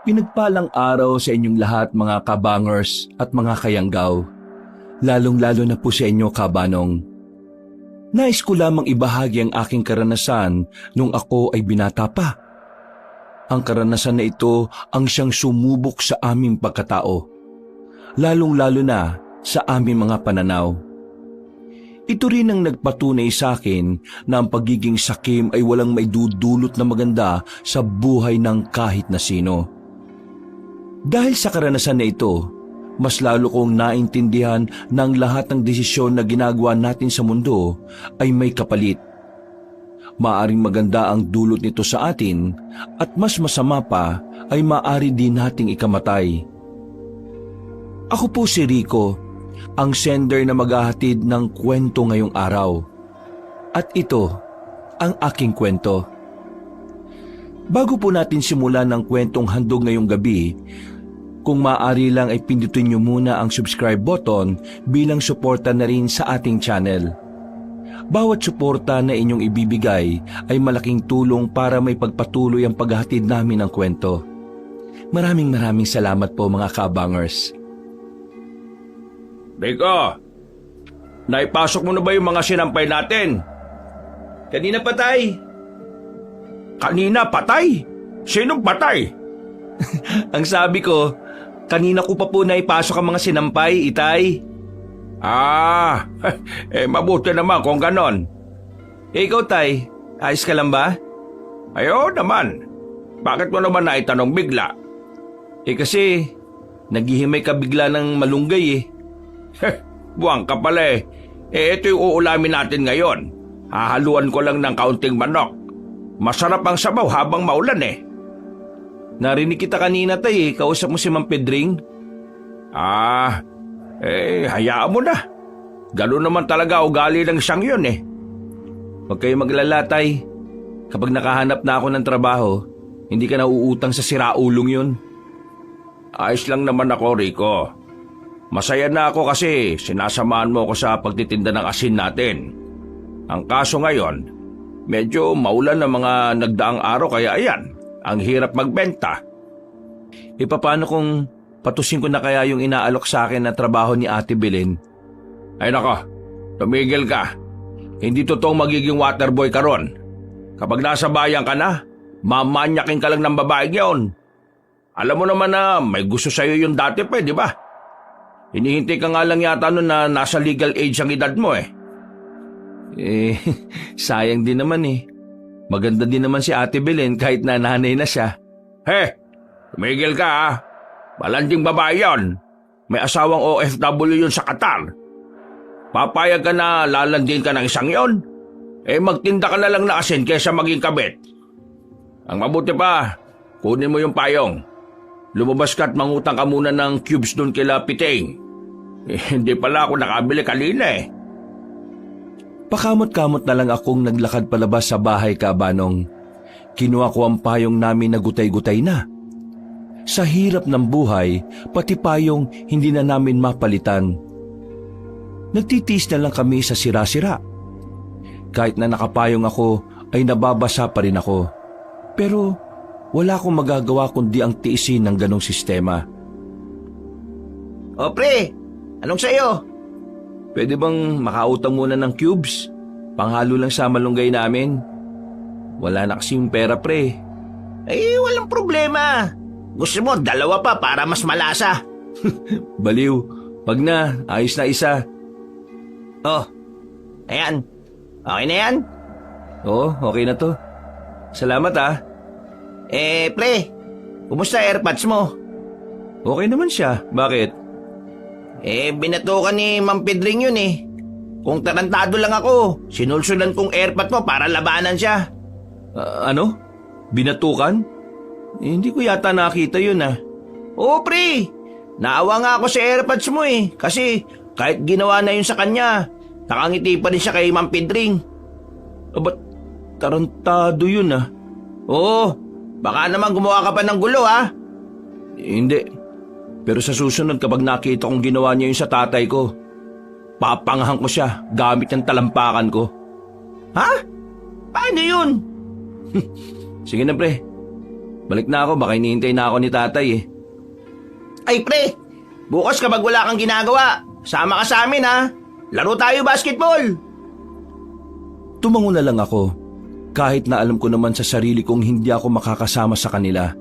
Pinagpalang araw sa inyong lahat mga kabangers at mga kayanggaw. Lalong-lalo na po sa inyo kabanong. Nais ko lamang ibahagi ang aking karanasan nung ako ay binata pa. Ang karanasan na ito ang siyang sumubok sa aming pagkatao. Lalong-lalo na sa aming mga pananaw. Ito rin ang nagpatunay sa akin na ang pagiging sakim ay walang maidudulot na maganda sa buhay ng kahit na sino. Dahil sa karanasan na ito, mas lalo kong naintindihan na ang lahat ng desisyon na ginagawa natin sa mundo ay may kapalit. Maaring maganda ang dulot nito sa atin at mas masama pa ay maaari din nating ikamatay. Ako po si Rico, ang sender na maghahatid ng kwento ngayong araw. At ito ang aking kwento. Bago po natin simulan ng kwentong handog ngayong gabi, kung maaari lang ay pindutin niyo muna ang subscribe button bilang suporta na rin sa ating channel. Bawat suporta na inyong ibibigay ay malaking tulong para may pagpatuloy ang paghahatid namin ng kwento. Maraming salamat po mga kabangers. Rico, naipasok mo na ba yung mga sinampay natin? Kanina patay. Kanina patay? Sinong patay? Ang sabi ko, kanina ko pa po naipasok ang mga sinampay, Itay. Mabuti naman kung ganon. Ikaw, Tay, ayos ka lang ba? Ayo naman. Bakit mo naman naitanong bigla? Kasi, naghihimay ka bigla ng malunggay eh. Buwang ka pala eh. Ito yung uulamin natin ngayon. Hahaluan ko lang ng kaunting manok. Masarap ang sabaw habang maulan eh. Narinig kita kanina, Tay, kausap mo si Ma'am Pedring? Hayaan mo na. Gano'n naman talaga ugali ng siyang yun eh. Huwag kayo maglala, Tay. Kapag nakahanap na ako ng trabaho, hindi ka na uutang sa siraulong yun. Ayos lang naman ako, Rico. Masaya na ako kasi sinasamahan mo ako sa pagtitinda ng asin natin. Ang kaso ngayon, medyo maulan ng mga nagdaang araw kaya ayan, ang hirap magbenta. Paano kung patusin ko na kaya yung inaalok sa akin na trabaho ni Ate Belen? Ay nako, tumigil ka. Hindi totoong magiging waterboy ka ron. Kapag nasa bayan ka na, mamanyakin ka lang ng babaeng yun. Alam mo naman na may gusto sa'yo yung dati pa, di ba? Hinihintay ka nga lang yata nun na nasa legal age ang edad mo eh. Sayang din naman eh. Maganda din naman si Ate Belen kahit na nanay na siya. Tumigil ka ha. Malanding babae yun. May asawang OFW yun sa Qatar. Papayag ka na lalandin ka ng isang yon? Magtinda ka na lang na asin kaysa maging kabit. Ang mabuti pa, kunin mo yung payong. Lumabas ka at mangutang ka muna ng cubes doon kila Piting. Hindi pala ako nakabili kanina eh. Pakamot-kamot na lang akong naglakad palabas sa bahay, Kabanong. Kinuha ko ang payong namin na gutay-gutay na. Sa hirap ng buhay, pati payong hindi na namin mapalitan. Nagtitiis na lang kami sa sira-sira. Kahit na nakapayong ako, ay nababasa pa rin ako. Pero wala akong magagawa kundi ang tiisin ng ganong sistema. O pre, anong sayo? Pwede bang makautang muna ng cubes? Panghalo lang sa malunggay namin. Wala na kasing pera, pre. Walang problema. Gusto mo, 2 pa para mas malasa. Baliw. Wag na, ayos na isa. Oh, ayan. Okay na yan? Oo, okay na to. Salamat ah. Pre, kumusta AirPods mo? Okay naman siya. Bakit? Binatukan ni Ma'am Pedring yun eh. Kung tarantado lang ako, sinulsulan kong AirPod mo para labanan siya. Ano? Binatukan? Hindi ko yata nakita yun ah. Oo pre, naawa nga ako sa AirPods mo eh. Kasi kahit ginawa na yun sa kanya, nakangiti pa rin siya kay Ma'am Pedring. Ba't tarantado yun ah? Oo, baka naman gumawa ka pa ng gulo ha. Hindi. Pero sa susunod kapag nakita kong ginawa niya yun sa tatay ko, papangahan ko siya gamit ng talampakan ko. Ha? Paano yun? Sige na pre. Balik na ako, baka hinihintay na ako ni tatay eh. Ay pre, bukas kapag wala kang ginagawa, sama ka sa amin ha. Laro tayo basketball. Tumango na lang ako, kahit na alam ko naman sa sarili kong hindi ako makakasama sa kanila.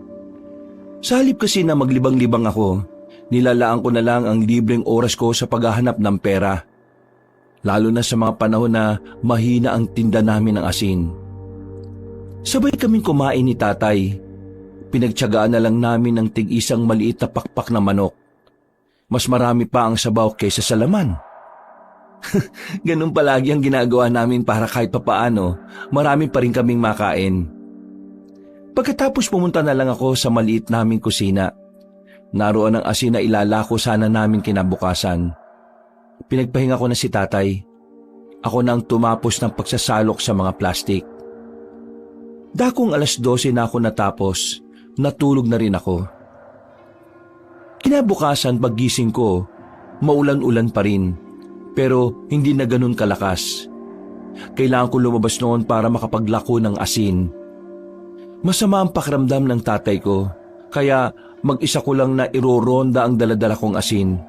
Sa halip kasi na maglibang-libang ako, nilalaan ko na lang ang libreng oras ko sa paghahanap ng pera. Lalo na sa mga panahon na mahina ang tinda namin ng asin. Sabay kaming kumain ni tatay. Pinagtiyagaan na lang namin ng tig-isang maliit na pakpak na manok. Mas marami pa ang sabaw kaysa sa laman. Ganun palagi ang ginagawa namin para kahit papaano, marami pa rin kaming makain. Pagkatapos pumunta na lang ako sa maliit naming kusina. Naroon ang asin na ilalako sana namin kinabukasan. Pinagpahinga ko na si tatay. Ako na ang tumapos ng pagsasalok sa mga plastik. Dakong 12:00 na ako natapos, natulog na rin ako. Kinabukasan paggising ko, maulan-ulan pa rin, pero hindi na ganun kalakas. Kailangan ko lumabas noon para makapaglako ng asin. Masama ang pakiramdam ng tatay ko, kaya mag-isa ko lang na iroronda ang daladala kong asin.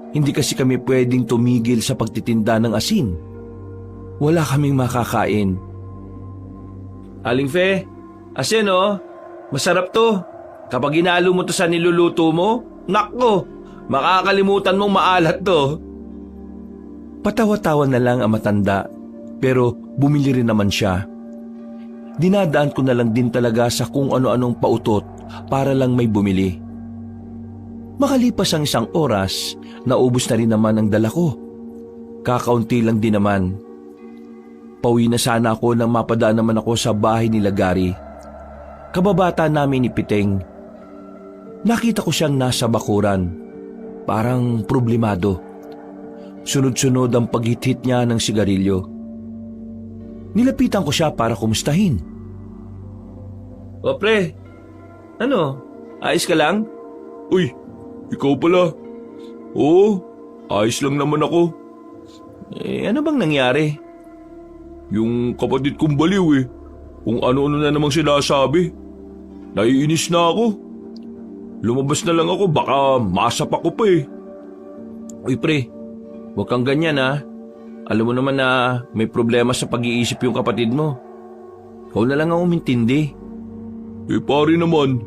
Hindi kasi kami pwedeng tumigil sa pagtitinda ng asin. Wala kaming makakain. Aling Fe, asin oh, masarap to. Kapag hinalo mo to sa niluluto mo, nakko, makakalimutan mong maalat to. Patawa-tawa na lang ang matanda, pero bumili rin naman siya. Dinadaan ko na lang din talaga sa kung ano-anong pautot para lang may bumili. Makalipas ang 1 oras, naubos na rin naman ang dala ko. Kakaunti lang din naman. Pauwi na sana ako nang mapadaan naman ako sa bahay nila Gary. Kababata namin ni Piteng. Nakita ko siyang nasa bakuran. Parang problemado. Sunod-sunod ang paghit-hit niya ng sigarilyo. Nilapitan ko siya para kumustahin. O pre, ano? Ayos ka lang? Uy, ikaw pala. Oo, ayos lang naman ako. Ano bang nangyari? Yung kapatid kong baliw eh. Kung ano-ano na namang sinasabi. Naiinis na ako. Lumabas na lang ako, baka masapa ko pa eh. Uy pre, huwag kang ganyan ha. Alam mo naman na may problema sa pag-iisip yung kapatid mo. Ikaw na lang ang umintindi. Pare naman,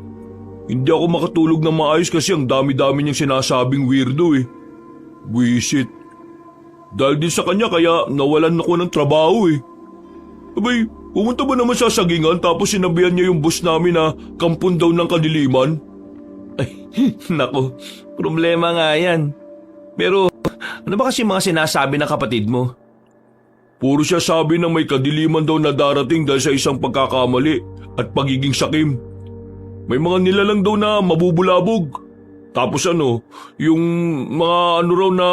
hindi ako makatulog ng maayos kasi ang dami-dami niyang sinasabing weirdo eh. Buisit. Dahil din sa kanya kaya nawalan ako ng trabaho eh. Abay, pumunta ba naman sa sagingan tapos sinabihan niya yung boss namin na kampon daw ng kadiliman? Ay, nako, problema nga yan. Pero ano ba kasi mga sinasabi ng kapatid mo? Puro siya sabi na may kadiliman daw na darating dahil sa isang pagkakamali at pagiging sakim. May mga nilalang daw na mabubulabog. Tapos yung mga ano raw na,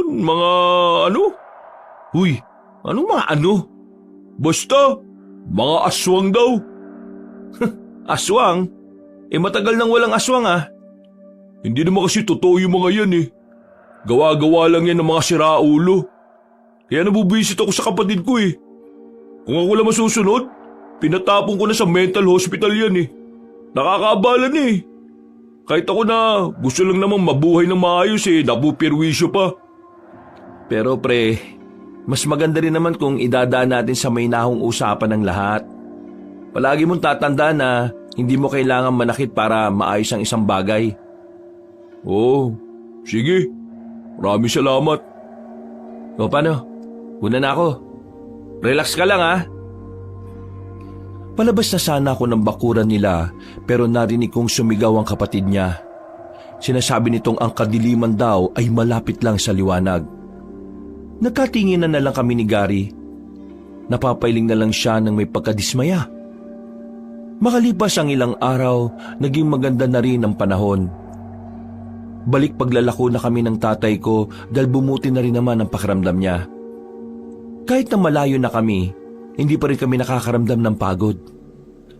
mga ano? Uy, anong mga ano? Basta, mga aswang daw. Aswang? Matagal nang walang aswang ah. Hindi naman kasi totoo yung mga yan eh. Gawa-gawa lang yan ng mga siraulo. Kaya nabubisit ako sa kapatid ko eh. Kung ako lang masusunod, pinatapon ko na sa mental hospital yan eh. Nakakaabala na eh. Kahit ako na gusto lang namang mabuhay ng maayos eh, napupirwisyo pa. Pero pre, mas maganda rin naman kung idadaan natin sa mahinahong usapan ng lahat. Palagi mong tatandaan na hindi mo kailangan manakit para maayos ang isang bagay. Oo, sige. Maraming salamat. O paano? Una na ako. Relax ka lang ha. Palabas na sana ako ng bakuran nila pero narinig kong sumigaw ang kapatid niya. Sinasabi nitong ang kadiliman daw ay malapit lang sa liwanag. Nagkatinginan na lang kami ni Gary. Napapailing na lang siya ng may pagkadismaya. Makalipas ang ilang araw, naging maganda na rin ang panahon. Balik paglalako na kami ng tatay ko dahil bumuti na rin naman ang pakiramdam niya. Kahit na malayo na kami, hindi pa rin kami nakakaramdam ng pagod.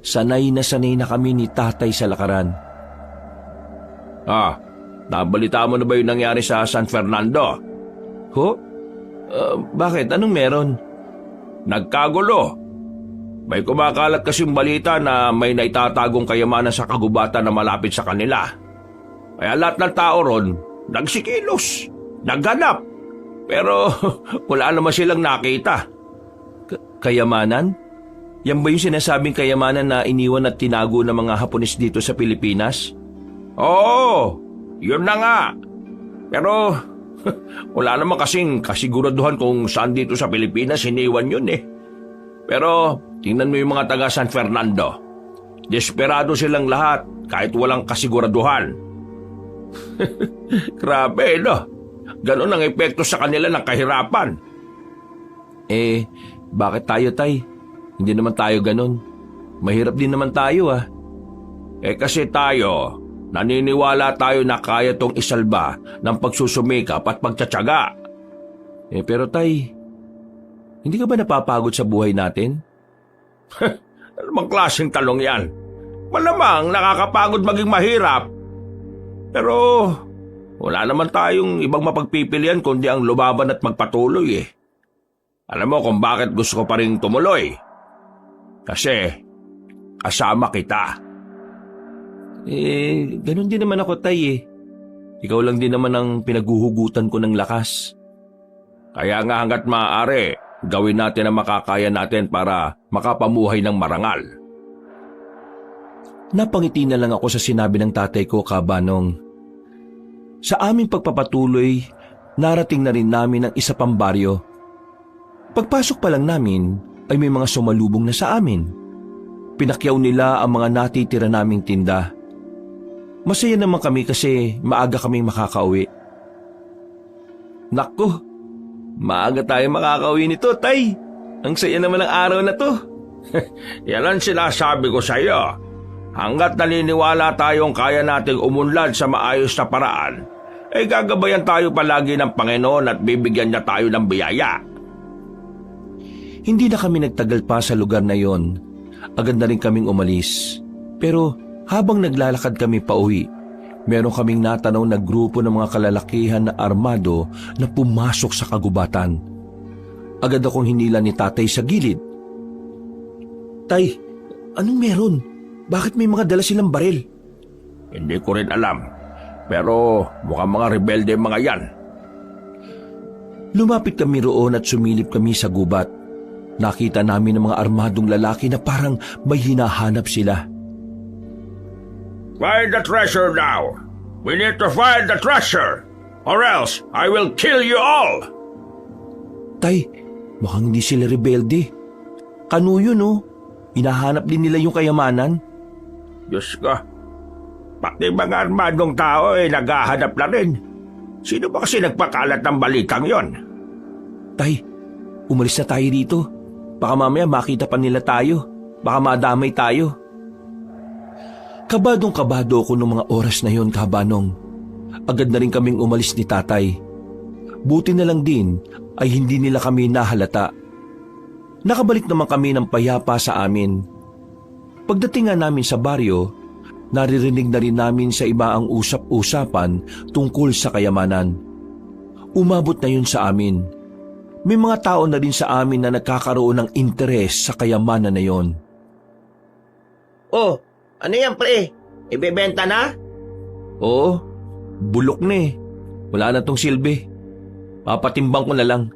Sanay na kami ni tatay sa lakaran. Nabalita mo na ba yung nangyari sa San Fernando? Ho? Bakit? Anong meron? Nagkagulo. May kumakalat kasing balita na may naitatagong kayamanan sa kagubatan na malapit sa kanila. Kaya lahat ng tao ron, nagsikilos, naghanap. Pero wala naman silang nakita. Kayamanan? Yan ba yung sinasabing kayamanan na iniwan at tinago ng mga Hapones dito sa Pilipinas? Oo, yun na nga. Pero wala naman kasing kasiguraduhan kung saan dito sa Pilipinas iniwan yun eh. Pero tingnan mo yung mga taga San Fernando. Desperado silang lahat kahit walang kasiguraduhan. Grabe, no? Ganon ang epekto sa kanila ng kahirapan. Bakit tayo, Tay? Hindi naman tayo ganon. Mahirap din naman tayo, ah. Kasi tayo, naniniwala tayo na kaya tong isalba ng pagsusumikap at pagtsatsaga. Pero Tay, hindi ka ba napapagod sa buhay natin? Ano bang klaseng talong yan? Malamang nakakapagod maging mahirap. Pero wala naman tayong ibang mapagpipilian kundi ang lumaban at magpatuloy eh. Alam mo kung bakit gusto ko pa rin tumuloy? Kasi kasama kita. Ganun din naman ako, Tay eh. Ikaw lang din naman ang pinaguhugutan ko ng lakas. Kaya nga hanggat maaari, gawin natin ang makakaya natin para makapamuhay ng marangal. Napangiti na lang ako sa sinabi ng tatay ko, Kabanong. Sa aming pagpapatuloy, narating na rin namin ang isa pang baryo. Pagpasok pa lang namin, ay may mga sumalubong na sa amin. Pinakyaw nila ang mga natitira naming tinda. Masaya naman kami kasi maaga kaming makakauwi. Naku, maaga tayo makakauwi nito, Tay. Ang saya naman ng araw na to. Yan ang sinasabi ko sa iyo. Hanggat naniniwala tayong kaya nating umunlad sa maayos na paraan, ay gagabayan tayo palagi ng Panginoon at bibigyan niya tayo ng biyaya. Hindi na kami nagtagal pa sa lugar na yon. Agad na rin kaming umalis. Pero habang naglalakad kami pauwi, meron kaming natanaw na grupo ng mga kalalakihan na armado na pumasok sa kagubatan. Agad akong hinila ni tatay sa gilid. Tay, anong meron? Bakit may mga dala silang baril? Hindi ko rin alam. Pero mukhang mga rebelde mga yan. Lumapit kami roon at sumilip kami sa gubat. Nakita namin ng mga armadong lalaki na parang may hinahanap sila. Find the treasure now. We need to find the treasure. Or else I will kill you all. Tay, mukhang hindi sila rebelde. Kano yun, oh? Hinahanap din nila yung kayamanan. Diyos ko. Pati mga armadong tao naghahanap na rin. Sino ba kasi nagpakalat ng balitang yon? Tay, umalis na tayo dito. Baka mamaya makita pa nila tayo. Baka madamay tayo. Kabadong-kabado ako nung mga oras na yon, Kabanong. Agad na rin kaming umalis ni tatay. Buti na lang din ay hindi nila kami nahalata. Nakabalik naman kami ng payapa sa amin. Pagdating nga namin sa baryo, naririnig na rin namin sa iba ang usap-usapan tungkol sa kayamanan. Umabot na yun sa amin. May mga tao na rin sa amin na nagkakaroon ng interes sa kayamanan na yon. Oh, ano yan pre? Ibebenta na? Oo, bulok na eh. Wala na tong silbi. Papatimbang ko na lang.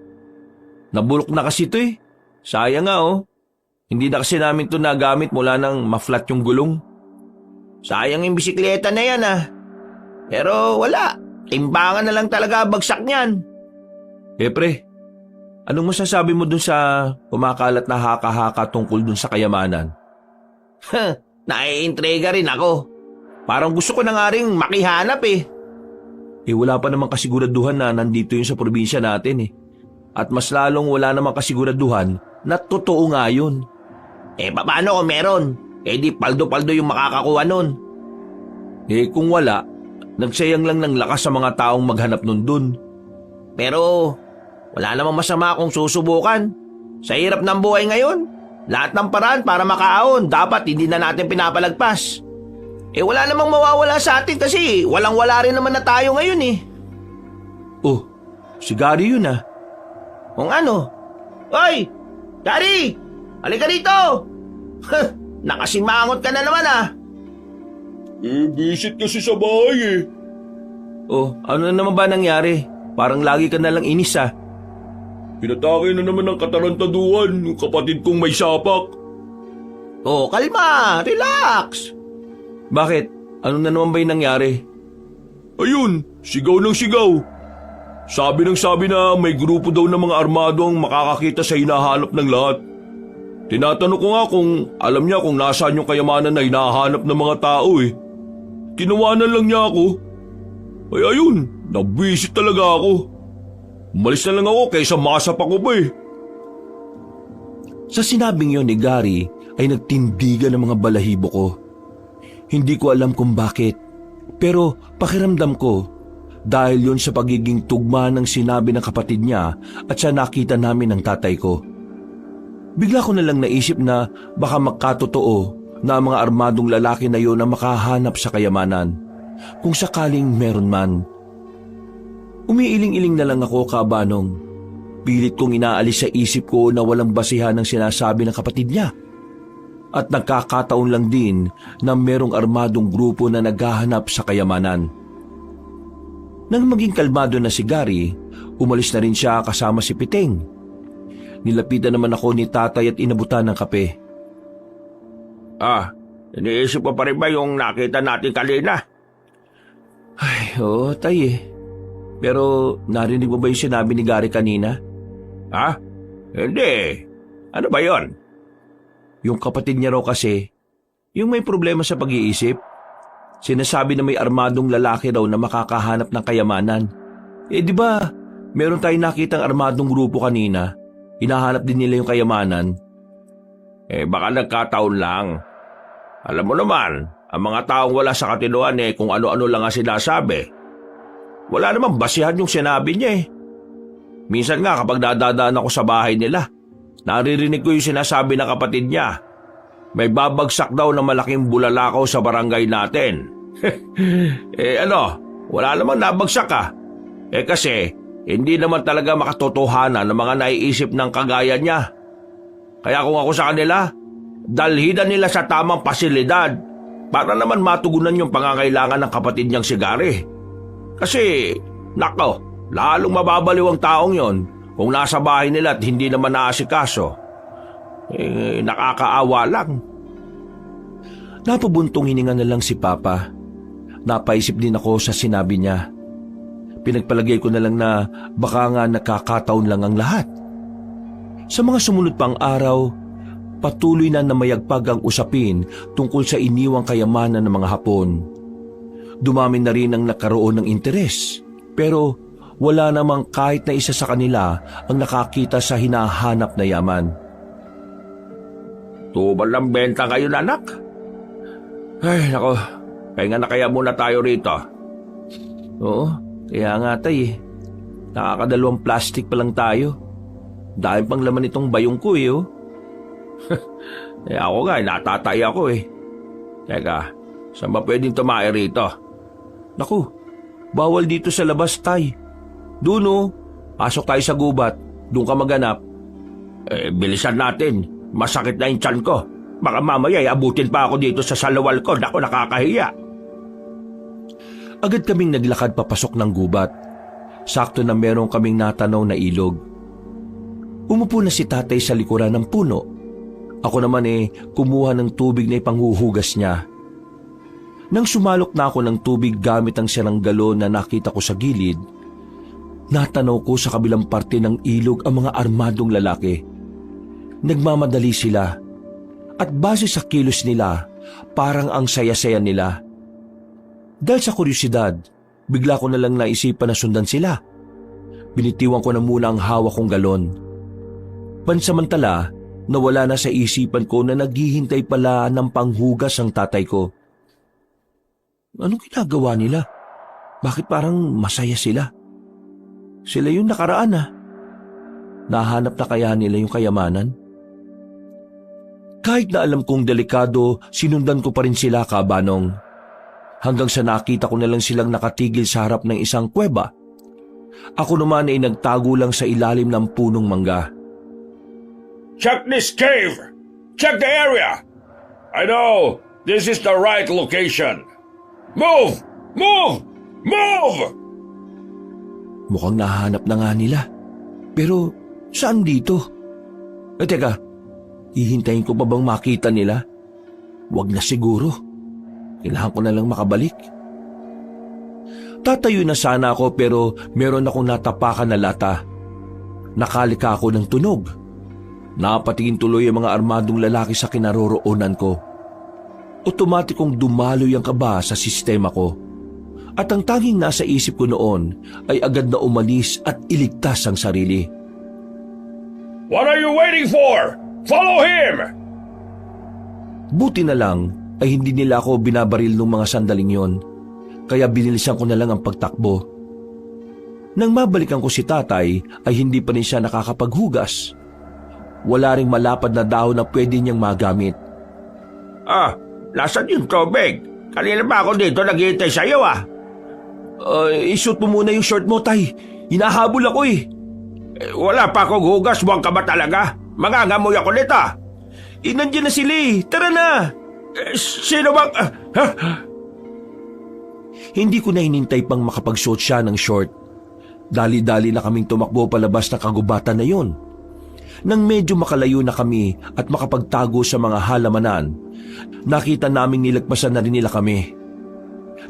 Nabulok na kasi ito eh. Sayang nga oh. Hindi na kasi namin ito nagamit mula nang ma-flat yung gulong. Sayang yung bisikleta na yan ah. Pero wala. Timbangan na lang talaga bagsak niyan. Pre, anong masasabi mo dun sa kumakalat na haka-haka tungkol dun sa kayamanan? Naiintriga rin ako. Parang gusto ko na nga rin makihanap eh. Wala pa namang kasiguraduhan na nandito yun sa probinsya natin eh. At mas lalong wala namang kasiguraduhan na totoo nga yun. Paano kung meron? Di paldo-paldo yung makakakuha nun. Kung wala, nagsayang lang ng lakas sa mga taong maghanap nun dun. Pero wala namang masama kung susubukan. Sa hirap ng buhay ngayon, lahat ng paraan para makaahon, dapat hindi na natin pinapalagpas. Wala namang mawawala sa atin kasi walang-wala rin naman na tayo ngayon eh. Oh, si Gary yun ah. Kung ano? Hoy! Gary! Halika rito! Nakasimangot ka na naman ah. Visit kasi sa bahay eh. Oh, ano na naman ba nangyari? Parang lagi ka nalang inis ah. Pinatake na naman ng katarantaduhan yung kapatid kong may sapak. Oh, kalma, relax. Bakit? Ano na naman ba yung nangyari? Ayun, sigaw ng sigaw. Sabi na may grupo daw ng mga armado ang makakakita sa hinahanap ng lahat. Tinatanong ko nga kung alam niya kung nasaan yung kayamanan na hinahanap ng mga tao eh. Tinawanan lang niya ako. Ay ayun, nabwisit talaga ako. Umalis na lang ako kaysa masapak ko pa eh. Sa sinabing yon ni Gary ay nagtindigan ng mga balahibo ko. Hindi ko alam kung bakit, pero pakiramdam ko dahil yon sa pagiging tugma ng sinabi ng kapatid niya at sa nakita namin ng tatay ko. Bigla ko na lang naisip na baka magkatotoo na ang mga armadong lalaki na yon ang makahanap sa kayamanan, kung sakaling meron man. Umiiling-iling na lang ako, Kabanong. Pilit kong inaalis sa isip ko na walang basihan ng sinasabi ng kapatid niya. At nagkakataon lang din na merong armadong grupo na naghahanap sa kayamanan. Nang maging kalmado na si Gary, umalis na rin siya kasama si Piteng. Nilapitan naman ako ni tatay at inabutan ng kape. Iniisip ko pa rin ba yung nakita natin kanina? Ay, oo, tay eh. Pero narinig mo ba yung sinabi ni Gary kanina? Ha? Hindi. Ano ba yon? Yung kapatid niya raw kasi, yung may problema sa pag-iisip. Sinasabi na may armadong lalaki raw na makakahanap ng kayamanan. Di ba, meron tayong nakitang armadong grupo kanina. Hinahanap din nila yung kayamanan. Baka nagkataon lang. Alam mo naman, ang mga taong wala sa katinuan kung ano-ano lang ang sinasabi. Wala namang basihan yung sinabi niya eh. Minsan nga kapag dadadaan ako sa bahay nila, naririnig ko yung sinasabi ng kapatid niya. May babagsak daw na malaking bulalakaw sa barangay natin. Wala namang nabagsak ah. Kasi hindi naman talaga makatotohanan ng mga naiisip ng kagaya niya. Kaya kung ako sa kanila, dalhidan nila sa tamang pasilidad para naman matugunan yung pangangailangan ng kapatid niyang si Gary. Kasi, nako, lalong mababaliw ang taong yon kung nasa bahay nila at hindi naman naasikaso. Nakakaawa lang. Napabuntong hininga na lang si Papa. Napaisip din ako sa sinabi niya. Pinagpalagay ko na lang na baka nga nakakataon lang ang lahat. Sa mga sumunod pang araw, patuloy na namayagpag ang usapin tungkol sa iniwang kayamanan ng mga Hapon. Dumami na rin ang nakaroon ng interes, pero wala namang kahit na isa sa kanila ang nakakita sa hinahanap na yaman. Tubal ng benta ngayon, anak. Ay, nako, pahinga na kaya muna tayo rito. Oo, kaya nga tay eh. Nakakadalawang plastic pa lang tayo. Dahil pang laman itong bayong ko eh oh. Ako nga, natatay ako eh. Teka, saan ba pwedeng tumae rito? Naku, bawal dito sa labas tay. Doon oh, pasok tayo sa gubat. Doon ka maganap. Bilisan natin. Masakit na yung tiyan ko. Baka mamaya abutin pa ako dito sa salawal ko. Naku, nakakahiya. Agad kaming naglakad papasok ng gubat. Sakto na merong kaming natanaw na ilog. Umupo na si tatay sa likuran ng puno. Ako naman kumuha ng tubig na ipanghuhugas niya. Nang sumalok na ako ng tubig gamit ang sirang galon na nakita ko sa gilid, natanaw ko sa kabilang parte ng ilog ang mga armadong lalaki. Nagmamadali sila at base sa kilos nila, parang ang saya-saya nila. Dahil sa kuryosidad, bigla ko na lang naisipan na sundan sila. Binitiwan ko na muna ang hawak kong galon. Pansamantala, nawala na sa isipan ko na naghihintay pala ng panghugas ang tatay ko. Anong ginagawa nila? Bakit parang masaya sila? Sila yung nakaraan ah. Nahanap na kaya nila yung kayamanan? Kahit na alam kong delikado, sinundan ko pa rin sila, Kabanong. Hanggang sa nakita ko na lang silang nakatigil sa harap ng isang kuweba. Ako naman ay nagtago lang sa ilalim ng punong mangga. Check this cave! Check the area! I know! This is the right location! Move! Move! Move! Mukhang nahanap na nga nila. Pero saan dito? Teka, hihintayin ko pa bang makita nila? Wag na siguro. Kailangan ko na lang makabalik. Tatayo na sana ako pero meron akong natapakan na lata. Nakalika ako ng tunog. Napatingin tuloy ang mga armadong lalaki sa kinaroroonan ko. Otomatikong dumaloy ang kaba sa sistema ko. At ang tanging nasa isip ko noon ay agad na umalis at iligtas ang sarili. What are you waiting for? Follow him! Buti na lang ay hindi nila ako binabaril ng mga sandaling yon, kaya binilisan ko na lang ang pagtakbo. Nang mabalikan ko si tatay ay hindi pa rin siya nakakapaghugas. Wala ring malapad na dahon na pwede niyang magamit. Nasaan yung tubig? Kanina pa ako dito naghihintay sa'yo Isuot mo muna yung short mo, tay. Hinahabol ako eh. Wala pa akong hugas, buwang ka ba talaga? Mangangamoy ako nito. Nandiyan na sila eh. Tara na! Sino bang... Hindi ko na hinintay pang makapagsuot siya ng short. Dali-dali na kaming tumakbo palabas ng kagubatan na yon. Nang medyo makalayo na kami at makapagtago sa mga halamanan, nakita naming nilagpasan na rin nila kami.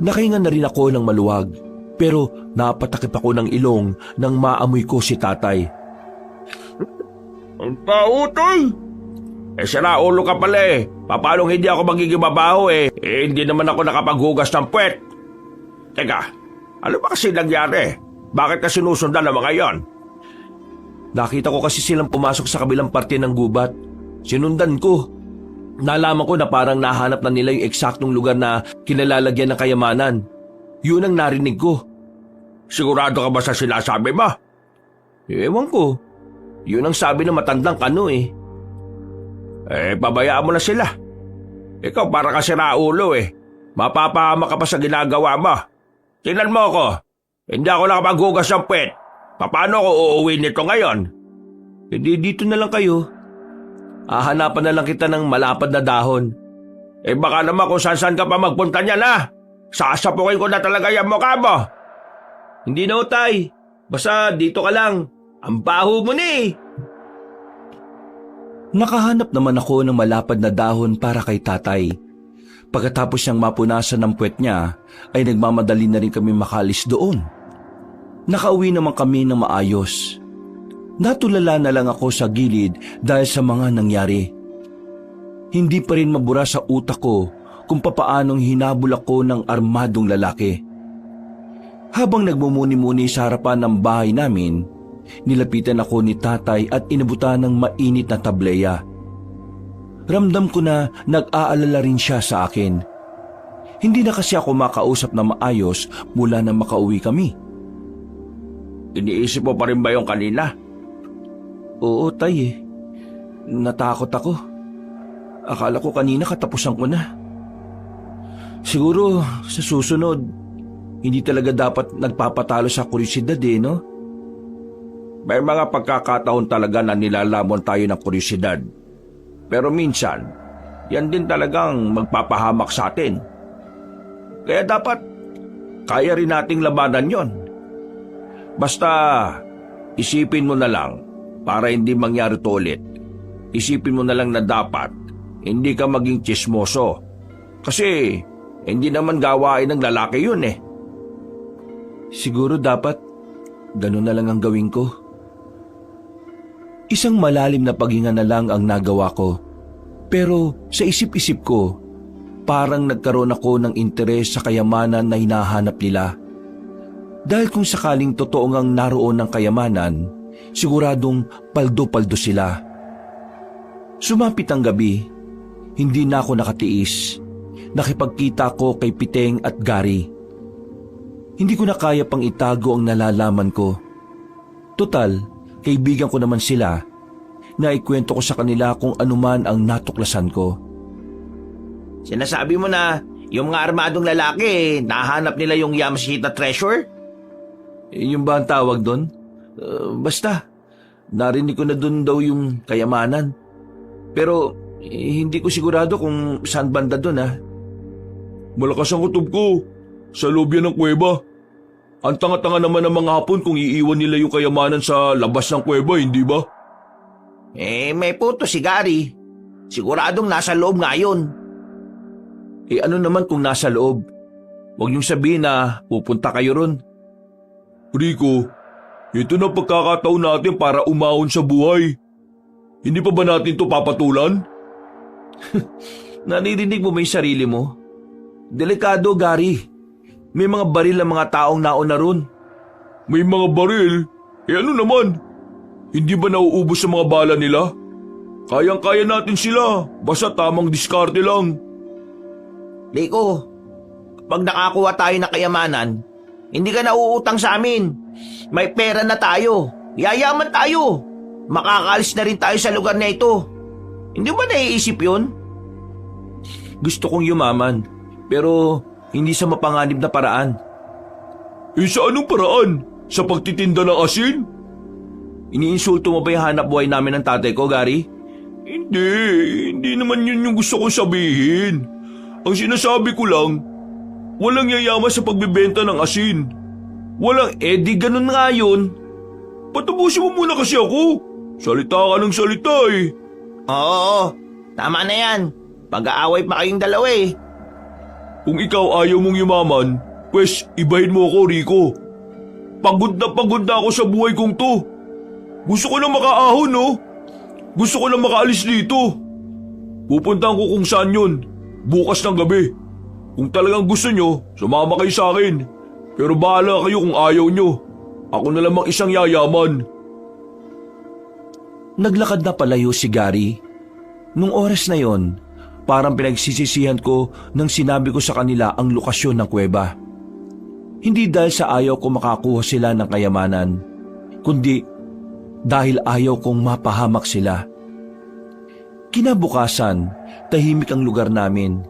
Nakahinga na rin ako ng maluwag, pero napatakip ako ng ilong nang maamoy ko si tatay. Ang pautoy! Sira ulo ka pala eh. Paano hindi ako magiging babaho eh? Hindi naman ako nakapaghugas ng puwet. Teka, ano ba kasi nangyari? Bakit ka sinusundan ng mga yon? Nakita ko kasi silang pumasok sa kabilang parte ng gubat. Sinundan ko. Nalaman ko na parang nahanap na nila yung eksaktong lugar na kinalalagyan ng kayamanan. Yun ang narinig ko. Sigurado ka ba sa sinasabi mo? Ewan ko. Yun ang sabi ng matandang kano eh. Pabayaan mo na sila. Ikaw para ka siraulo eh. Mapapahama ka pa sa ginagawa mo. Tingnan mo ako. Hindi ako nakapaghugas ng puwet. Paano ako uuwi nito ngayon? Hindi dito na lang kayo. Hahanapan na lang kita ng malapad na dahon. Baka naman kung saan ka pa magpunta niyan ha. Sasapukin ko na talaga yung mukha mo. Hindi na utay. Basta dito ka lang. Ang baho mo ni. Nakahanap naman ako ng malapad na dahon para kay tatay. Pagkatapos niyang mapunasan ng puwet niya, ay nagmamadali na rin kami makalis doon. Nakauwi naman kami ng maayos. Natulala na lang ako sa gilid dahil sa mga nangyari. Hindi pa rin mabura sa utak ko kung papaanong hinabol ako ng armadong lalaki. Habang nagmumuni-muni sa harapan ng bahay namin, nilapitan ako ni tatay at inabutan ng mainit na tableya. Ramdam ko na nag-aalala rin siya sa akin. Hindi na kasi ako makausap na maayos mula nang makauwi kami. Iniisip mo pa rin ba yung kanina? Oo, tay eh. Natakot ako. Akala ko kanina katapusan ko na. Siguro sa susunod, hindi talaga dapat nagpapatalo sa kuryosidad no? May mga pagkakataon talaga na nilalamon tayo ng kuryosidad. Pero minsan, yan din talagang magpapahamak sa atin. Kaya dapat, kaya rin nating labanan yon. Basta, isipin mo na lang para hindi mangyari to ulit. Isipin mo na lang na dapat, hindi ka maging tsismoso. Kasi, hindi naman gawain ng lalaki yun eh. Siguro dapat, ganun na lang ang gawin ko. Isang malalim na paghinga na lang ang nagawa ko. Pero sa isip-isip ko, parang nagkaroon ako ng interes sa kayamanan na hinahanap nila. Dahil kung sakaling totoo ngang naroon ng kayamanan, siguradong paldo-paldo sila. Sumapit ang gabi, hindi na ako nakatiis. Nakipagkita ko kay Piteng at Gary. Hindi ko na kaya pang itago ang nalalaman ko. Total, kaibigan ko naman sila, na ikwento ko sa kanila kung anuman ang natuklasan ko. Sinasabi mo na yung mga armadong lalaki, nahanap nila yung Yamashita treasure? Yung ba ang tawag doon? Basta, narinig ko na doon daw yung kayamanan. Pero Hindi ko sigurado kung saan banda doon ha. Malakas ang kutob ko. Sa loob yan ng kuweba. Ang tanga-tanga naman ng mga Hapon kung iiwan nila yung kayamanan sa labas ng kuweba, hindi ba? May punto si Gary. Siguradong nasa loob nga yun. Ano naman kung nasa loob? Huwag niyong sabihin na pupunta kayo ron. Rico, ito na pagkakataon natin para umahon sa buhay. Hindi pa ba natin to papatulan? Naririnig mo ba yung sarili mo? Delikado, Gary. May mga baril ng mga taong nauna ron. May mga baril? Ano naman? Hindi ba nauubos sa mga bala nila? Kayang-kaya natin sila, basta tamang diskarte lang. Rico, kapag nakakuha tayo ng kayamanan, hindi ka nauutang sa amin. May pera na tayo. Yayaman tayo. Makakaalis na rin tayo sa lugar na ito. Hindi ba naiisip yun? Gusto kong yumaman, pero hindi sa mapanganib na paraan. Sa anong paraan? Sa pagtitinda ng asin? Iniinsulto mo ba yung hanap buhay namin ng tatay ko, Gary? Hindi naman yun yung gusto kong sabihin. Ang sinasabi ko lang, walang yayaman sa pagbebenta ng asin. Walang Di ganun nga yun. Patapusin mo muna kasi ako. Salita ka ng salita eh. Oo, tama na yan. Pag-aaway pa kayong dalawa eh. Kung ikaw ayaw mong yumaman, pwes ibahin mo ako, Rico. Pagod na ako sa buhay kong to. Gusto ko na makaahon, no? Gusto ko na makaalis dito. Pupuntahan ko kung saan yun. Bukas ng gabi. Kung talagang gusto nyo, sumama kayo sa akin. Pero bahala kayo kung ayaw nyo. Ako na lamang isang yayaman. Naglakad na palayo si Gary. Nung oras na yon, parang pinagsisisihan ko nang sinabi ko sa kanila ang lokasyon ng kuweba. Hindi dahil sa ayaw ko makakuha sila ng kayamanan, kundi dahil ayaw kong mapahamak sila. Kinabukasan, tahimik ang lugar namin.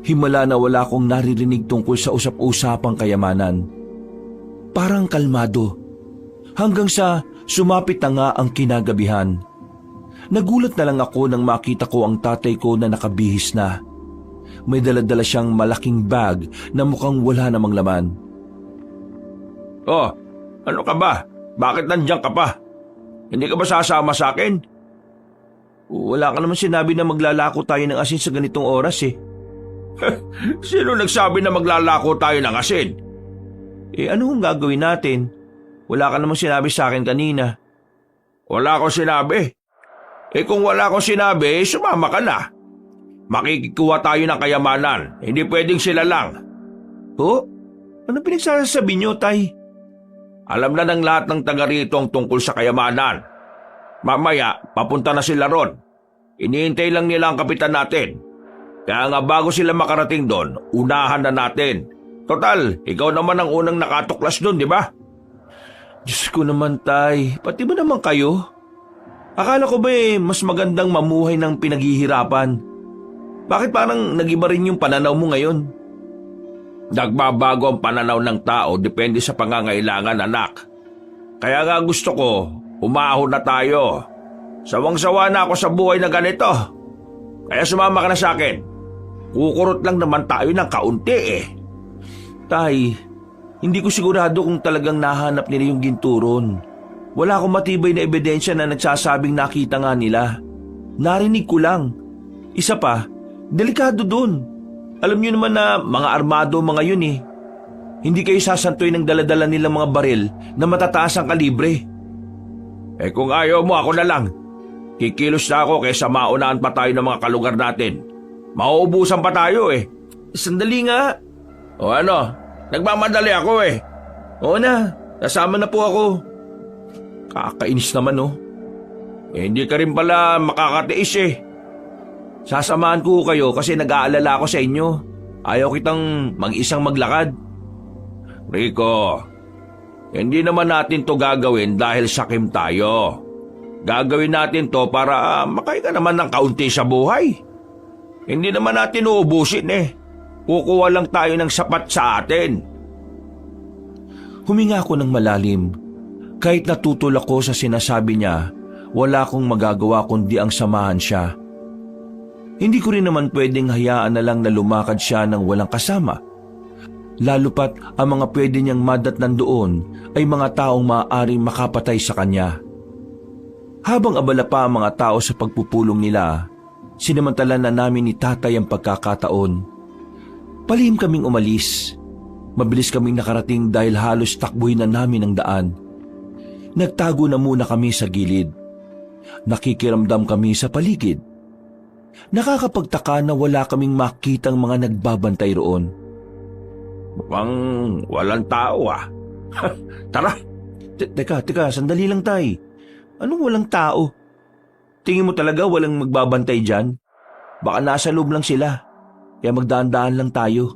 Himala na wala akong naririnig tungkol sa usap-usapang kayamanan. Parang kalmado. Hanggang sa sumapit na nga ang kinagabihan. Nagulat na lang ako nang makita ko ang tatay ko na nakabihis na. May dala-dala siyang malaking bag na mukhang wala namang laman. Oh, ano ka ba? Bakit nandiyan ka pa? Hindi ka ba sasama sa akin? Wala ka naman sinabi na maglalako tayo ng asin sa ganitong oras eh. Sino nagsabi na maglalako tayo ng asin? Ano kung gagawin natin? Wala ka namang sinabi sa akin kanina. Wala akong sinabi. Kung wala akong sinabi, sumama ka na. Makikikuha tayo ng kayamanan. Hindi pwedeng sila lang. Ano pinagsasabi niyo, Tay? Alam na ng lahat ng taga rito ang tungkol sa kayamanan. Mamaya, papunta na sila ron. Iniintay lang nila ang kapitan natin. Kaya nga bago sila makarating doon, unahan na natin. Total, ikaw naman ang unang nakatuklas doon, di ba? Diyos ko naman, Tay. Pati ba naman kayo? Akala ko ba mas magandang mamuhay ng pinaghihirapan? Bakit parang nagiba rin yung pananaw mo ngayon? Nagbabago ang pananaw ng tao depende sa pangangailangan, anak. Kaya nga gusto ko, umahon na tayo. Sawang-sawa na ako sa buhay na ganito. Kaya sumama ka na sa akin. Kukurot lang naman tayo ng kaunti eh. Tay, hindi ko sigurado kung talagang nahanap nila yung ginturon. Wala akong matibay na ebidensya na nagsasabing nakita nga nila. Narinig ko lang. Isa pa, delikado dun. Alam niyo naman na mga armado mga yun eh. Hindi kayo sasantoy ng daladala nilang mga baril na matataas ang kalibre. Kung ayaw mo, ako na lang. Kikilos na ako kaysa maunaan pa tayo ng mga kalugar natin. Mauubusan pa tayo eh. Sandali nga. O ano, nagmamadali ako eh. Oo na, kasama na po ako. Kakainis naman oh. Hindi ka rin pala makakatiis eh. Sasamahan ko kayo kasi nag-aalala ako sa inyo. Ayaw kitang mag-isang maglakad. Rico, hindi naman natin to gagawin dahil sakim tayo. Gagawin natin to para makain ka naman ng kaunti sa buhay. Hindi naman natin uubusin eh. Kukuha lang tayo ng sapat sa atin. Huminga ako ng malalim. Kahit natutol ako sa sinasabi niya, wala akong magagawa kundi ang samahan siya. Hindi ko rin naman pwedeng hayaan na lang na lumakad siya ng walang kasama. Lalo pat ang mga pwede niyang madatnan doon ay mga taong maaaring makapatay sa kanya. Habang abala pa ang mga tao sa pagpupulong nila, sinamantala na namin ni tatay ang pagkakataon. Palihim kaming umalis. Mabilis kaming nakarating dahil halos takbuhin na namin ang daan. Nagtago na muna kami sa gilid. Nakikiramdam kami sa paligid. Nakakapagtaka na wala kaming makitang mga nagbabantay roon. Mukhang walang tao ah. Tara. Teka, sandali lang tay. Anong walang tao? Tingin mo talaga walang magbabantay dyan? Baka nasa loob lang sila. Kaya magdaan-daan lang tayo.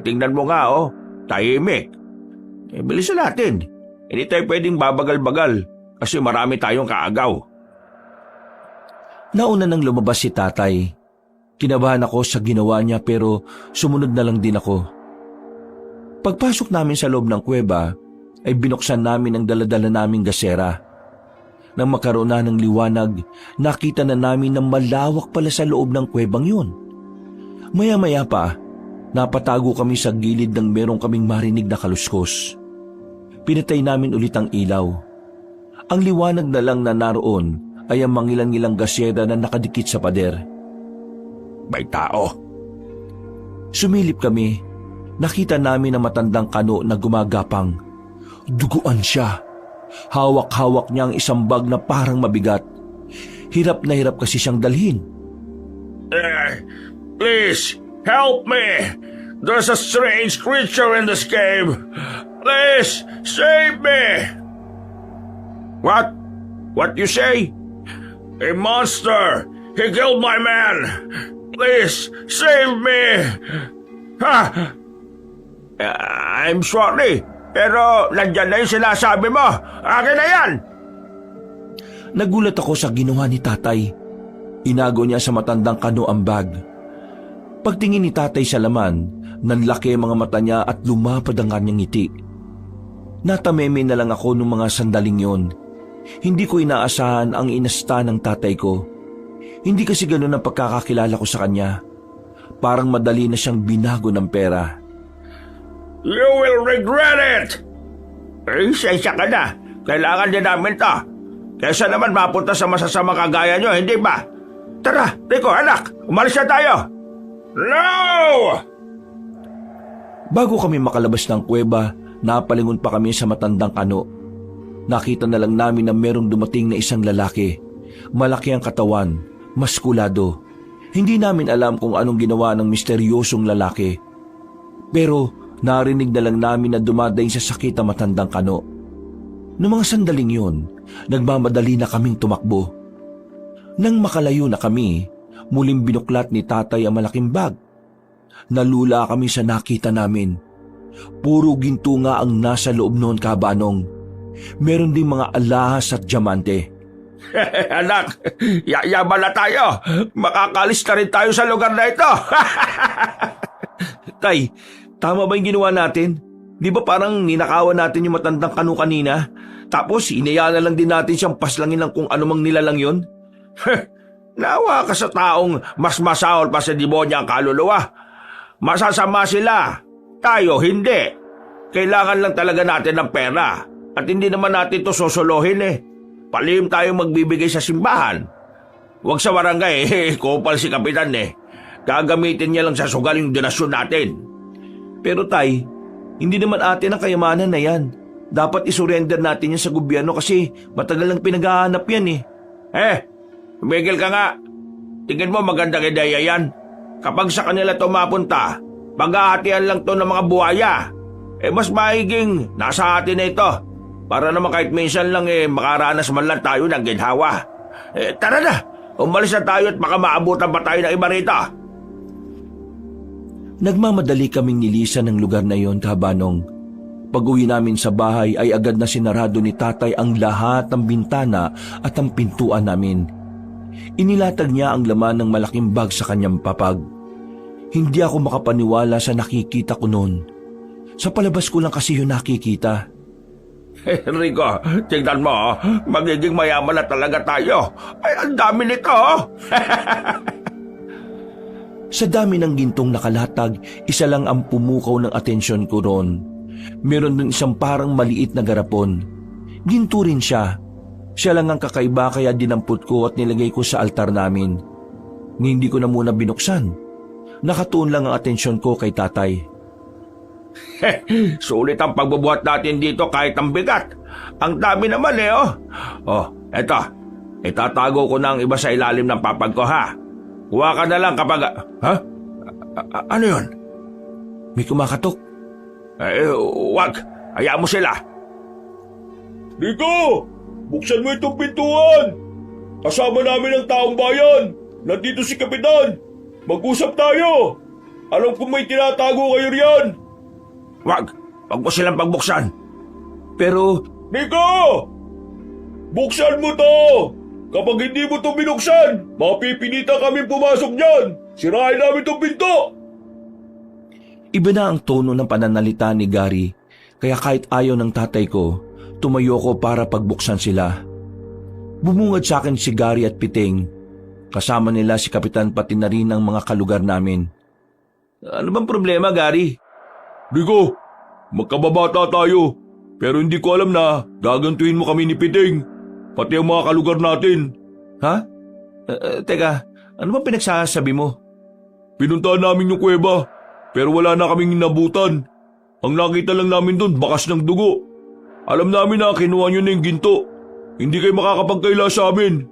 Tingnan mo nga tahimik. Bilisan natin. Hindi tayo pwedeng babagal-bagal kasi marami tayong kaagaw. Nauna nang lumabas si tatay. Kinabahan ako sa ginawa niya pero sumunod na lang din ako. Pagpasok namin sa loob ng kuweba, ay binuksan namin ang daladala naming gasera. Nang magkaroon na ng liwanag, nakita na namin na malawak pala sa loob ng kuwebang yun. Maya-maya pa, napatago kami sa gilid ng merong kaming marinig na kaluskos. Pinatay namin ulit ang ilaw. Ang liwanag na lang na naroon ay ang mangilan-ngilang gasera na nakadikit sa pader. May tao. Sumilip kami. Nakita namin ang matandang kano na gumagapang. Duguan siya. Hawak-hawak niya ang isang bag na parang mabigat. Hirap na hirap kasi siyang dalhin. Please, help me! There's a strange creature in this cave. Please, save me! What? What you say? A monster! He killed my man! Please, save me! Ha! I'm sorry, pero nandyan na yung sinasabi mo. Akin na yan! Nagulat ako sa ginawa ni tatay. Inago niya sa matandang kano ang bag. Pagtingin ni tatay sa laman, nanlaki ang mga mata niya at lumapad ang kanyang ngiti. Natameme na lang ako nung mga sandaling yon. Hindi ko inaasahan ang inasta ng tatay ko. Hindi kasi ganun ang pagkakakilala ko sa kanya. Parang madali na siyang binago ng pera. You will regret it! Sensya ka na. Kailangan din namin to. Kaysa naman mapunta sa masasama kagaya nyo, hindi ba? Tara, Rico, anak, umalis na tayo! No! Bago kami makalabas ng kuweba, napalingon pa kami sa matandang kano. Nakita na lang namin na merong dumating na isang lalaki. Malaki ang katawan, maskulado. Hindi namin alam kung anong ginawa ng misteryosong lalaki. Pero narinig na lang namin na dumadaing sa sakit ang matandang kano. Noong mga sandaling yun, nagmamadali na kaming tumakbo. Nang makalayo na kami, muling binuklat ni tatay ang malaking bag. Nalula kami sa nakita namin. Puro ginto nga ang nasa loob noon, kabanong. Meron ding mga alahas at diamante. Anak, yayaman na tayo. Makakalis na rin tayo sa lugar na ito. Tay, tama ba yung ginawa natin? Di ba parang ninakawan natin yung matandang kano kanina? Tapos inayaan na lang din natin siyang paslangin ng kung anumang nilalang yun? Nawa ka sa taong mas masahol pa sa demonya ang kaluluwa. Masasama sila. Tayo hindi. Kailangan lang talaga natin ng pera. At hindi naman natin ito sosolohin Palihim tayong magbibigay sa simbahan. Huwag sa barangay, kupal si Kapitan Gagamitin niya lang sa sugal yung donasyon natin. Pero tay, hindi naman atin ang kayamanan na yan. Dapat isurrender natin yan sa gobyerno kasi matagal lang pinag-aanap yan Tumigil ka nga. Tingin mo magandang ideya yan. Kapag sa kanila ito mapunta, paghahatian lang to ng mga buhaya. Mas maiging nasa atin na ito. Para naman kahit minsan lang makaranas man lang tayo ng ginhawa. Tara na, umalis na tayo at baka maabutan pa tayo ng iba rito. Nagmamadali kaming nilisan ng lugar na yon, kabanong. Pag-uwi namin sa bahay ay agad na sinarado ni tatay ang lahat ng bintana at ang pintuan namin. Inilatag niya ang laman ng malaking bag sa kanyang papag. Hindi ako makapaniwala sa nakikita ko noon. Sa palabas ko lang kasi yun nakikita. Rico, tignan mo, magiging mayaman na talaga tayo. Ay, ang dami nito. Sa dami ng gintong nakalatag, isa lang ang pumukaw ng atensyon ko roon. Meron din isang parang maliit na garapon. Ginto rin siya. Siya lang ang kakaiba kaya dinampot ko at nilagay ko sa altar namin. Hindi ko na muna binuksan. Nakatuon lang ang atensyon ko kay tatay. Sulit ang pagbubuhat natin dito kahit ang bigat. Ang dami naman oh. Oh, eto. Itatago ko na ang iba sa ilalim ng papag ko ha. Kuha ka na lang kapag... Ha? Ano yun? May kumakatok. Wag. Hayaan mo sila. Rico! Buksan mo itong pintuan! Kasama namin ang taong bayan! Nandito si Kapitan! Mag-usap tayo! Alam kong may tinatago kayo riyan! Wag mo silang pagbuksan. Pero Rico! Buksan mo to! Kapag hindi mo to binuksan, mapipilitan kami pumasok dyan! Sirain namin itong pinto! iba na ang tono ng pananalita ni Gary, kaya kahit ayaw ng tatay ko, tumayo ko para pagbuksan sila. Bumungad sa akin si Gary at Piting. Kasama nila si Kapitan pati na rin ang mga kalugar namin. Ano bang problema, Gary? Rico, magkababata tayo. Pero hindi ko alam na gagantuin mo kami ni Piting. Pati ang mga kalugar natin. Ha? Teka, ano bang pinagsasabi mo? Pinuntahan namin yung kuweba, pero wala na kaming inabutan. Ang nakita lang namin doon, bakas ng dugo. Alam namin na kinuha nyo na yung ginto. Hindi kayo makakapagkaila sa amin.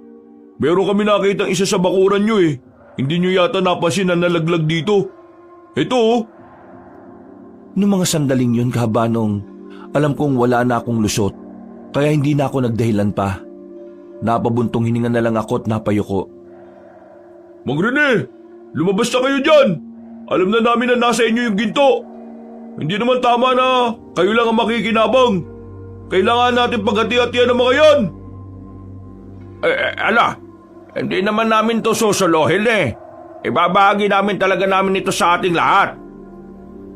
Meron kami nakita isa sa bakuran nyo eh. Hindi nyo yata napansin na nalaglag dito. Ito oh. Noong mga sandaling yun, kahabanong, alam kong wala na akong lusot, kaya hindi na ako nagdahilan pa. Napabuntong hininga na lang ako at napayuko. Mang Rene, lumabas na kayo dyan. Alam na namin na nasa inyo yung ginto. Hindi naman tama na kayo lang ang makikinabang. Kailangan natin paghati-hatian ng mga yan. Hindi naman namin to susuluhin eh. Ibabahagi namin talaga namin ito sa ating lahat.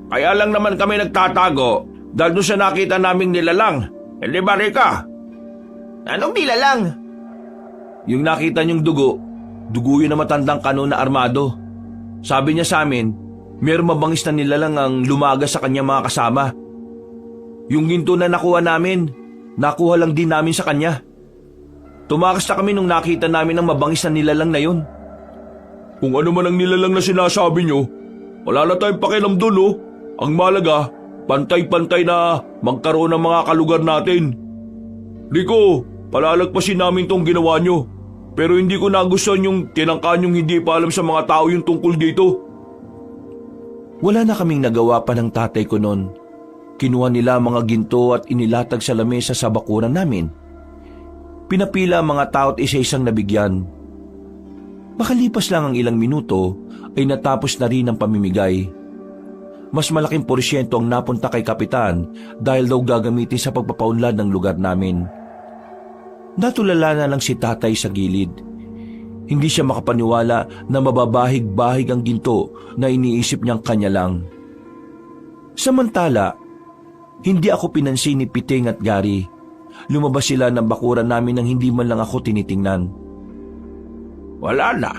Kaya lang naman kami nagtatago dahil doon sa nakita naming nilalang. Hindi ba, Rika? Anong nilalang? Yung nakita niyong dugo yun na matandang kanon na armado. Sabi niya sa amin, mayroong mabangis na nilalang ang lumaga sa kanyang mga kasama. Yung ginto na nakuha namin, nakuha lang din namin sa kanya. Tumakas na kami nung nakita namin ang mabangis na nilalang na yun. Kung ano man ang nilalang na sinasabi nyo, wala na tayong pakialam doon oh. Ang malaga, pantay-pantay na magkaroon ng mga kalugar natin. Rico, palalagpasin namin tong ginawa nyo. Pero hindi ko nagustuhan yung tinangka nyong hindi pa alam sa mga tao yung tungkol dito. Wala na kaming nagawa pa ng tatay ko noon. Kinuha nila mga ginto at inilatag sa lamesa sa bakuran namin. Pinapila ang mga tao at isa-isang nabigyan. Makalipas lang ang ilang minuto ay natapos na rin ang pamimigay. Mas malaking porsyento ang napunta kay Kapitan dahil daw gagamitin sa pagpapaunlad ng lugar namin. Natulala na lang si tatay sa gilid. Hindi siya makapaniwala na mababahig-bahig ang ginto na iniisip niyang kanya lang. Samantala, hindi ako pinansin ni Piting at Gary. Lumabas sila ng bakuran namin nang hindi man lang ako tinitingnan. Wala na.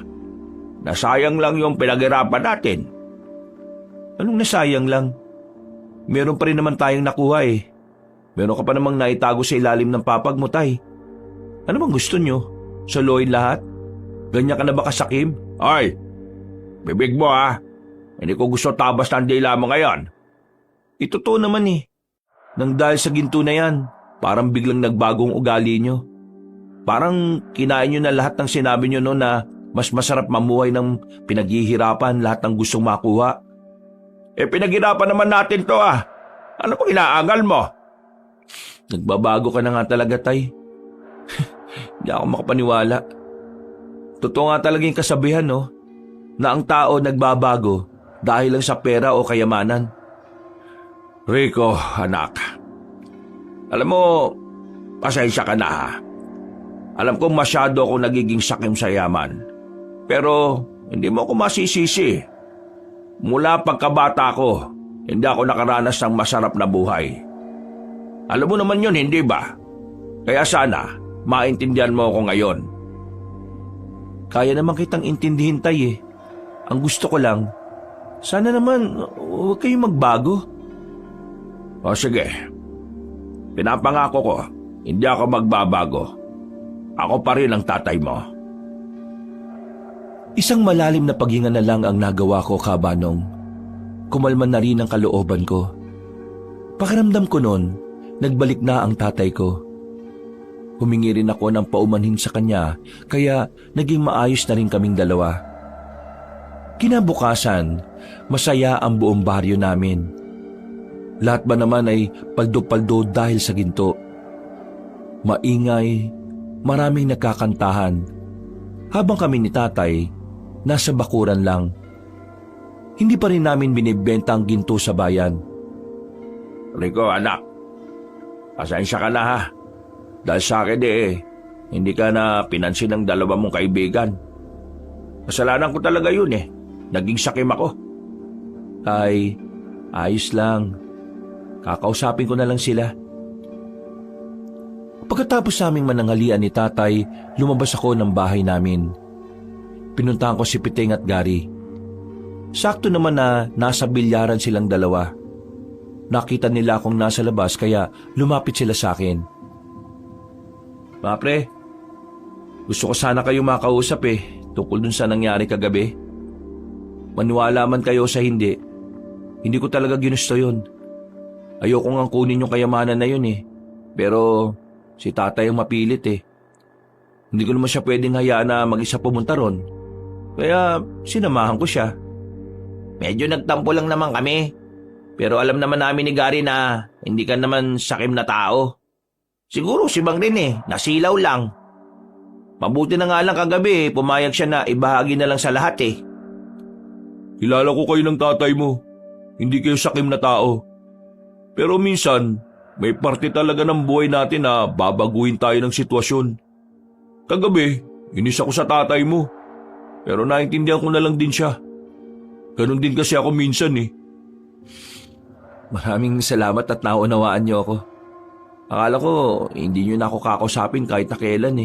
Nasayang lang yung pinaghirapan natin. Anong nasayang lang? Meron pa rin naman tayong nakuha eh. Meron ka pa namang naitago sa ilalim ng papag mo, tay. Ano bang gusto nyo? Soloyin lahat? Ganyan ka na ba kasakim? Ay, bibig mo ha. Hindi ko gusto tabas ng dila mo ngayon. Totoo naman eh. Nang dahil sa ginto na yan, parang biglang nagbagong ugali nyo. Parang kinain nyo na lahat ng sinabi nyo noon na mas masarap mamuhay ng pinaghihirapan lahat ng gustong makuha. Pinaghirapan naman natin to ah. Ano pang inaangal mo? Nagbabago ka na nga talaga, tay. Hindi ako makapaniwala. Totoo nga talaga yung kasabihan, no? Na ang tao nagbabago dahil lang sa pera o kayamanan. Rico, anak. Alam mo, pasensya ka na ha. Alam kong masyado ako nagiging sakim sa yaman. Pero hindi mo ako masisisi. Mula pagkabata ko, hindi ako nakaranas ng masarap na buhay. Alam mo naman yun, hindi ba? Kaya sana, maintindihan mo ako ngayon. Kaya naman kitang intindihin, Tay eh. Ang gusto ko lang, sana naman huwag kayong magbago. O sige, pinapangako ko, hindi ako magbabago. Ako pa rin ang tatay mo. Isang malalim na paghinga na lang ang nagawa ko, Kabanong. Kumalman na rin ang kalooban ko. Pakiramdam ko noon, nagbalik na ang tatay ko. Humingi rin ako ng paumanhin sa kanya, kaya naging maayos na rin kaming dalawa. Kinabukasan, masaya ang buong baryo namin. Lahat ba naman ay paldo-paldo dahil sa ginto. Maingay, maraming nagkakantahan. Habang kami ni tatay, nasa bakuran lang. Hindi pa rin namin binibenta ang ginto sa bayan. Rico, anak, pasensya ka na ha. Dahil sa akin hindi ka na pinansin ng dalawa mong kaibigan. Kasalanan ko talaga yun Naging sakim ako. Ay, ayos lang. Kakausapin ko na lang sila. Pagkatapos naming mananghalian ni tatay, lumabas ako ng bahay namin. Pinuntahan ko si Piting at Gary. Sakto naman na nasa bilyaran silang dalawa. Nakita nila akong nasa labas kaya lumapit sila sa akin. Mga pre, gusto ko sana kayong makausap tungkol dun sa nangyari kagabi. Maniwala man kayo sa hindi ko talaga ginusto yun. Ayoko nga kunin yung kayamanan na yun pero si tatay ang mapilit Hindi ko naman siya pwedeng hayaan na mag-isa pumunta ron. Kaya sinamahan ko siya. Medyo nagtampo lang naman kami. Pero alam naman namin ni Gary na hindi ka naman sakim na tao. Siguro si Bang rin nasilaw lang. Mabuti na nga lang kagabi pumayag siya na ibahagi na lang sa lahat Kilala ko kayo ng tatay mo. Hindi kayo sakim na tao. Pero minsan, may parte talaga ng buhay natin na babaguhin tayo ng sitwasyon. Kagabi, inis ako sa tatay mo. Pero naintindihan ko na lang din siya. Ganon din kasi ako minsan Maraming salamat at naunawaan niyo ako. Akala ko hindi niyo na ako kakausapin kahit na kailan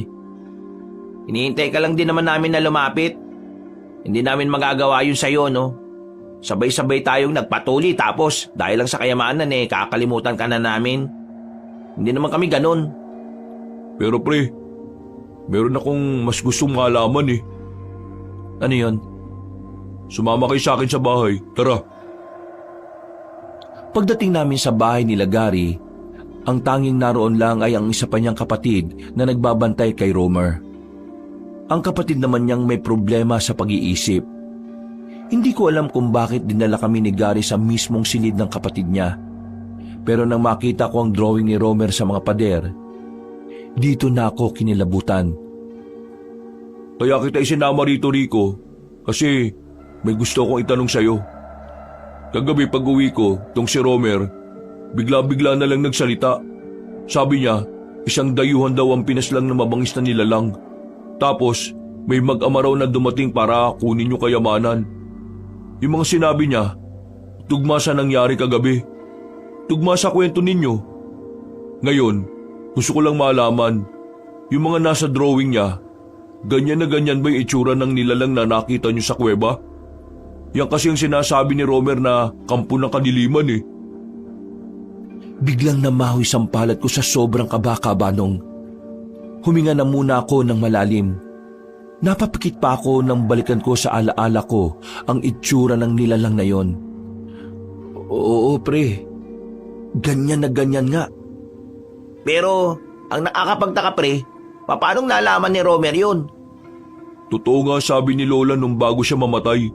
Hinihintay ka lang din naman namin na lumapit. Hindi namin magagawa yun sa'yo, no? Sabay-sabay tayong nagpatuli tapos dahil lang sa kayamanan kakalimutan ka na namin. Hindi naman kami ganun. Pero pre, meron akong mas gustong malaman Ano yon? Sumama kayo sa akin sa bahay. Tara. Pagdating namin sa bahay nila Gary, ang tanging naroon lang ay ang isa pa niyang kapatid na nagbabantay kay Romer. Ang kapatid naman niyang may problema sa pag-iisip. Hindi ko alam kung bakit dinala kami ni Gary sa mismong silid ng kapatid niya. Pero nang makita ko ang drawing ni Romer sa mga pader, dito na ako kinilabutan. Kaya kita isinama rito, Rico, kasi may gusto kong itanong sa'yo. Kagabi pag uwi ko, tong si Romer, bigla-bigla na lang nagsalita. Sabi niya, isang dayuhan daw ang pinaslang na mabangis na nilalang. Tapos, may mag-ama raw na dumating para kunin yung kayamanan. Yung mga sinabi niya, tugma sa nangyari kagabi. Tugma sa kwento ninyo. Ngayon, gusto ko lang malaman, yung mga nasa drawing niya, ganyan na ganyan ba yung itsura ng nilalang na nakita niyo sa kuweba? Yan kasi ang sinasabi ni Romer na kampo ng kadiliman Biglang namahoy sampalat ko sa sobrang kabaka-banong. Huminga na muna ako ng malalim. Napapikit pa ako nang balikan ko sa alaala ko ang itsura ng nilalang na yon. Oo, pre. Ganyan na ganyan nga. Pero, ang nakakapagtaka pre, paanong nalaman ni Romer yun? Totoo nga sabi ni Lola nung bago siya mamatay.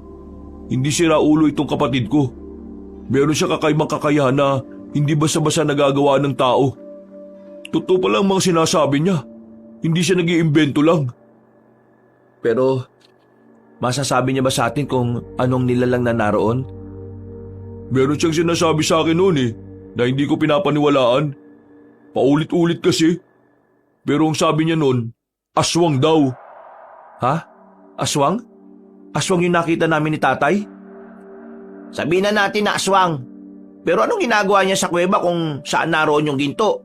Hindi sira ulo itong kapatid ko. Meron siya kakaibang kakayahan na hindi basta-basta nagagawa ng tao. Totoo pala ang mga sinasabi niya. Hindi siya nag-iimbento lang. Pero, masasabi niya ba sa atin kung anong nilalang na naroon? Meron siyang sinasabi sa akin noon na hindi ko pinapaniwalaan. Paulit-ulit kasi. Pero ang sabi niya noon, aswang daw. Ha? Aswang? Aswang yung nakita namin ni tatay? Sabihin na natin na aswang. Pero anong ginagawa niya sa kuweba kung saan naroon yung ginto?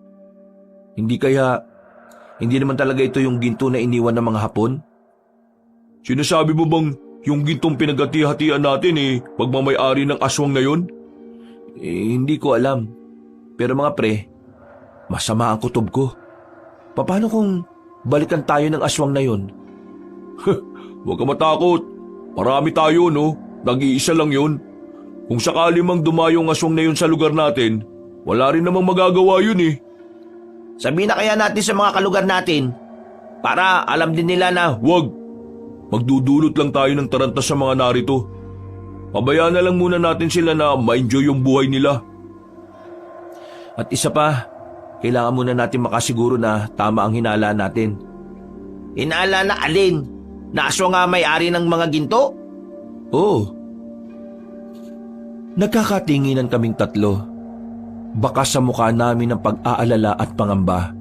Hindi naman talaga ito yung ginto na iniwan ng mga Hapon? Sinasabi mo bang yung gintong pinaghati-hatian natin pagmamay-ari ng aswang na yun? Hindi ko alam. Pero mga pre, masama ang kutob ko. Paano kung balikan tayo ng aswang na yun? Huwag ka matakot. Marami tayo, no? Nag-iisa lang yun. Kung sakali mang dumayong aswang na yun sa lugar natin, wala rin namang magagawa yun. Sabihin na kaya natin sa mga kalugar natin para alam din nila na Huwag. Magdudulot lang tayo ng taranta sa mga narito. Pabayaan na lang muna natin sila na ma-enjoy yung buhay nila. At isa pa, kailangan muna natin makasiguro na tama ang hinala natin. Hinala na alin? Na aswang nga may-ari ng mga ginto? Oo. Nagkakatinginan kaming tatlo. Baka sa mukha namin ang pag-aalala at pangamba.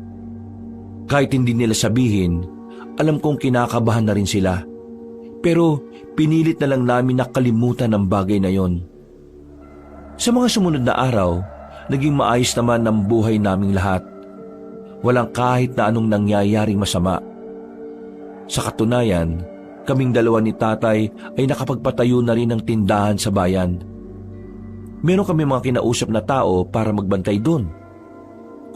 Kahit hindi nila sabihin, alam kong kinakabahan na rin sila. Pero pinilit na lang namin nakalimutan ang bagay na yon. Sa mga sumunod na araw, naging maayos naman ang buhay naming lahat. Walang kahit na anong nangyayaring masama. Sa katunayan, kaming dalawa ni tatay ay nakapagpatayo na rin ng tindahan sa bayan. Meron kami mga kinausap na tao para magbantay doon.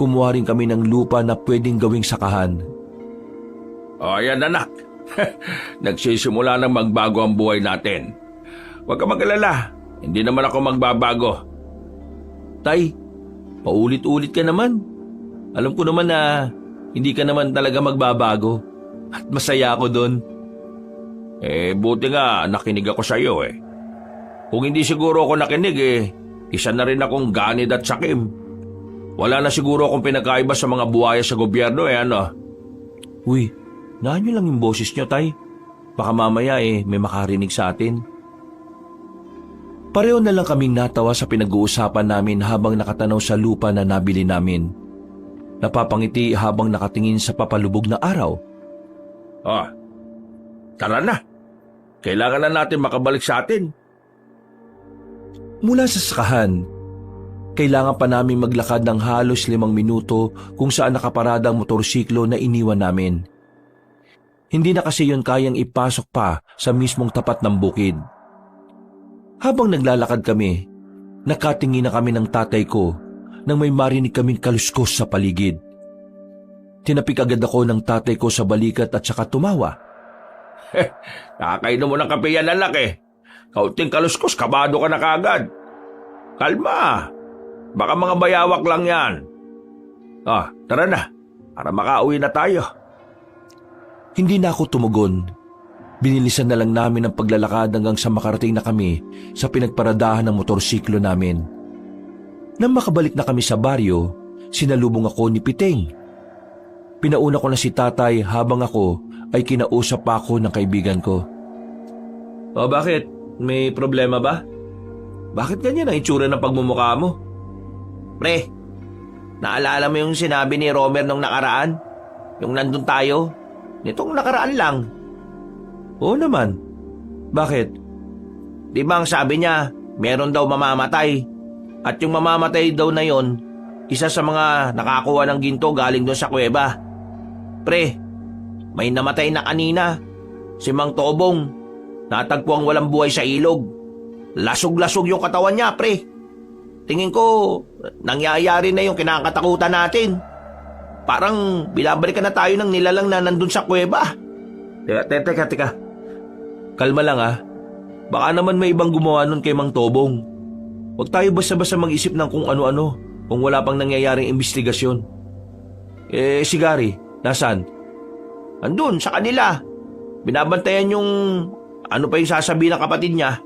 Kumuha rin kami ng lupa na pwedeng gawing sakahan. O yan anak, nagsisimula na magbago ang buhay natin. Huwag ka mag-alala, hindi naman ako magbabago. Tay, paulit-ulit ka naman. Alam ko naman na hindi ka naman talaga magbabago. At masaya ako doon. Buti nga nakinig ako sa iyo Kung hindi siguro ako nakinig isa na rin akong ganid at sakim. Wala na siguro akong pinakaiba sa mga buhaya sa gobyerno ano. Uy, naan nyo lang yung boses nyo, tay. Baka mamaya may makarinig sa atin. Pareho na lang kaming natawa sa pinag-uusapan namin habang nakatanaw sa lupa na nabili namin. Napapangiti habang nakatingin sa papalubog na araw. Tara na. Kailangan na natin makabalik sa atin. Mula sa sakahan, kailangan pa namin maglakad ng halos 5 minuto kung saan nakaparada ang motorsiklo na iniwan namin. Hindi na kasi yun kayang ipasok pa sa mismong tapat ng bukid. Habang naglalakad kami, nakatingin na kami ng tatay ko nang may marinig kaming kaluskos sa paligid. Tinapik agad ako ng tatay ko sa balikat at saka tumawa. Nakakainom mo ng kape yan anak Kaunting kaluskos, kabado ka na kaagad. Kalma. Baka mga bayawak lang yan. Tara na. Para makauwi na tayo. Hindi na ako tumugon. Binilisan na lang namin ang paglalakad hanggang sa makarating na kami sa pinagparadahan ng motorsiklo namin. Nang makabalik na kami sa baryo, sinalubong ako ni Piteng. Pinauna ko na si tatay habang ako ay kinausap pa ako ng kaibigan ko. Bakit? May problema ba? Bakit ganyan ang itsura ng pagmumukha mo? Pre, naalala mo yung sinabi ni Romer nung nakaraan? Yung nandun tayo? Nitong nakaraan lang. Oo naman. Bakit? Di ba ang sabi niya, meron daw mamamatay. At yung mamamatay daw na yon, isa sa mga nakakuha ng ginto galing doon sa kuweba. Pre, may namatay na kanina. Si Mang Tobong. Natagpo ang walang buhay sa ilog. Lasog-lasog yung katawan niya, pre. Tingin ko, nangyayari na yung kinakatakutan natin. Parang binabalikan na tayo ng nilalang na nandun sa kuweba. Teka. Kalma lang Baka naman may ibang gumawa nun kay Mang Tobong. Huwag tayo basta-basta mag-isip ng kung ano-ano kung wala pang nangyayaring investigasyon. Si Gary, nasaan? Andun, sa kanila. Binabantayan yung ano pa yung sasabihin ng kapatid niya.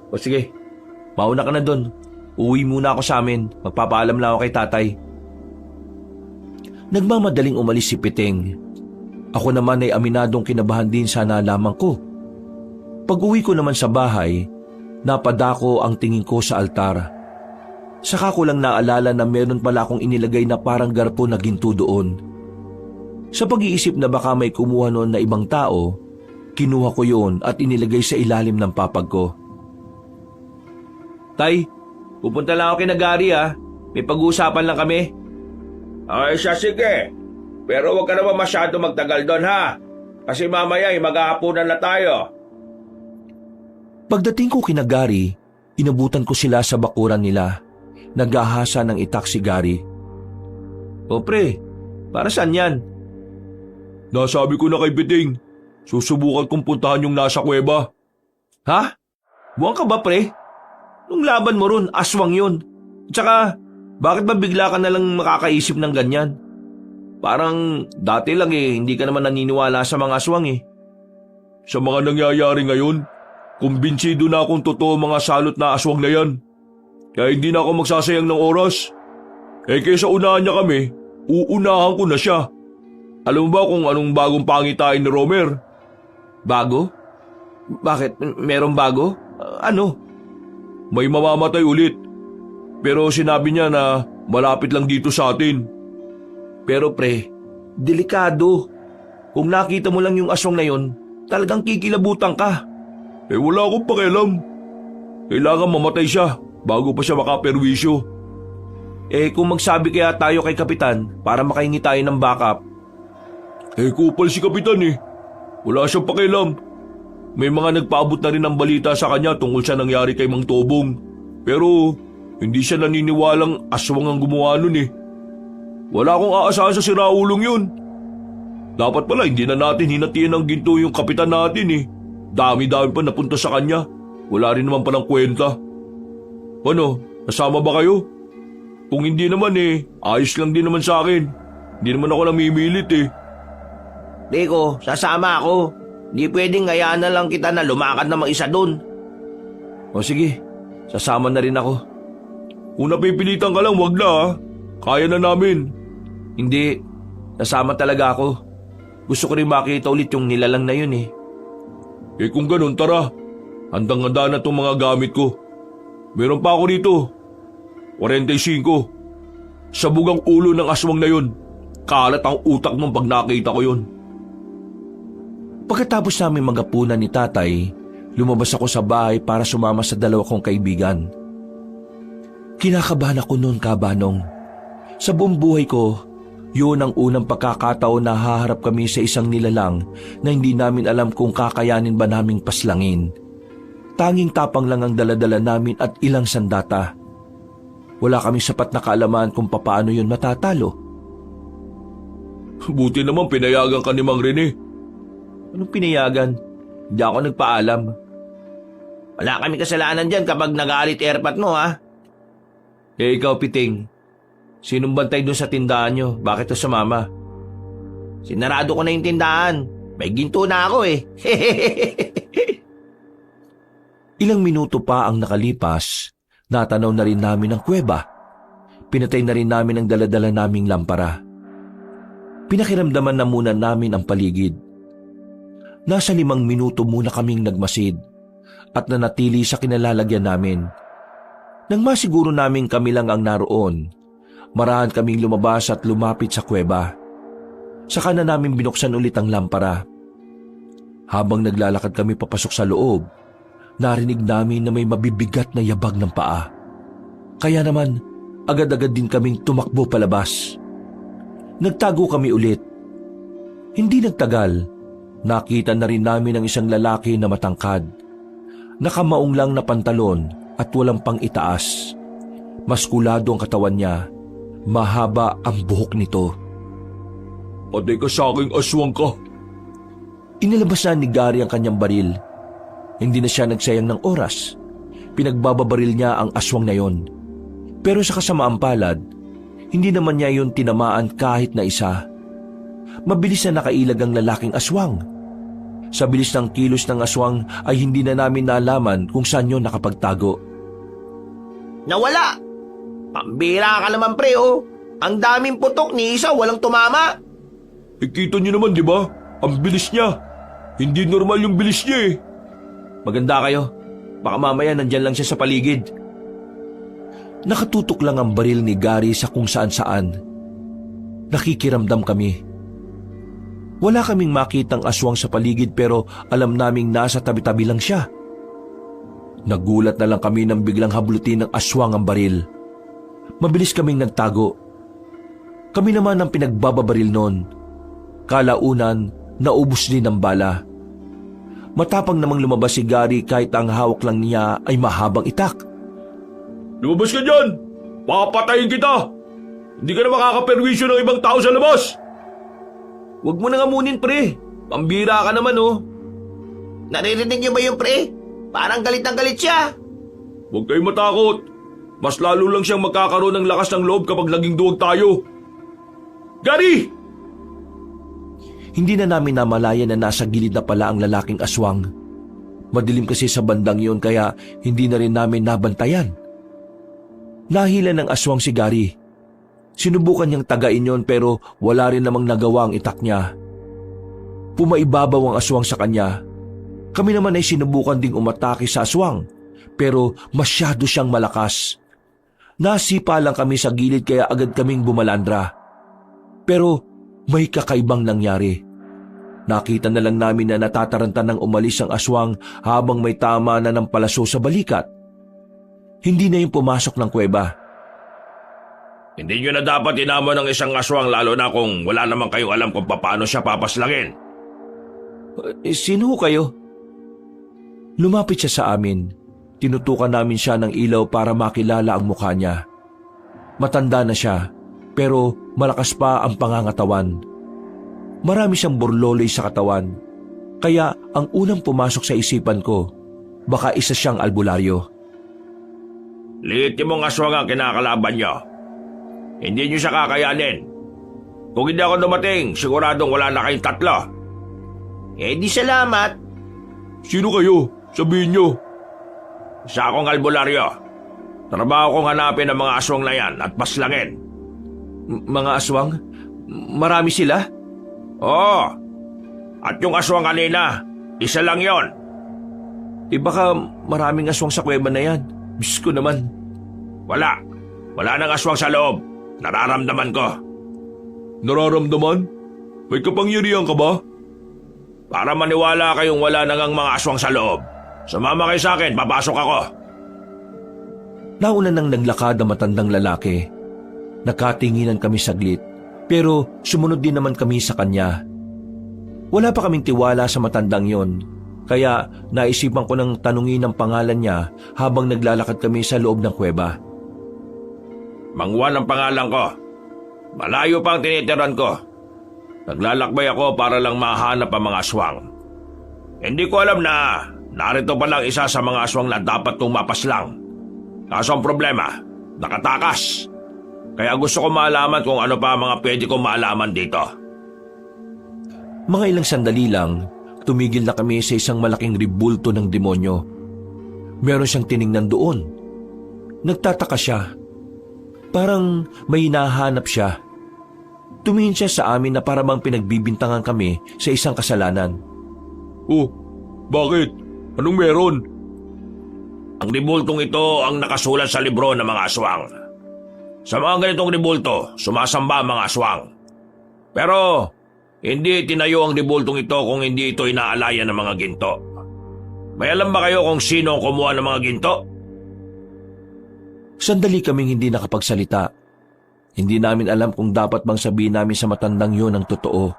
O sige, mauna ka na dun. Uwi muna ako sa amin. Magpapaalam lang ako kay tatay. Nagmamadaling umalis si Piteng. Ako naman ay aminadong kinabahan din sa nalaman ko. Pag-uwi ko naman sa bahay, napadako ang tingin ko sa altar. Saka ko lang naalala na meron pala akong inilagay na parang garpo na ginto doon. Sa pag-iisip na baka may kumuha noon na ibang tao, kinuha ko yon at inilagay sa ilalim ng papag ko. Tay, Pupunta lang ako kina Gary May pag-uusapan lang kami. Ay siya, sige. Pero huwag ka naman masyado magtagal doon ha. Kasi mamaya maghahapunan na tayo. Pagdating ko kina Gary, inabutan ko sila sa bakuran nila. Naghahasa ng itak si Gary. O pre, para saan yan? Nasabi ko na kay Biting, susubukan kong puntahan yung nasa kuweba. Ha? Buwan ka ba pre? Nung laban mo ron, aswang yun. Tsaka, bakit ba bigla ka nalang makakaisip ng ganyan? Parang dati lang hindi ka naman naniniwala sa mga aswang Sa mga nangyayari ngayon, kumbinsido na akong totoo mga salot na aswang na yan. Kaya hindi na ako magsasayang ng oras. Kaysa unahan niya kami, uunahan ko na siya. Alam mo ba kung anong bagong pangitain ni Romer? Bago? Bakit? Merong bago? Ano? May mamamatay ulit. Pero sinabi niya na malapit lang dito sa atin. Pero pre, delikado. Kung nakita mo lang yung aswang na yon, talagang kikilabutan ka. Wala akong pakialam. Kailangan mamatay siya bago pa siya makaperwisyo. Kung magsabi kaya tayo kay Kapitan para makahingi tayo ng backup. Kupal si Kapitan Wala siyang pakialam. May mga nagpaabot na rin ng balita sa kanya tungkol sa nangyari kay Mang Tobong. Pero hindi siya naniniwalang aswang ang gumawa nun Wala akong aasahan sa siraulong yun. Dapat pala hindi na natin hinatian ng ginto yung kapitan natin Dami-dami pa napunta sa kanya. Wala rin naman palang kwenta. Ano, nasama ba kayo? Kung hindi naman ayos lang din naman sa akin. Hindi naman ako namimilit Deko, sasama ako. Hindi pwedeng hayaan na lang kita na lumakad na mag-isa dun. O sige, sasama na rin ako. Kung napipilitan ka lang, wag na Kaya na namin. Hindi, nasama talaga ako. Gusto ko rin makita ulit yung nilalang na yun Kung ganun, tara. Handang-handa na itong mga gamit ko. Meron pa ako rito. 45. Sabog ang ulo ng aswang na yun. Kalat ang utak mo pag nakita ko yun. Pagkatapos namin magapunan ni tatay, lumabas ako sa bahay para sumama sa dalawa kong kaibigan. Kinakabahan ako noon, Kabanong. Sa buong buhay ko, yun ang unang pagkakataon na haharap kami sa isang nilalang na hindi namin alam kung kakayanin ba naming paslangin. Tanging tapang lang ang daladala namin at ilang sandata. Wala kaming sapat na kaalaman kung papaano yun matatalo. Buti naman pinayagan ka ni Mang Rene. Anong pinayagan? Hindi ako nagpaalam. Wala kami kasalanan dyan kapag nag-aalit airpat mo Ikaw, Piting. Sinong bantay doon sa tindahan nyo? Bakit to sumama? Sinarado ko na yung tindahan. May ginto na ako Ilang minuto pa ang nakalipas, natanaw na rin namin ang kuweba. Pinatay na rin namin ang daladala naming lampara. Pinakiramdaman na muna namin ang paligid. Nasa 5 minuto muna kaming nagmasid at nanatili sa kinalalagyan namin. Nang masiguro namin kami lang ang naroon, marahan kaming lumabas at lumapit sa kuweba. Saka na namin binuksan ulit ang lampara. Habang naglalakad kami papasok sa loob, narinig namin na may mabibigat na yabag ng paa. Kaya naman, agad-agad din kaming tumakbo palabas. Nagtago kami ulit. Hindi nagtagal, nakita na rin namin ang isang lalaki na matangkad. Nakamaong lang na pantalon at walang pang itaas. Maskulado ang katawan niya, mahaba ang buhok nito. Patay ka sa aking aswang ka. Inilabas na ni Gary ang kanyang baril. Hindi na siya nagsayang ng oras. Pinagbababaril niya ang aswang na yon. Pero sa kasamaang palad, hindi naman niya yun tinamaan kahit na isa. Mabilis na nakailag ang lalaking aswang. Sa bilis ng kilos ng aswang ay hindi na namin naalaman kung saan yun nakapagtago. Nawala! Pambira ka naman pre Ang daming putok ni isa walang tumama. Kita niyo naman, di ba? Ang bilis niya. Hindi normal yung bilis niya Maganda kayo. Baka mamaya nandyan lang siya sa paligid. Nakatutok lang ang baril ni Gary sa kung saan-saan. Nakikiramdam kami. Wala kaming makitang aswang sa paligid pero alam naming nasa tabi-tabi lang siya. Nagulat na lang kami nang biglang hablutin ng aswang ang baril. Mabilis kaming nagtago. Kami naman ang pinagbababaril noon. Kalaunan, naubos din ang bala. Matapang namang lumabas si Gary kahit ang hawak lang niya ay mahabang itak. Lumabas ka dyan! Papatayin kita! Hindi ka na makakaperwisyo ng ibang tao sa labas! Huwag mo na nga munin, pre. Pambira ka naman, oh. Naririnig niyo ba yung pre? Parang galit na galit siya. Huwag kayong matakot. Mas lalo lang siyang magkakaroon ng lakas ng loob kapag naging duwag tayo. Gary! Hindi na namin namalayan na nasa gilid na pala ang lalaking aswang. Madilim kasi sa bandang yun kaya hindi na rin namin nabantayan. Nahila ng aswang si Gary. Sinubukan niyang tagain yon pero wala rin namang nagawa ang itak niya. Pumaibabaw ang aswang sa kanya. Kami naman ay sinubukan ding umatake sa aswang pero masyado siyang malakas. Nasipa lang kami sa gilid kaya agad kaming bumalandra. Pero may kakaibang nangyari. Nakita na lang namin na natataranta ng umalis ang aswang habang may tama na ng palaso sa balikat. Hindi na yung pumasok ng kuweba. Hindi nyo na dapat inamo ng isang aswang lalo na kung wala naman kayong alam kung paano siya papaslangin. Sino kayo? Lumapit siya sa amin. Tinutukan namin siya ng ilaw para makilala ang mukha niya. Matanda na siya, pero malakas pa ang pangangatawan. Marami siyang borloloy sa katawan, kaya ang unang pumasok sa isipan ko, baka isa siyang albularyo. Liit mong aswang ang kinakalaban nyo. Hindi nyo siya kakayanin. Kung hindi ako dumating, siguradong wala na kayong tatlo. Eh di salamat. Sino kayo? Sabihin nyo. Isa akong albularyo. Trabaho kong hanapin ang mga aswang na yan at paslangin. Mga aswang? Marami sila? Oo. At yung aswang kanina, isa lang yon. Baka maraming aswang sa kuweba na yan. Diyos ko naman. Wala. Wala nang aswang sa loob. Nararamdaman ko. Nararamdaman? May kapangyarihan ka ba? Para maniwala kayong wala nang mga aswang sa loob, sumama kayo sa akin, papasok ako. Nauna nang naglakad ang matandang lalaki. Nakatinginan kami saglit, pero sumunod din naman kami sa kanya. Wala pa kaming tiwala sa matandang yon, kaya naisipan ko nang tanungin ang pangalan niya habang naglalakad kami sa loob ng kuweba. Mang Juan ang pangalan ko. Malayo pa ang tinitiran ko. Naglalakbay ako para lang mahanap ang mga aswang. Hindi ko alam na narito pa lang isa sa mga aswang na dapat kong mapaslang. Kaso ang problema, nakatakas. Kaya gusto ko malaman kung ano pa ang mga pwede kong maalaman dito. Mga ilang sandali lang, tumigil na kami sa isang malaking ribulto ng demonyo. Meron siyang tiningnan doon. Nagtataka siya. Parang may hinahanap siya. Tumingin siya sa amin na parang pinagbibintangan kami sa isang kasalanan. Oh, bakit? Anong meron? Ang ribultong ito ang nakasulat sa libro ng mga aswang. Sa mga ganitong ribulto, sumasamba ang mga aswang. Pero hindi tinayo ang ribultong ito kung hindi ito inaalayan ng mga ginto. May alam ba kayo kung sino ang kumuha ng mga ginto? Sandali kaming hindi nakapagsalita. Hindi namin alam kung dapat bang sabihin namin sa matandang yun ang totoo.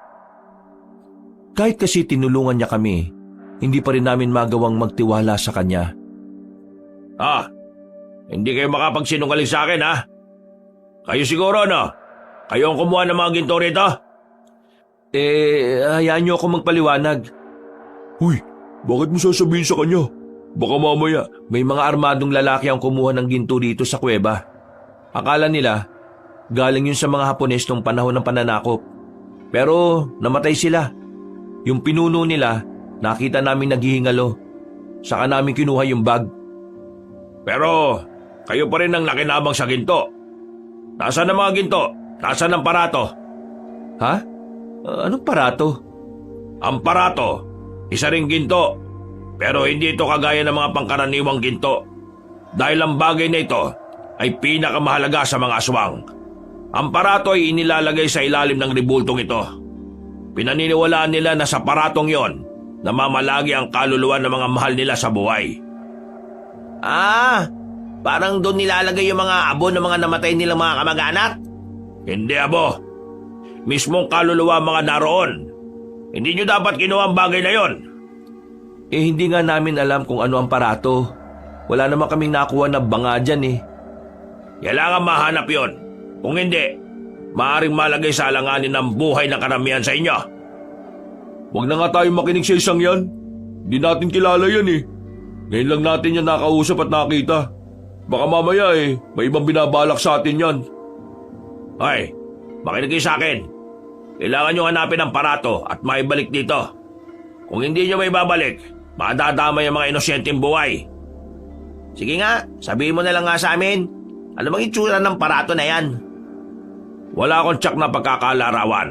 Kahit kasi tinulungan niya kami, hindi pa rin namin magawang magtiwala sa kanya. Hindi kayo makapagsinungaling sa akin, ha? Kayo siguro, no? Kayo ang kumuha ng mga ginto rito? Hayaan niyo ako magpaliwanag. Huy, bakit mo sasabihin sa kanya? Baka mamaya. May mga armadong lalaki ang kumuha ng ginto dito sa kuweba. Akala nila, galing yun sa mga Hapones nung panahon ng pananakop. Pero namatay sila. Yung pinuno nila, nakita namin naghihingalo. Saka namin kinuha yung bag. Pero kayo pa rin ang nakinabang sa ginto. Nasaan ang mga ginto? Nasaan ang parato? Ha? Anong parato? Ang parato, isa ring ginto. Pero hindi ito kagaya ng mga pangkaraniwang ginto. Dahil ang bagay na ito ay pinakamahalaga sa mga aswang. Ang parato ay inilalagay sa ilalim ng ribultong ito. Pinaniniwalaan nila na sa paratong yon, namamalagi ang kaluluwa ng mga mahal nila sa buhay. Ah, parang doon nilalagay yung mga abo ng mga namatay nilang mga kamag-anak? Hindi, abo. Mismong kaluluwa ang mga naroon. Hindi nyo dapat kinuha ang bagay na yon. Hindi nga namin alam kung ano ang parato. Wala naman kaming nakuha na banga dyan eh. Kailangan mahanap yon. Kung hindi, maaaring malagay sa alanganin ng buhay ng karamihan sa inyo. Huwag na nga tayo makinig sa isang yan. Di natin kilala yan eh. Ngayon lang natin yan nakausap at nakita. Baka mamaya may ibang binabalak sa atin yan. Hoy, makinig kayo sa akin. Kailangan nyo hanapin ang parato at maibalik dito. Kung hindi nyo may babalik, madadamay ang mga inosyenteng buhay. Sige nga, sabihin mo na lang nga sa amin. Ano bang itsura ng parato na yan? Wala akong tsak na pagkakalarawan.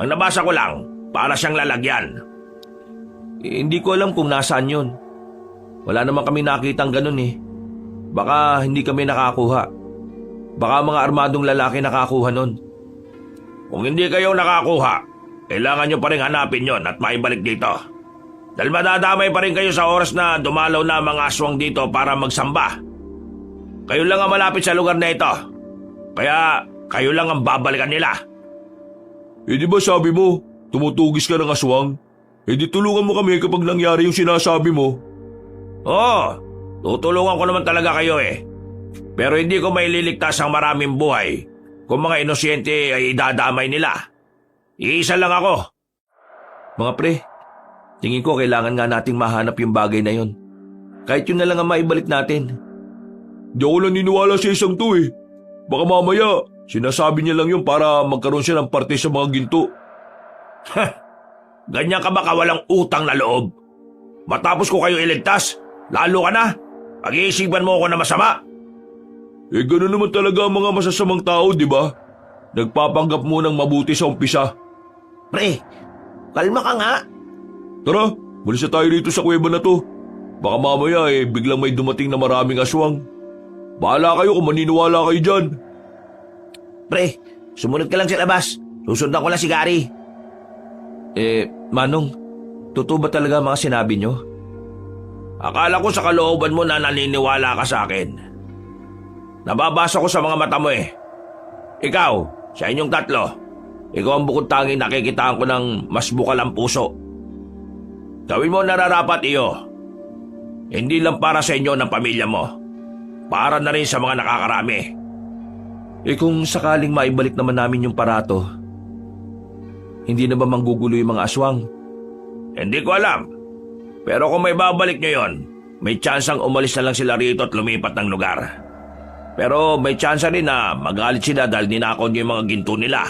Ang nabasa ko lang, para siyang lalagyan. Hindi ko alam kung nasaan yun. Wala naman kami nakitang ganun eh. Baka hindi kami nakakuha. Baka mga armadong lalaki nakakuha nun. Kung hindi kayo nakakuha, kailangan nyo pa rin hanapin yon at maibalik dito. Dahil madadamay pa rin kayo sa oras na dumalaw na mga aswang dito para magsamba. Kayo lang ang malapit sa lugar na ito. Kaya kayo lang ang babalikan nila. Di ba sabi mo, tumutugis ka ng aswang? Di tulungan mo kami kapag nangyari yung sinasabi mo. Oo, tutulungan ko naman talaga kayo eh. Pero hindi ko maililigtas ang maraming buhay kung mga inosyente ay idadamay nila. Iisa lang ako. Mga pre, tingin ko kailangan nga nating mahanap yung bagay na yun. Kahit yun na lang ang maibalik natin. Di ako naniniwala sa isang to eh. Baka mamaya, sinasabi niya lang yun para magkaroon siya ng parte sa mga ginto. Ganyan ka ba kawalang utang na loob? Matapos ko kayo iligtas, lalo ka na. Pag-iisipan mo ako na masama. Gano'n naman talaga ang mga masasamang tao, di ba? Nagpapanggap munang mabuti sa umpisa. Pre, kalma ka nga. Tara, bulis na tayo rito sa kuweba na to. Baka mamaya biglang may dumating na maraming aswang. Bahala kayo kung maniniwala kayo dyan. Pre, sumunod ka lang sa labas. Susundan ko lang si Gary. Manong, totoo ba talaga mga sinabi nyo? Akala ko sa kalooban mo na naniniwala ka sa akin. Nababasa ko sa mga mata mo eh. Ikaw, sa inyong tatlo, ikaw ang bukod tanging nakikitaan ko ng mas bukal ang puso. Gawin mo nararapat iyo. Hindi lang para sa inyo ng pamilya mo. Para na rin sa mga nakakarami. Kung sakaling maibalik naman namin yung parato, hindi na ba manggugulo yung mga aswang? Hindi ko alam. Pero kung may babalik nyo yon, may tsansang umalis na lang sila rito at lumipat ng lugar. Pero may tsansa rin na magalit sila dahil ninakaw nyo yung mga ginto nila.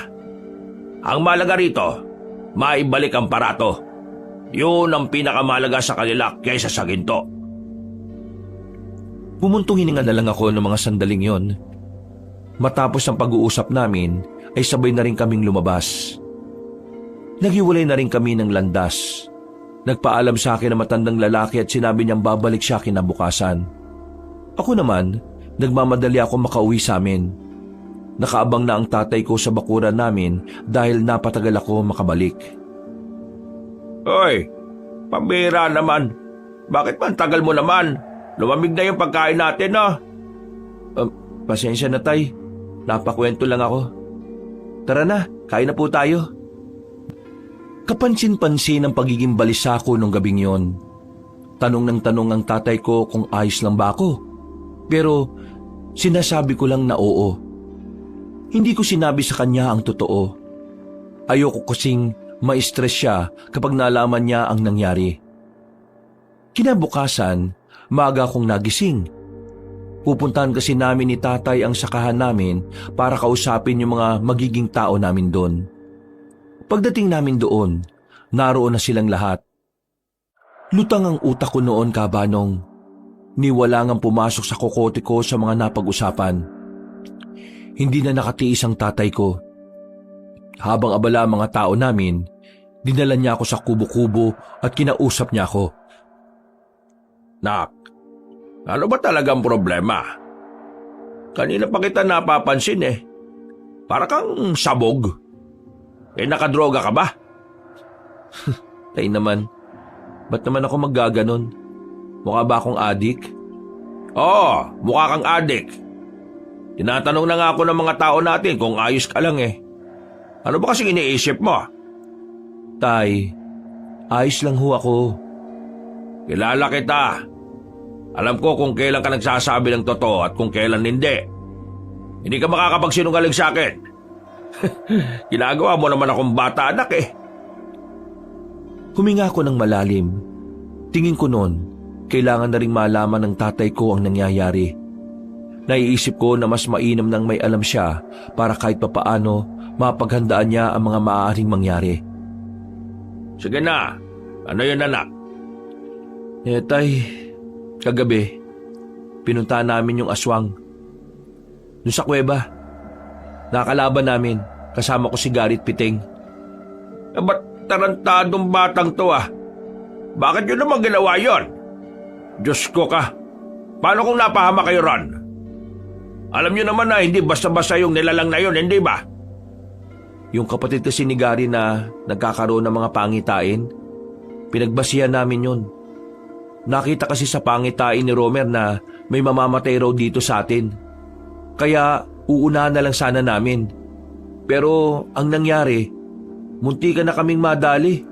Ang malaga rito, maibalik ang parato. Yun ang pinakamalaga sa kanila kaysa sa ginto. Bumuntong hininga na lang ako ng mga sandaling yon. Matapos ang pag-uusap namin, ay sabay na rin kaming lumabas. Naghiwalay na rin kami ng landas. Nagpaalam sa akin ang matandang lalaki at sinabi niyang babalik siya kinabukasan. Ako naman, nagmamadali ako makauwi sa amin. Nakaabang na ang tatay ko sa bakuran namin dahil napatagal ako makabalik. Hoy, pambira naman. Bakit man tagal mo naman? Lumamig na yung pagkain natin, no? Pasensya na tay, napakwento lang ako. Tara na, kain na po tayo. Kapansin-pansin ang pagiging balisa ko nung gabing yon. Tanong ng tanong ang tatay ko kung ayos lang ba ako. Pero sinasabi ko lang na oo. Hindi ko sinabi sa kanya ang totoo. Ayoko kasing ma-stress siya kapag nalaman niya ang nangyari. Kinabukasan, maaga akong nagising. Pupuntahan kasi namin ni tatay ang sakahan namin para kausapin yung mga magiging tao namin doon. Pagdating namin doon, naroon na silang lahat. Lutang ang utak ko noon, kabanong. Niwala ngang pumasok sa kokote ko sa mga napag-usapan. Hindi na nakatiis ang tatay ko. Habang abala ang mga tao namin, dinala niya ako sa kubo-kubo at kinausap niya ako. Nak, ano ba talagang problema? Kanina pa kita napapansin eh. Para kang sabog. Nakadroga ka ba? Tay naman, ba't naman ako maggaganon? Mukha ba akong adik? Oo, mukha kang adik. Tinatanong na nga ako ng mga tao natin kung ayos ka lang eh. Ano ba kasing iniisip mo? Tay, ayos lang ho ako. Kilala kita. Alam ko kung kailan ka nagsasabi ng totoo at kung kailan hindi. Hindi ka makakapagsinungaling sa akin. Ginagawa mo naman akong bata anak eh. Huminga ako ng malalim. Tingin ko noon, kailangan na ring malaman ng tatay ko ang nangyayari. Naiisip ko na mas mainam nang may alam siya para kahit papaano mapaghandaan niya ang mga maaaring mangyari. Sige na, ano yun anak? Tay, kagabi, pinuntahan namin yung aswang. Doon sa kuweba. Nakalaban namin, kasama ko si Garit Piting. Ba't tarantadong batang to ah? Bakit yun naman ginawa yon? Diyos ko ka, paano kung napahama kayo ron? Alam niyo naman na hindi basta-basta yung nilalang na yun, hindi ba? Yung kapatid kasi ni Gary na nagkakaroon ng mga pangitain, pinagbasihan namin yun. Nakita kasi sa pangitain ni Romer na may mamamatay raw dito sa atin. Kaya uunahan na lang sana namin. Pero ang nangyari, muntikan na kaming madali.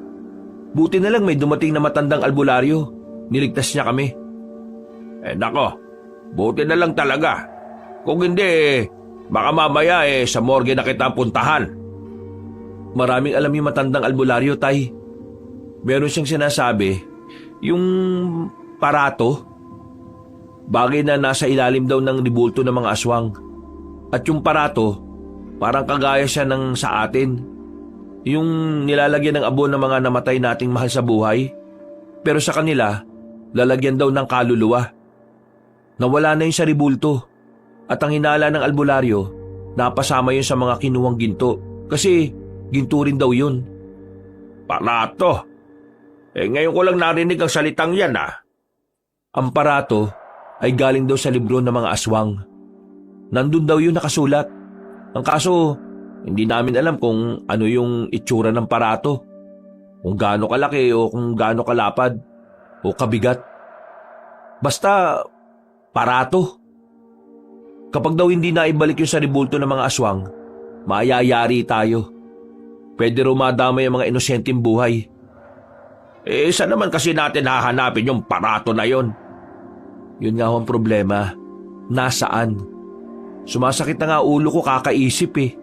Buti na lang may dumating na matandang albularyo. Niligtas niya kami. Nako, buti na lang talaga. Kung hindi, baka mamaya sa morgue na kita puntahan. Maraming alam yung matandang albularyo, Tay. Meron siyang sinasabi, yung parato, bagay na nasa ilalim daw ng ribulto ng mga aswang. At yung parato, parang kagaya siya ng sa atin. Yung nilalagyan ng abo ng mga namatay nating mahal sa buhay. Pero sa kanila, lalagyan daw ng kaluluwa. Nawala na yung sa ribulto. At ang hinala ng albularyo, napasama yun sa mga kinuwang ginto. Kasi ginto rin daw yun. Parato? Ngayon ko lang narinig ang salitang yan ah. Ang parato ay galing daw sa libro ng mga aswang. Nandun daw yun nakasulat. Ang kaso, hindi namin alam kung ano yung itsura ng parato. Kung gaano kalaki o kung gaano kalapad o kabigat. Basta, parato. Kapag daw hindi na ibalik yung sa ribulto ng mga aswang, mayayari tayo. Pwede raw madamay ang mga inosenteng buhay. Saan naman kasi natin hahanapin yung parato na yon? Yun nga ho ang problema. Nasaan? Sumasakit na nga ulo ko kakaisip eh.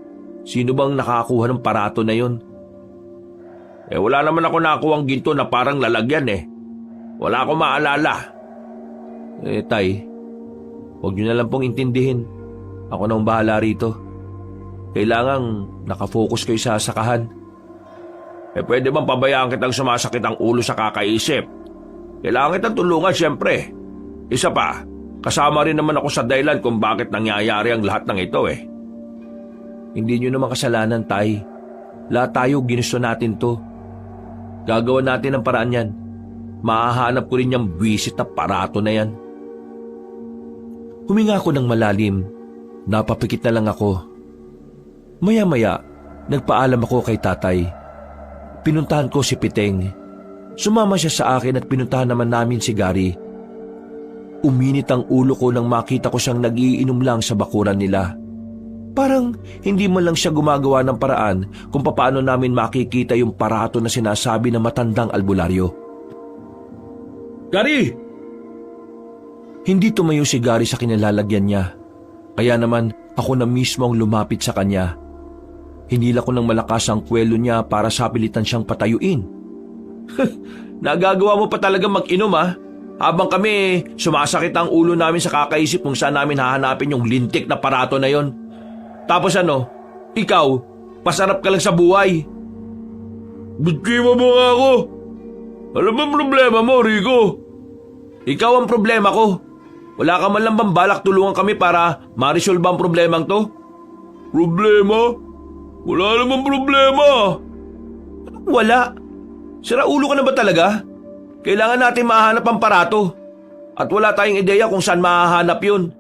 Sino bang nakakuha ng parato na yon? Wala naman ako nakuhang ginto na parang lalagyan eh. Wala akong maalala. Tay, huwag niyo na lang pong intindihin. Ako na ang bahala rito. Kailangang nakafocus kayo sa sakahan. Pwede bang pabayaan kitang sumasakit ang ulo sa kakaisip? Kailangan kitang tulungan siyempre. Isa pa, kasama rin naman ako sa dahilan kung bakit nangyayari ang lahat ng ito eh. Hindi niyo naman kasalanan, Tay. Lahat tayo ginusto natin to. Gagawa natin ang paraan yan. Mahahanap ko rin yung buwisit na parato na yan. Huminga ako ng malalim. Napapikit na lang ako. Maya-maya, nagpaalam ako kay tatay. Pinuntahan ko si Piteng. Sumama siya sa akin at pinuntahan naman namin si Gary. Uminit ang ulo ko nang makita ko siyang nagiinom lang sa bakuran nila. Parang hindi man lang siya gumagawa ng paraan kung paano namin makikita yung parato na sinasabi ng matandang albularyo. Gary! Hindi tumayo si Gary sa kinilalagyan niya. Kaya naman ako na mismo ang lumapit sa kanya. Hinila ko ng malakas ang kwelo niya para sapilitan siyang patayuin. Nagagawa mo pa talaga mag-inom ah. Habang kami sumasakit ang ulo namin sa kakaisip kung saan namin hahanapin yung lintik na parato na yon. Tapos ikaw, pasarap ka lang sa buhay. Bitiwa mo nga ako! Ano ba problema mo, Rico? Ikaw ang problema ko. Wala ka man lang bang balak tulungan kami para ma-resolve ang problemang to? Problema? Wala namang problema! Wala. Sira ulo ka na ba talaga? Kailangan natin mahanap ang parato. At wala tayong ideya kung saan mahahanap yun.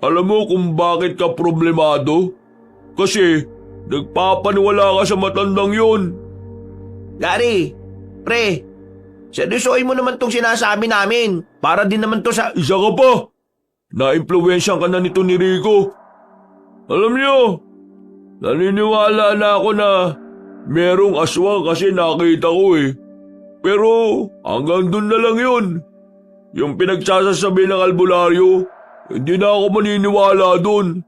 Alam mo kung bakit ka problemado? Kasi nagpapaniwala ka sa matandang yun. Gary, pre, seryosohin mo naman tong sinasabi namin. Para din naman to sa... Isa ka pa! naimpluwensyahan ka na nito ni Rico. Alam niyo, naniniwala na ako na merong aswang kasi nakita ko eh. Pero hanggang dun na lang yun. Yung pinagsasasabi ng albularyo, hindi na ako maniniwala dun.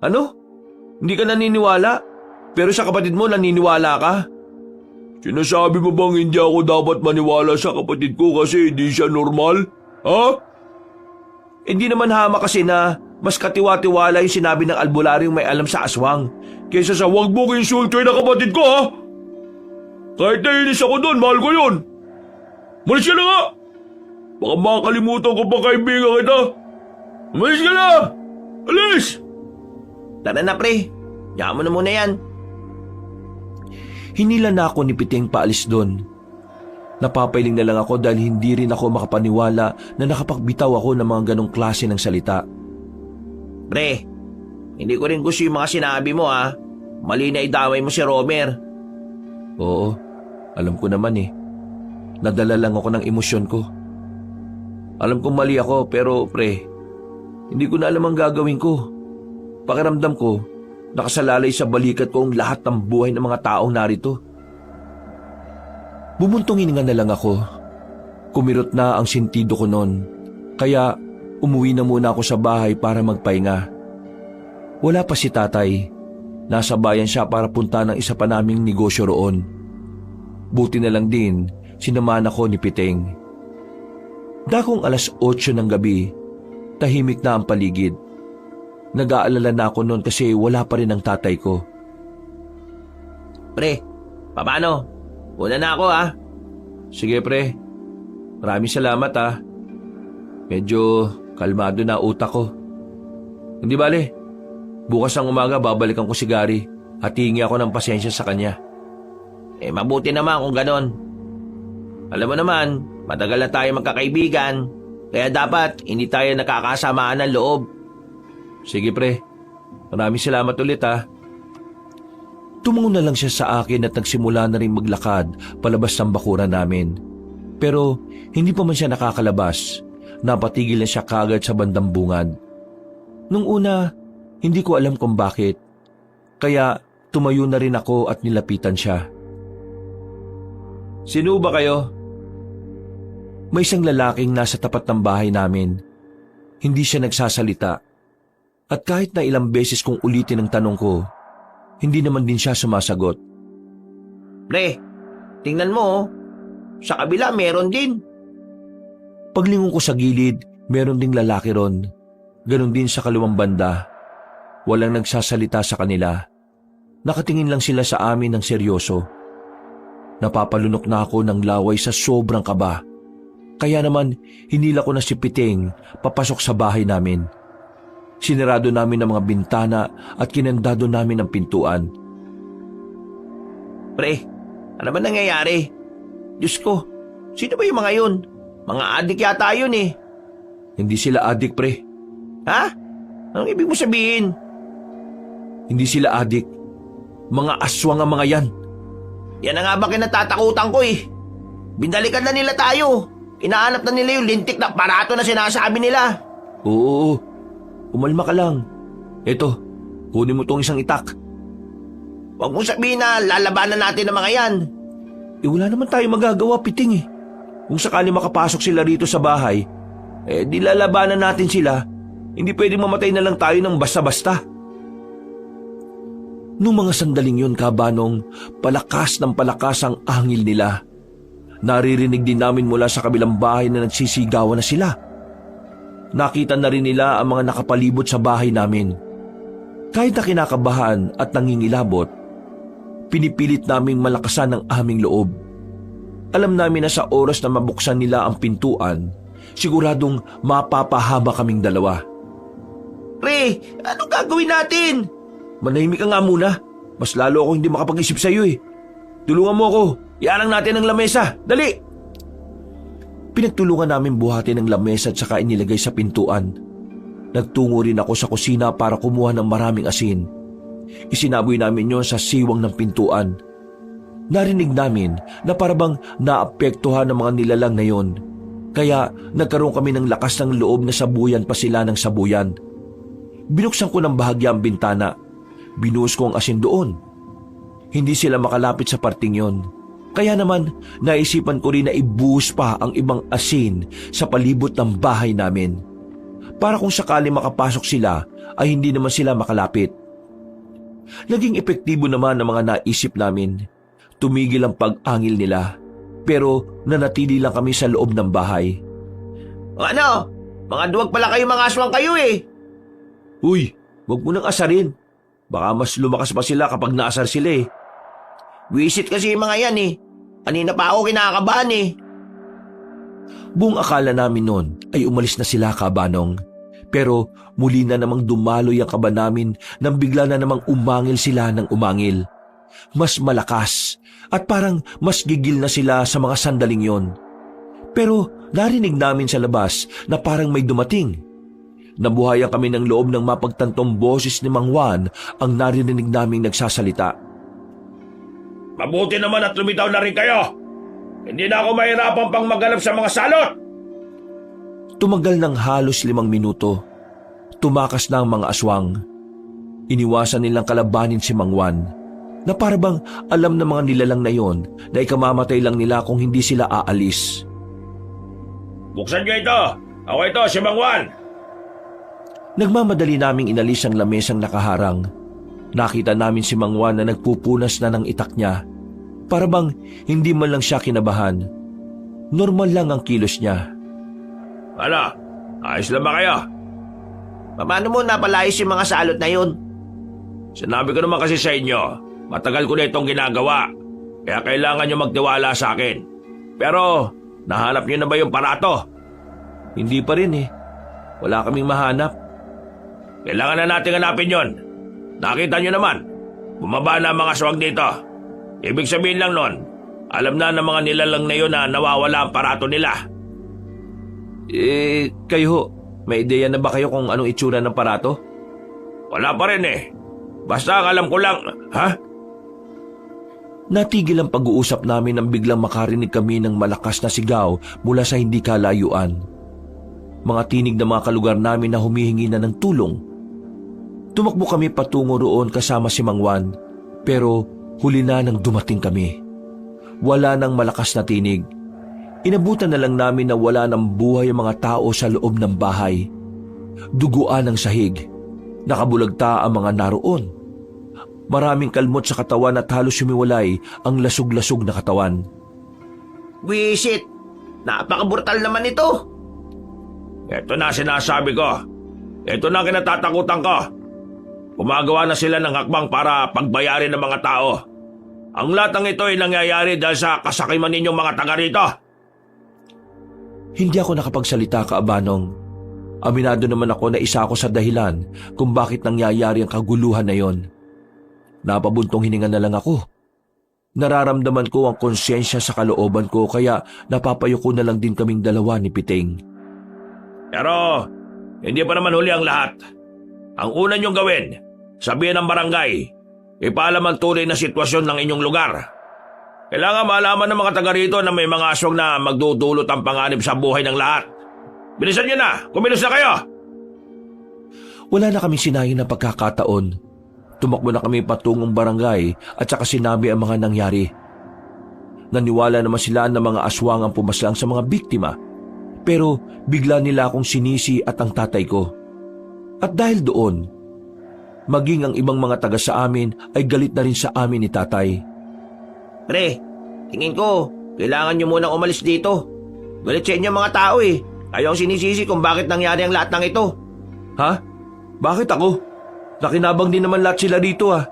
Ano? Hindi ka naniniwala? Pero sa kapatid mo naniniwala ka? Sinasabi mo bang hindi ako dapat maniwala sa kapatid ko kasi hindi siya normal? Ha? Hindi naman hama kasi na mas katiwa-tiwala yung sinabi ng albularyong may alam sa aswang. Kesa sa wag mong insultoy na kapatid ko ha? Kahit nainis ako doon, mahal ko yun. Malis ka na nga! Baka makakalimutan ko pa kaibigan kita. Malis ka na! Alis! Tara na pre, diyan mo na muna yan. Hinila na ako ni Piting paalis doon. Napapailing na lang ako dahil hindi rin ako makapaniwala na nakapagbitaw ako ng mga ganong klase ng salita. Pre, hindi ko rin gusto yung mga sinabi mo ha. Mali na idamay mo si Romer. Oo, alam ko naman eh. Nadala lang ako ng emosyon ko. Alam kong mali ako pero pre, hindi ko na alam ang gagawin ko. Pakiramdam ko, nakasalalay sa balikat ko ang lahat ng buhay ng mga taong narito. Bumuntong hininga na lang ako. Kumirot na ang sentido ko noon. Kaya umuwi na muna ako sa bahay para magpahinga. Wala pa si tatay. Nasa bayan siya para punta ng isa pa naming negosyo roon. Buti na lang din, sinamahan ako ni Piting. Dakong 8:00 ng gabi, tahimik na ang paligid. Nag-aalala na ako noon kasi wala pa rin ang tatay ko. Pre, paano? Una na ako ha. Sige pre, maraming salamat ha. Medyo kalmado na utak ko. Hindi bale, bukas ang umaga babalikan ko si Gary at hihingi ako ng pasensya sa kanya. Mabuti naman kung ganon. Alam mo naman, matagal na tayo magkakaibigan, kaya dapat hindi tayo nakakasamaan ng loob. Sige pre, maraming salamat ulit ha. Tumungo na lang siya sa akin at nagsimula na rin maglakad palabas ng bakuran namin. Pero hindi pa man siya nakakalabas, napatigil na siya kagad sa bandang bungad. Nung una, hindi ko alam kung bakit. Kaya tumayo na rin ako at nilapitan siya. Sino ba kayo? May isang lalaking nasa tapat ng bahay namin. Hindi siya nagsasalita. At kahit na ilang beses kong ulitin ang tanong ko, hindi naman din siya sumasagot. Pre, tingnan mo, sa kabila meron din. Paglingon ko sa gilid, meron ding lalaki ron. Ganon din sa kaluwang banda. Walang nagsasalita sa kanila. Nakatingin lang sila sa amin ng seryoso. Napapalunok na ako ng laway sa sobrang kaba. Kaya naman, hinila ko na si Piting papasok sa bahay namin. Sinarado namin ang mga bintana at kinandado namin ang pintuan. Pre, ano ba nangyayari? Diyos ko, sino ba yung mga yun? Mga adik yata yun eh. Hindi sila adik pre. Ha? Anong ibig mo sabihin? Hindi sila adik. Mga aswang ang mga yan. Yan na nga ba kinatatakutan ko eh. Bindalikan na nila tayo. Inaanap na nila yung lintik na aparato na sinasabi nila. Oo, umalma ka lang. Eto, kunin mo tong isang itak. Huwag mong sabihin na lalabanan natin ang mga yan. Wala naman tayo magagawa, Piting eh. Kung sakali makapasok sila rito sa bahay, di lalabanan natin sila. Hindi pwedeng mamatay na lang tayo ng basta-basta. Nung mga sandaling yun, Kabanong, palakas ng palakas ang angil nila. Naririnig din namin mula sa kabilang bahay na nagsisigawan na sila. Nakita na rin nila ang mga nakapalibot sa bahay namin. Kahit na kinakabahan at nangingilabot, pinipilit naming malakasan ang aming loob. Alam namin na sa oras na mabuksan nila ang pintuan, siguradong mapapahama kaming dalawa. Pre, anong gagawin natin? Manahimik ka nga muna. Mas lalo ako hindi makapag-isip sa iyo eh. Tulungan mo ako. Iarang natin ang lamesa. Dali! Pinagtulungan namin buhatin ang lamesa at saka inilagay sa pintuan. Nagtungo rin ako sa kusina para kumuha ng maraming asin. Isinaboy namin yon sa siwang ng pintuan. Narinig namin na parabang naapektuhan ng mga nilalang na yon. Kaya nagkaroon kami ng lakas ng loob na sabuyan pa sila ng sabuyan. Binuksan ko ng bahagya ang bintana. Binuhos ko ang asin doon. Hindi sila makalapit sa parting yon. Kaya naman, naisipan ko rin na ibuhos pa ang ibang asin sa palibot ng bahay namin. Para kung sakali makapasok sila, ay hindi naman sila makalapit. Naging epektibo naman ang mga naisip namin. Tumigil ang pag-angil nila. Pero nanatili lang kami sa loob ng bahay. Ano? Mga duwag pala kayo, mga aswang kayo eh. Uy, wag mo nang asarin. Baka mas lumakas pa sila kapag naasar sila eh. Wisit kasi yung mga yan eh. Kanina pa ako kinakabahan eh. Buong akala namin noon ay umalis na sila, Kabanong. Pero muli na namang dumaloy ang kaba namin nang bigla na namang umangil sila ng umangil. Mas malakas at parang mas gigil na sila sa mga sandaling yon. Pero narinig namin sa labas na parang may dumating. Nabuhayan kami ng loob ng mapagtantong boses ni Mang Juan ang narinig naming nagsasalita. Mabuti naman at lumitaw na rin kayo. Hindi na ako mahirapan pang maghanap sa mga salot. Tumagal ng halos 5 minuto. Tumakas na ang mga aswang. Iniwasan nilang kalabanin si Mang Juan, na parabang alam ng mga nilalang na yon na ikamamatay lang nila kung hindi sila aalis. Buksan niyo ito. Ako ito, si Mang Juan. Nagmamadali naming inalis ang lamesang nakaharang. Nakita namin si Mang Juan na nagpupunas na ng itak niya. Parabang hindi man lang siya kinabahan. Normal lang ang kilos niya. Ano? Ayos lang ba kayo? Paano mo napalayas yung mga salot na yun? Sinabi ko naman kasi sa inyo, matagal ko na itong ginagawa. Kaya kailangan nyo magtiwala sa akin. Pero, nahanap nyo na ba yung parato? Hindi pa rin eh. Wala kaming mahanap. Kailangan na natin hanapin yon. Nakita nyo naman, bumaba na ang mga swag dito. Ibig sabihin lang nun, alam na ng mga nilalang na yun na nawawala ang parato nila. Kayo, may ideya na ba kayo kung anong itsura ng parato? Wala pa rin eh. Basta ang alam ko lang, ha? Natigil ang pag-uusap namin nang biglang makarinig kami ng malakas na sigaw mula sa hindi kalayuan. Mga tinig ng mga kalugar namin na humihingi na ng tulong. Tumakbo kami patungo roon kasama si Mang Juan, pero huli na nang dumating kami. Wala nang malakas na tinig. Inabutan na lang namin na wala nang buhay ang mga tao sa loob ng bahay. Duguan ang sahig. Nakabulagta ang mga naroon. Maraming kalmot sa katawan at halos sumiwalay ang lasog-lasog na katawan. Wisit! Napaka-brutal naman ito! Ito na sinasabi ko. Ito na kinatatakutan ko. Gumagawa na sila ng hakbang para pagbayarin ng mga tao. Ang lahat ng ito ay nangyayari dahil sa kasakiman ninyong mga taga rito. Hindi ako nakapagsalita, Kaabanong. Aminado naman ako na isa ako sa dahilan kung bakit nangyayari ang kaguluhan na yon. Napabuntong hininga na lang ako. Nararamdaman ko ang konsyensya sa kalooban ko kaya napapayuko na lang din kaming dalawa ni Piting. Pero hindi pa naman huli ang lahat. Ang una niyong gawin, sabihin ng barangay, ipaalam ang tunay na sitwasyon ng inyong lugar. Kailangan malaman ng mga taga rito na may mga aswang na magdudulot ang panganib sa buhay ng lahat. Bilisan niyo na! Kumilos na kayo! Wala na kaming sinayang na pagkakataon. Tumakbo na kami patungong barangay at saka sinabi ang mga nangyari. Naniwala naman sila na mga aswang ang pumaslang sa mga biktima. Pero bigla nila akong sinisi at ang tatay ko. At dahil doon, maging ang ibang mga taga sa amin ay galit na rin sa amin ni tatay. Pre, tingin ko, kailangan nyo munang umalis dito. Galit sa inyo mga tao eh. Kayo ang sinisisi kung bakit nangyari ang lahat ng ito. Ha? Bakit ako? Nakinabang din naman lahat sila dito ah.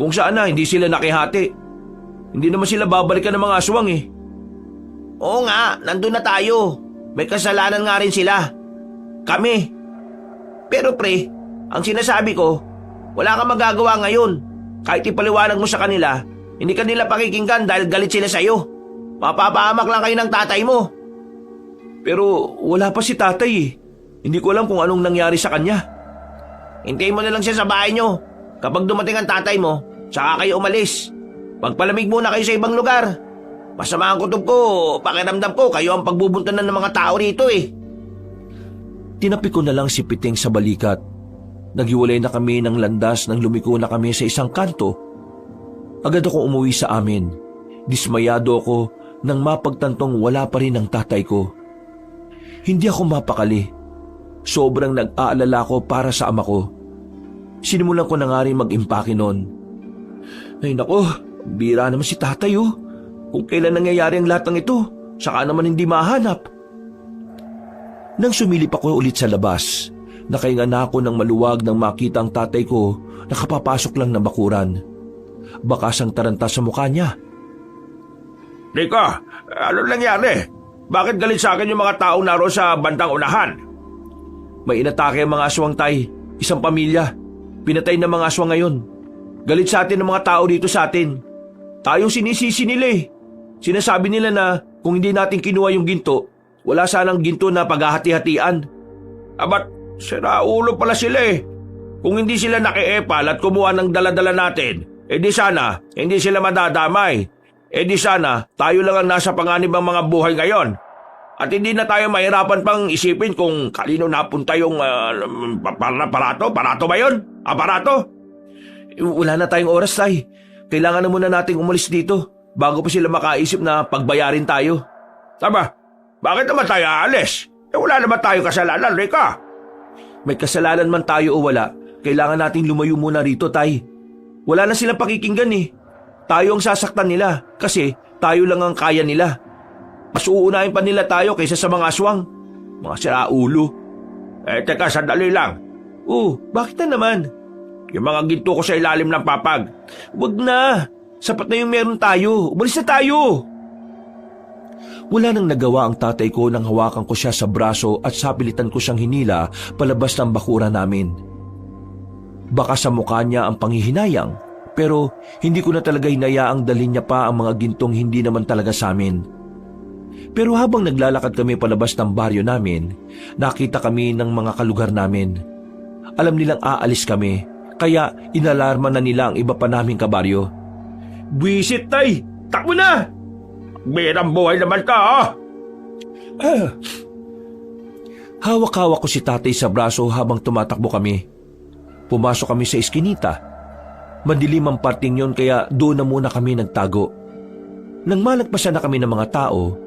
Kung saan na, hindi sila nakihati. Hindi naman sila babalikan ng mga aswang eh. Oo nga, nandun na tayo. May kasalanan nga rin sila. Kami. Pero pre, ang sinasabi ko, wala kang magagawa ngayon. Kahit ipaliwanag mo sa kanila, hindi kanila pakikinggan dahil galit sila sa'yo. Mapapahamak lang kayo ng tatay mo. Pero wala pa si tatay eh. Hindi ko alam kung anong nangyari sa kanya. Hintayin mo na lang siya sa bahay nyo. Kapag dumating ang tatay mo, saka kayo umalis. Magpalamig muna kayo sa ibang lugar. Masama ang kutob ko, pakiramdam ko, kayo ang pagbubuntanan ng mga tao rito eh. Tinapi ko na lang si Piting sa balikat. Naghiwalay na kami ng landas nang lumiko na kami sa isang kanto. Agad akong umuwi sa amin. Dismayado ako nang mapagtantong wala pa rin ang tatay ko. Hindi ako mapakali. Sobrang nag-aalala ko para sa ama ko. Sinimulan ko na nga rin mag-impake noon. Ay nako, bira naman si tatay oh. Kung kailan nangyayari ang lahat ng ito, saka naman hindi mahanap. Nang sumilip ako ulit sa labas, nakahinga na ako ng maluwag nang makita ang tatay ko na kapapasok lang ng bakuran. Bakas ang taranta sa mukha niya. Rico, ano nangyari? Bakit galit sa akin yung mga taong naroon sa bandang unahan? May inatake ang mga aswang, tay. Isang pamilya. Pinatay ng mga aswang ngayon. Galit sa atin ang mga tao dito sa atin. Tayong sinisisi nila eh. Sinasabi nila na kung hindi natin kinuha yung ginto, wala sanang ginto na paghahati-hatian. Abat, siraulo pala sila eh. Kung hindi sila nakiepal at kumuha ng daladala natin, di sana hindi sila madadamay. Di sana tayo lang ang nasa panganib ng mga buhay ngayon. At hindi na tayo mahirapan pang isipin kung kanino napunta yung aparato. Aparato ba yun? Aparato? Wala na tayong oras, tay. Kailangan na muna nating umalis dito bago pa sila makaisip na pagbayarin tayo. Tama, bakit naman tayo aalis? Wala naman tayo kasalanan, Rica. May kasalanan man tayo o wala, kailangan nating lumayo muna rito, tay. Wala na silang pakikinggan eh. Tayo ang sasaktan nila kasi tayo lang ang kaya nila. Mas uunahin pa nila tayo kaysa sa mga aswang. Mga siraulo. Teka, sandali lang. Bakit na naman? Yung mga ginto ko sa ilalim ng papag. Wag na. Sapat na yung meron tayo. Umalis na tayo. Wala nang nagawa ang tatay ko nang hawakan ko siya sa braso at sapilitan ko siyang hinila palabas ng bakura namin. Baka sa mukha niya ang panghihinayang, pero hindi ko na talaga hinayaang dalhin niya pa ang mga gintong hindi naman talaga sa amin. Pero habang naglalakad kami palabas ng baryo namin, nakita kami ng mga kalugar namin. Alam nilang aalis kami, kaya inalarma na nila ang iba pa naming kabaryo. Buwisit, tay! Takbo na! Birang buhay naman ka, Hawak-hawak ko si tatay sa braso habang tumatakbo kami. Pumasok kami sa eskinita. Madilim ang parting yon kaya doon na muna kami nagtago. Nang malagpasan na kami ng mga tao,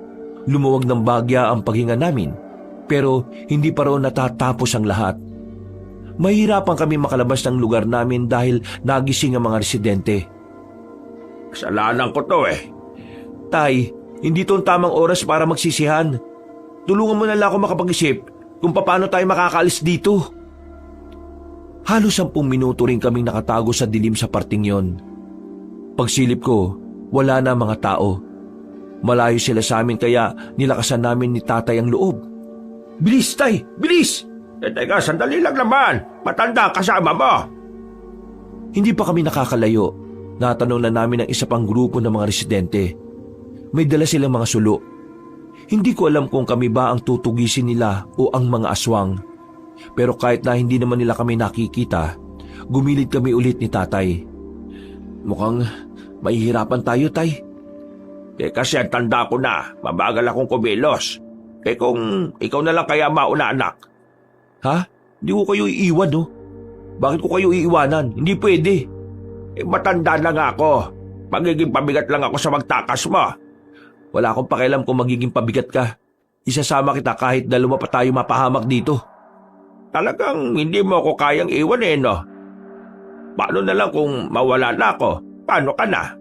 lumuwag ng bagya ang paghinga namin, pero hindi pa raw natatapos ang lahat. Mahirapan kami makalabas ng lugar namin dahil nagising ang mga residente. Kasalanan ko to eh. Tay, hindi to ang tamang oras para magsisihan. Tulungan mo na lang ako makapag-isip kung paano tayo makakaalis dito. Halos 10 minuto rin kaming nakatago sa dilim sa parting yon. Pagsilip ko, wala na mga tao. Malayo sila sa amin kaya nilakasan namin ni tatay ang loob. Bilis, tay! Bilis! Teka, sandali lang naman. Matanda kasama mo. Hindi pa kami nakakalayo. Natanong na namin ang isa pang grupo ng mga residente. May dala silang mga sulo. Hindi ko alam kung kami ba ang tutugisin nila o ang mga aswang. Pero kahit na hindi naman nila kami nakikita, gumilid kami ulit ni tatay. Mukhang mahihirapan tayo, tay. Kasi ang tanda ko na, mabagal akong kumilos. Kung ikaw na lang kaya mauna, anak. Ha? Hindi ko kayo iiwan, no? Bakit ko kayo iiwanan? Hindi pwede. Matanda na nga ako. Magiging pabigat lang ako sa magtakas mo. Wala akong pakialam kung magiging pabigat ka. Isasama kita kahit dalawa pa tayo mapahamak dito. Talagang hindi mo ako kayang iwan eh, no? Paano na lang kung mawala na ako? Paano ka na?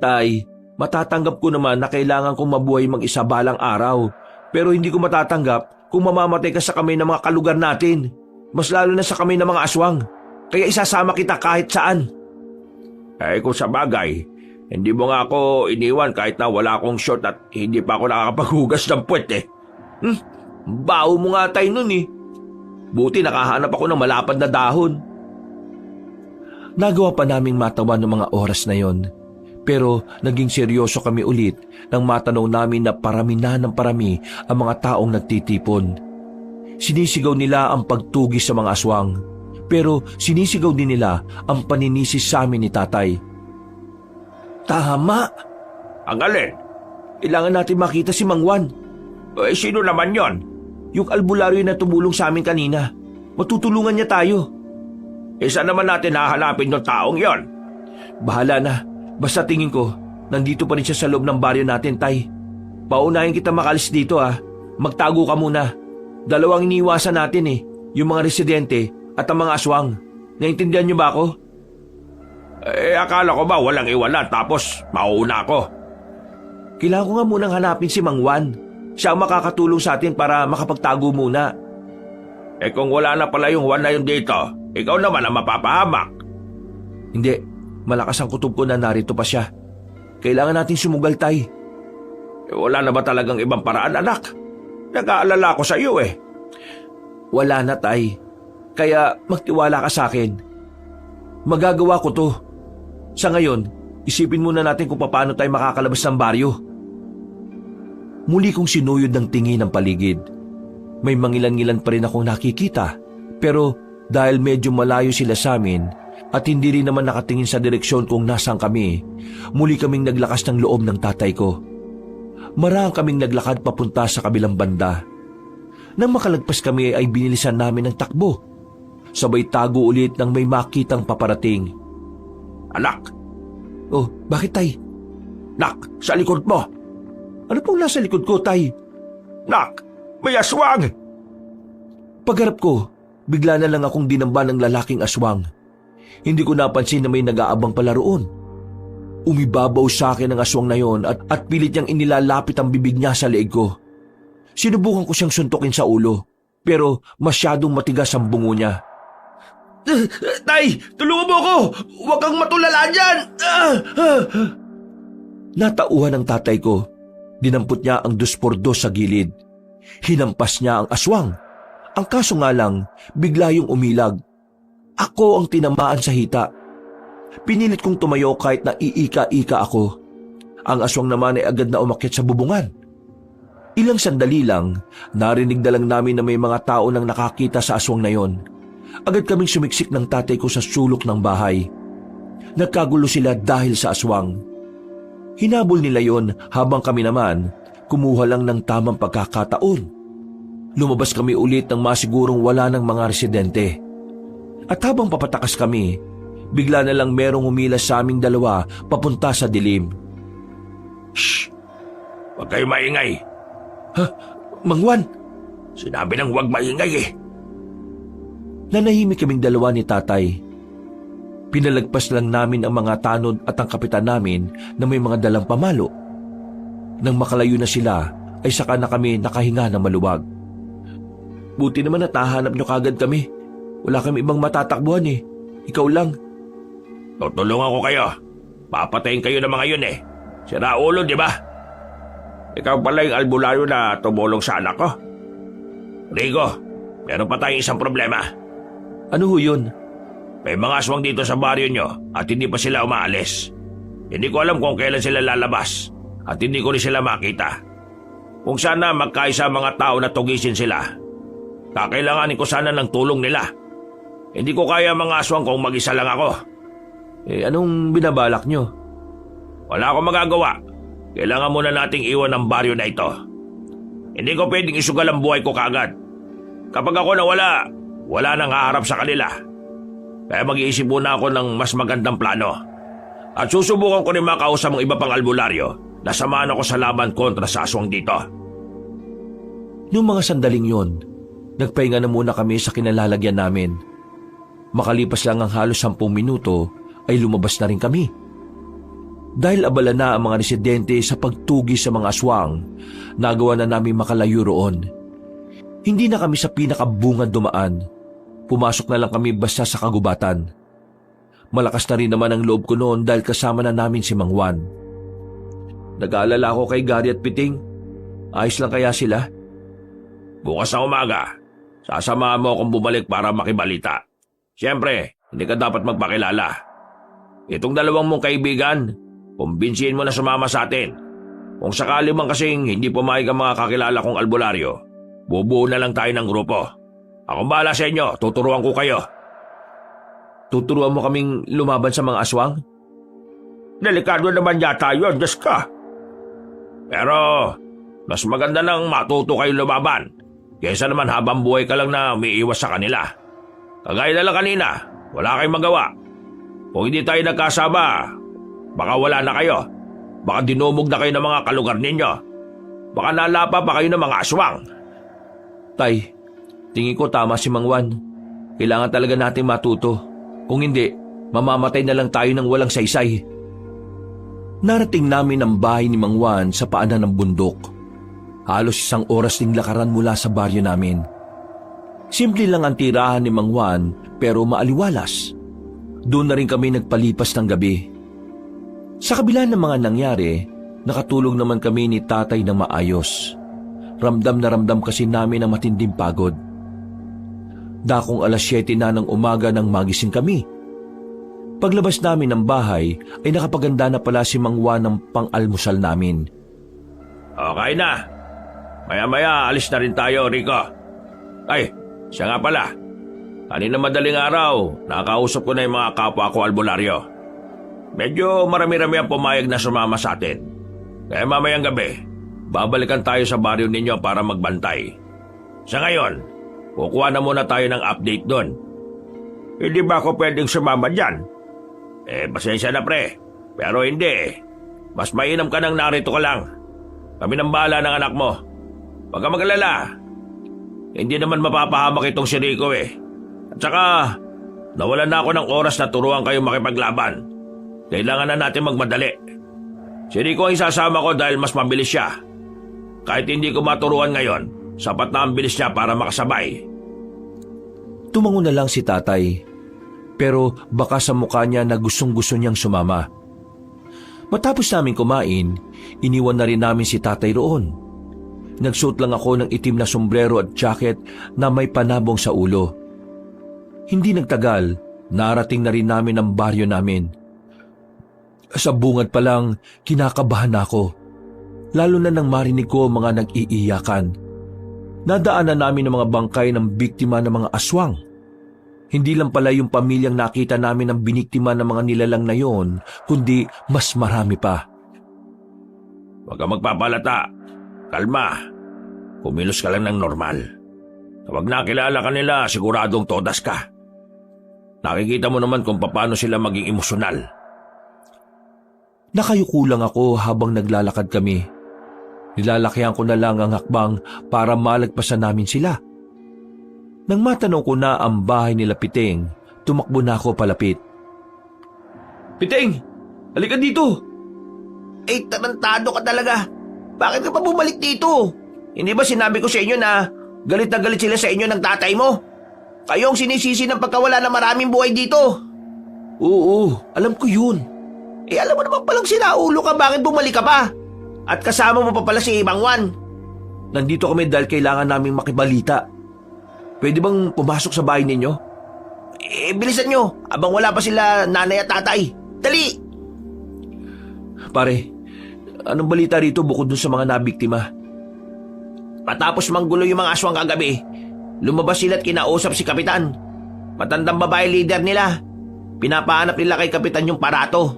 Tay, matatanggap ko naman na kailangan kong mabuhay mag-isa balang araw. Pero hindi ko matatanggap kung mamamatay ka sa kamay ng mga kalugar natin. Mas lalo na sa kamay ng mga aswang. Kaya isasama kita kahit saan. Kung sa bagay, hindi mo nga ako iniwan kahit na wala akong shot at hindi pa ako nakakapaghugas ng puwet eh. Baho mo nga tayo nun eh. Buti nakahanap ako ng malapad na dahon. Nagawa pa naming matawan ng mga oras na yon. Pero naging seryoso kami ulit nang matanaw namin na parami na ng parami ang mga taong nagtitipon. Sinisigaw nila ang pagtugis sa mga aswang. Pero sinisigaw din nila ang paninisi sa amin ni tatay. Tama! Ang alin? Kailangan natin makita si Mang Juan. Eh, sino naman yon? Yung albularyo na tumulong sa amin kanina. Matutulungan niya tayo. Isa naman natin hahanapin yung taong yon. Bahala na. Basta tingin ko, nandito pa rin siya sa loob ng baryo natin, Tay. Paunahin kita makalis dito Magtago ka muna. Dalawang iniwasan natin yung mga residente at ang mga aswang. Naintindihan niyo ba ako? Eh, akala ko ba walang iwanan tapos mauuna ako? Kailangan ko nga munang hanapin si Mang Juan. Siya ang makakatulong sa atin para makapagtago muna. Eh kung wala na pala yung Juan na yun dito, ikaw naman ang mapapahamak. Hindi, malakas ang kutob ko na narito pa siya. Kailangan natin sumugal, Tay. Eh, wala na ba talagang ibang paraan, anak? Nag-aalala ko sa iyo Wala na, Tay. Kaya magtiwala ka sa akin. Magagawa ko to. Sa ngayon, isipin muna natin kung paano tayo makakalabas ng baryo. Muli kong sinuyod ng tingin ng paligid. May mangilan-ngilan pa rin akong nakikita. Pero dahil medyo malayo sila sa amin at hindi rin naman nakatingin sa direksyon kung nasaan kami, muli kaming naglakas ng loob ng tatay ko. Marahang kaming naglakad papunta sa kabilang banda. Nang makalagpas kami ay binilisan namin ng takbo. Sabay tago ulit nang may makitang paparating. Anak! Oh, bakit, Tay? Nak, sa likod mo! Ano pong nasa likod ko, Tay? Nak, may aswang! Pagharap ko, bigla na lang akong dinamba ng lalaking aswang. Hindi ko napansin na may nag-aabang pala roon. Umibabaw sa akin ang aswang na yon at pilit niyang inilalapit ang bibig niya sa leeg ko. Sinubukan ko siyang suntukin sa ulo, pero masyadong matigas ang bungo niya. Tay, tulungan mo ako! Huwag kang matulala dyan! Natauhan ng tatay ko. Dinampot niya ang 2x2 sa gilid. Hinampas niya ang aswang. Ang kaso nga lang, bigla yung umilag. Ako ang tinamaan sa hita. Pinilit kong tumayo kahit na iika-ika ako. Ang aswang naman ay agad na umakyat sa bubungan. Ilang sandali lang, narinig na lang namin na may mga tao nang nakakita sa aswang na yon. Agad kaming sumiksik ng tatay ko sa sulok ng bahay. Nagkagulo sila dahil sa aswang. Hinabol nila yon habang kami naman kumuha lang ng tamang pagkakataon. Lumabas kami ulit nang masigurong wala ng mga residente. At habang papatakas kami, bigla na lang merong umilas sa aming dalawa papunta sa dilim. Shh! Huwag kayo maingay. Ha? Mang Juan? Sinabi nang huwag maingay Nanahimik kaming dalawa ni tatay. Pinalagpas lang namin ang mga tanod at ang kapitan namin na may mga dalang pamalo. Nang makalayo na sila, ay saka na kami nakahinga na maluwag. Buti naman natahanap nyo kagad kami. Wala kami ibang matatakbuhan Ikaw lang. Tutulungan ko kayo. Papatayin kayo ng mga yun Sira ulo, di ba? Ikaw pala yung albularyo na tumulong sa anak ko. Rigo, meron pa tayong isang problema. Ano ho yun? May mga aswang dito sa baryo nyo at hindi pa sila umaalis. Hindi ko alam kung kailan sila lalabas at hindi ko rin sila makita. Kung sana magkaisa mga tao na tugisin sila, kakailanganin ko sana ng tulong nila. Hindi ko kaya mga aswang kung mag-isa lang ako. Anong binabalak nyo? Wala akong magagawa. Kailangan muna nating iwan ang baryo na ito. Hindi ko pwedeng isugal ang buhay ko kaagad. Kapag ako nawala, wala nang haharap sa kanila. Kaya mag-iisip muna ako ng mas magandang plano. At susubukan ko rin makausap ang iba pang albularyo na samahan ako sa laban kontra sa aswang dito. Noong mga sandaling yon, nagpahinga na muna kami sa kinalalagyan namin. Makalipas lang ang halos 10 minuto ay lumabas na rin kami. Dahil abala na ang mga residente sa pagtugi sa mga aswang, nagawa na namin makalayo roon. Hindi na kami sa pinakabungad dumaan. Pumasok na lang kami basta sa kagubatan. Malakas na rin naman ang loob ko noon dahil kasama na namin si Mang Juan. Nag-aalala ako kay Gary at Piting. Ayos lang kaya sila? Bukas na umaga, sasamahan mo akong bumalik para makibalita. Siyempre, hindi ka dapat magpakilala. Itong dalawang mong kaibigan, kumbinsihin mo na sumama sa atin. Kung sakali man kasing hindi pumayag ang mga kakilala kong albularyo, bubuo na lang tayo ng grupo. Akong bahala sa inyo, tuturuan ko kayo. Tuturuan mo kaming lumaban sa mga aswang? Delikado naman yata yun, Diyos ka. Pero mas maganda nang matuto kayo lumaban kaysa naman habang buhay ka lang na umiiwas sa kanila. Kagaya na lang kanina, wala kayong magawa. Kung hindi tayo nagkasama, baka wala na kayo. Baka dinumog na kayo ng mga kalugar ninyo. Baka nalapa pa kayo ng mga aswang. Tay, tingin ko tama si Mang Juan. Kailangan talaga natin matuto. Kung hindi, mamamatay na lang tayo ng walang saysay. Narating namin ang bahay ni Mang Juan sa paanan ng bundok. Halos 1 oras ding lakaran mula sa baryo namin. Simple lang ang tirahan ni Mang Juan pero maaliwalas. Doon na rin kami nagpalipas ng gabi. Sa kabila ng mga nangyari, nakatulog naman kami ni tatay ng maayos. Ramdam na ramdam kasi namin ang matinding pagod. Dakong 7:00 na ng umaga nang magising kami. Paglabas namin ng bahay ay nakapaganda na pala si Mang Juan ng pang-almusal namin. Okay na. Maya-maya alis na rin tayo, Rico. Ay, siya nga pala. Kanina madaling araw, nakakausap ko na yung mga kapwa ko albularyo. Medyo marami-rami ang pumayag na sumama sa atin. Kaya mamayang gabi, babalikan tayo sa baryo ninyo para magbantay. Sa ngayon, kukuha na muna tayo ng update doon. Hindi ba ako pwedeng sumama dyan? Pasensya na pre, pero hindi. Mas mainam ka nang narito ka lang. Kami nang bahala ng anak mo. Huwag ka mag-alala. Hindi naman mapapahamak itong si Rico At saka, nawalan na ako ng oras na turuan kayo makipaglaban. Kailangan na natin magmadali. Si Rico ang isasama ko dahil mas mabilis siya. Kahit hindi ko maturuan ngayon, sapat na ang bilis niya para makasabay. Tumango na lang si tatay. Pero baka sa mukha niya na gustong-gusto niyang sumama. Matapos namin kumain, iniwan na rin namin si tatay roon. Nagsuot lang ako ng itim na sombrero at jacket na may panabong sa ulo. Hindi nagtagal, narating na rin namin ang baryo namin. Sa bungad pa lang, kinakabahan ako. Lalo na nang marinig ko mga nag-iiyakan. Nadaanan namin ang mga bangkay ng biktima ng mga aswang. Hindi lang pala yung pamilyang nakita namin ang biniktima ng mga nilalang na yon, kundi mas marami pa. Huwag ka magpapalata. Kalma. Kumilos ka lang ng normal. Kapag nakilala ka nila, siguradong todas ka. Nakikita mo naman kung paano sila maging emosyonal. Nakayuko lang ako habang naglalakad kami. Nilalakihan ko na lang ang hakbang para malagpasan namin sila. Nang matanong ko na ang bahay nila Piting, tumakbo na ako palapit. Piting! Halika dito! Tarantado ka talaga. Bakit ka pa bumalik dito? Hindi ba sinabi ko sa inyo na galit sila sa inyo ng tatay mo? Kayo ang sinisisi ng pagkawala ng maraming buhay dito. Oo, alam ko yun. Alam mo naman palang sinaulo ka, bakit bumalik ka pa? At kasama mo pa pala si Mang Juan. Nandito kami dahil kailangan naming makibalita. Pwede bang pumasok sa bahay ninyo? Bilisan nyo, abang wala pa sila nanay at tatay. Dali! Pare, anong balita rito bukod dun sa mga nabiktima? Matapos manggulo yung mga aswang kagabi, lumabas sila at kinausap si Kapitan. Matandang babae leader nila. Pinapahanap nila kay Kapitan yung parato.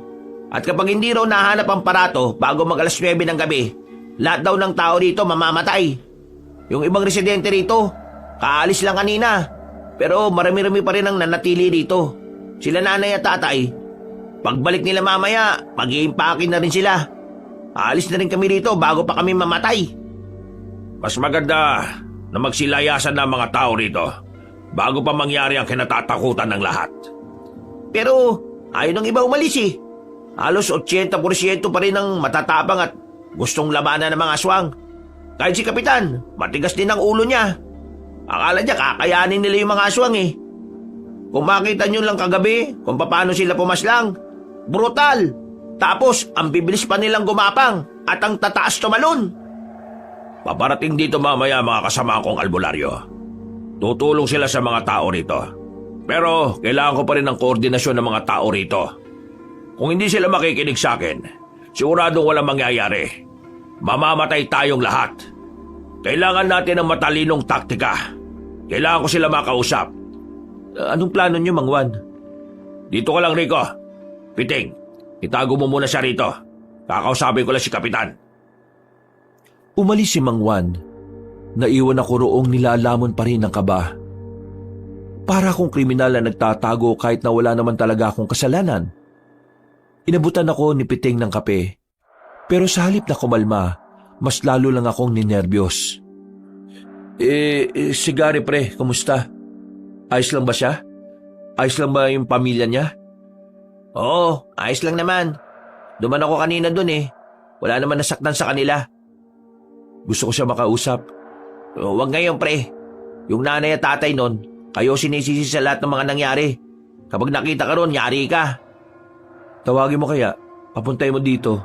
At kapag hindi raw nahanap ang parato bago mag 9 ng gabi, lahat daw ng tao rito mamamatay. Yung ibang residente rito, kaalis lang kanina. Pero marami-rami pa rin ang nanatili rito. Sila nanay at tatay. Pagbalik nila mamaya, mag-iimpake na rin sila. Aalis na rin kami rito bago pa kami mamatay. Mas maganda na magsilayasan ng mga tao rito bago pa mangyari ang kinatatakutan ng lahat. Pero ayaw ng iba umalis eh. Halos 80% pa rin ang matatapang at gustong labanan ng mga aswang. Kahit si Kapitan, matigas din ang ulo niya. Akala niya kakayanin nila yung mga aswang eh. Kung makita nyo lang kagabi kung paano sila pumaslang, brutal. Tapos ang bibilis pa nilang gumapang at ang tataas tumalon. Paparating dito mamaya mga kasama kong albularyo. Tutulong sila sa mga tao rito. Pero kailangan ko pa rin ng koordinasyon ng mga tao rito. Kung hindi sila makikinig sa akin, siguradong walang mangyayari. Mamamatay tayong lahat. Kailangan natin ng matalinong taktika. Kailangan ko sila makausap. Anong plano niyo, Mang Juan? Dito ka lang, Rico. Piting, itago mo muna siya rito. Kakausapin ko lang si Kapitan. Umalis si Mang Juan. Naiwan ako roong nilalamon pa rin ng kaba. Para akong kriminal na nagtatago kahit na wala naman talaga akong kasalanan. Inabutan ako ni Piting ng kape. Pero sa halip na kumalma, mas lalo lang akong ninerbiyos. Si Gary pre, kumusta? Ayos lang ba siya? Ayos lang ba yung pamilya niya? Oo, ayos lang naman. Duman ako kanina dun eh. Wala naman nasaktan sa kanila. Gusto ko siya makausap. Huwag ngayon pre. Yung nanay at tatay nun, kayo sinisisi sa lahat ng mga nangyari. Kapag nakita ka ron, yari ka. Tawagin mo kaya, papuntay mo dito.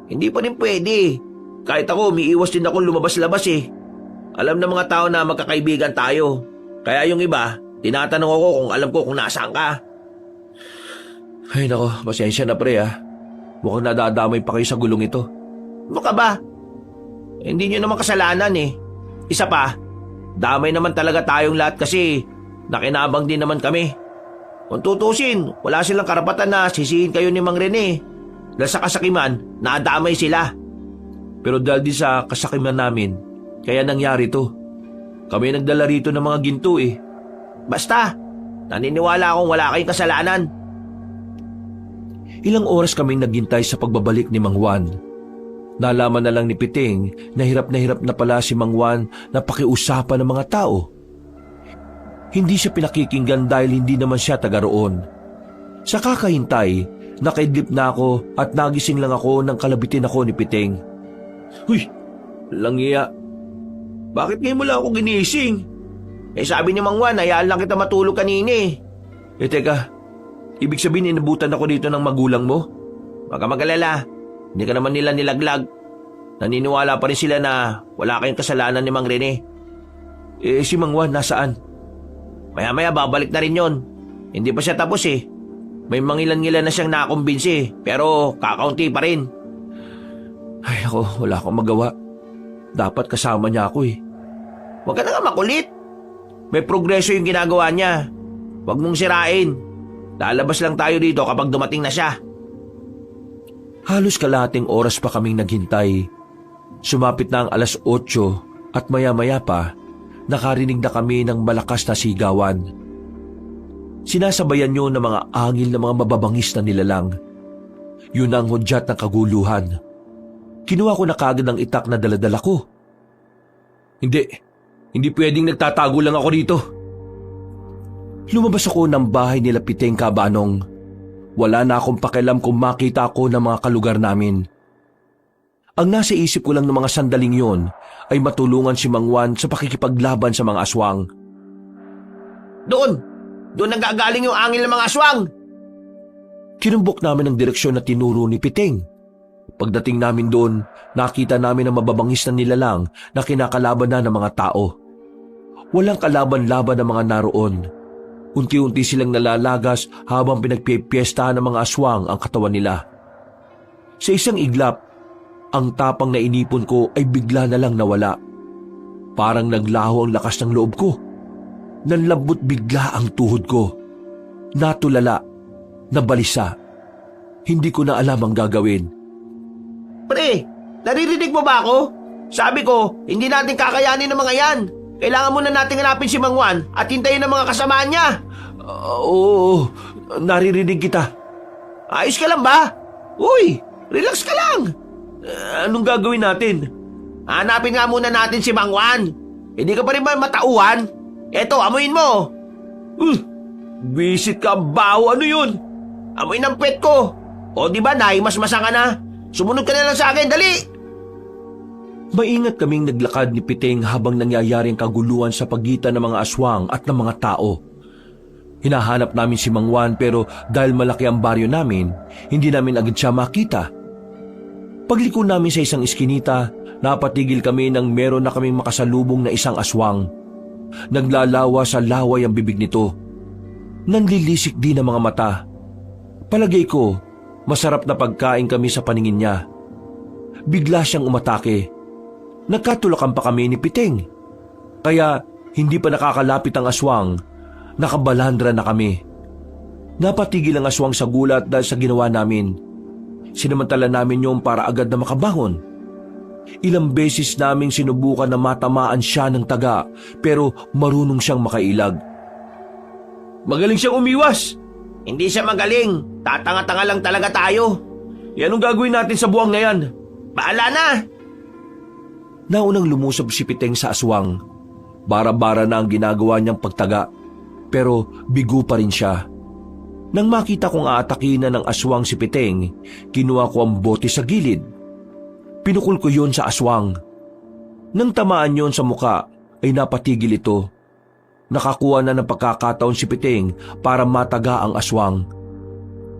Hindi pa rin pwede. Kahit ako, umiiwas din ako lumabas-labas eh. Alam ng mga tao na magkakaibigan tayo. Kaya yung iba, tinatanong ako kung alam ko kung nasaan ka. Ay nako, pasensya na pre ah. Mukhang nadadamay pa kayo sa gulong ito. Ano ka ba? Hindi nyo naman kasalanan eh. Isa pa, damay naman talaga tayong lahat kasi nakinabang din naman kami. Kung tutusin, wala silang karapatan na sisihin kayo ni Mang Rene. Dahil sa kasakiman, nadamay sila. Pero dahil di sa kasakiman namin, kaya nangyari to. Kami nagdala rito ng mga ginto eh. Basta, naniniwala akong wala kayong kasalanan. Ilang oras kaming naghintay sa pagbabalik ni Mang Juan. Nalaman na lang ni Piting na hirap na pala si Mang Juan na pakiusapan ng mga tao. Hindi siya pinakikinggan dahil hindi naman siya taga roon. Sa kakahintay, nakaidlip na ako at nagising lang ako nang kalabitin ako ni Piting. Huy, langiya. Bakit ngayon mo lang ako ginising? Sabi ni Mang Juan, hayaan lang kita matulog kanina eh. Teka, ibig sabihin inabutan ako dito ng magulang mo? Huwag ka mag-alala. Hindi ka naman nila nilaglag. Naniniwala pa rin sila na wala kayong kasalanan ni Mang Rene. Si Mang Juan nasaan? Maya-maya babalik na rin yon. Hindi pa siya tapos eh. May mangilan-ngilan na siyang nakumbinsi pero kakaunti pa rin. Ay ako, wala akong magawa. Dapat kasama niya ako eh. Huwag ka na nga makulit. May progreso yung ginagawa niya. Huwag mong sirain. Lalabas lang tayo dito kapag dumating na siya. Halos kalahating oras pa kaming naghintay. Sumapit na ang 8:00 at maya-maya pa, nakarinig na kami ng malakas na sigawan. Sinasabayan yun ng mga angil na mga mababangis na nilalang. Yun ang hudyat ng kaguluhan. Kinuha ko na kagad ang itak na daladala ko. Hindi pwedeng nagtatago lang ako rito. Lumabas ako ng bahay nila Piting Kabanong. Wala na akong pakialam kung makita ako ng mga kalugar namin. Ang nasa isip ko lang ng mga sandaling yon ay matulungan si Mang Juan sa pakikipaglaban sa mga aswang. Doon nanggagaling yung angil ng mga aswang. Kinumbok namin ang direksyon na tinuro ni Piting. Pagdating namin doon, nakita namin ang mababangis na nilalang na kinakalaban na ng mga tao. Walang kalaban-laban ng mga naroon. Unti-unti silang nalalagas habang pinagpipiestahan ng mga aswang ang katawan nila. Sa isang iglap, ang tapang na inipon ko ay bigla na lang nawala. Parang naglaho ang lakas ng loob ko. Nanlambot bigla ang tuhod ko. Natulala, nabalisa. Hindi ko na alam ang gagawin. Pre, naririnig mo ba ako? Sabi ko, hindi natin kakayanin ng mga yan. Kailangan muna natin hanapin si Mang Juan at hintayin ang mga kasamaan niya. Oo, naririnig kita. Ayos ka lang ba? Uy, relax ka lang. Anong gagawin natin? Hanapin nga muna natin si Mang Juan. Hindi ka pa rin ba matauhan? Eto, amuin mo. Visit ka, baho. Ano yun? Amoy ng pet ko. O di ba, naimasmasa ka na? Sumunod ka na lang sa akin, dali. Maingat kaming naglakad ni Piting habang nangyayaring kaguluhan sa pagitan ng mga aswang at ng mga tao. Hinahanap namin si Mang Juan pero dahil malaki ang baryo namin, hindi namin agad siya makita. Pagliko namin sa isang iskinita, napatigil kami nang meron na kaming makasalubong na isang aswang. Naglalawa sa laway ang bibig nito. Nanlilisik din ang mga mata. Palagay ko, masarap na pagkain kami sa paningin niya. Bigla siyang umatake. Nagkatulakan pa kami ni Piting. Kaya hindi pa nakakalapit ang aswang, nakabalandra na kami. Napatigil ang aswang sa gulat dahil sa ginawa namin. Sinamantala namin yung para agad na makabangon. Ilang beses naming sinubukan na matamaan siya ng taga pero marunong siyang makailag. Magaling siyang umiwas. Hindi siya magaling. Tatanga-tanga lang talaga tayo. Anong gagawin natin sa buwang na yan? Bahala na! Naunang lumusob si Piteng sa aswang. Bara-bara na ang ginagawa niyang pagtaga, pero bigo pa rin siya. Nang makita kong aatakin na ng aswang si Piteng, kinuha ko ang bote sa gilid. Pinukul ko yon sa aswang. Nang tamaan yon sa muka, ay napatigil ito. Nakakuha na ng pagkakataon si Piteng para mataga ang aswang.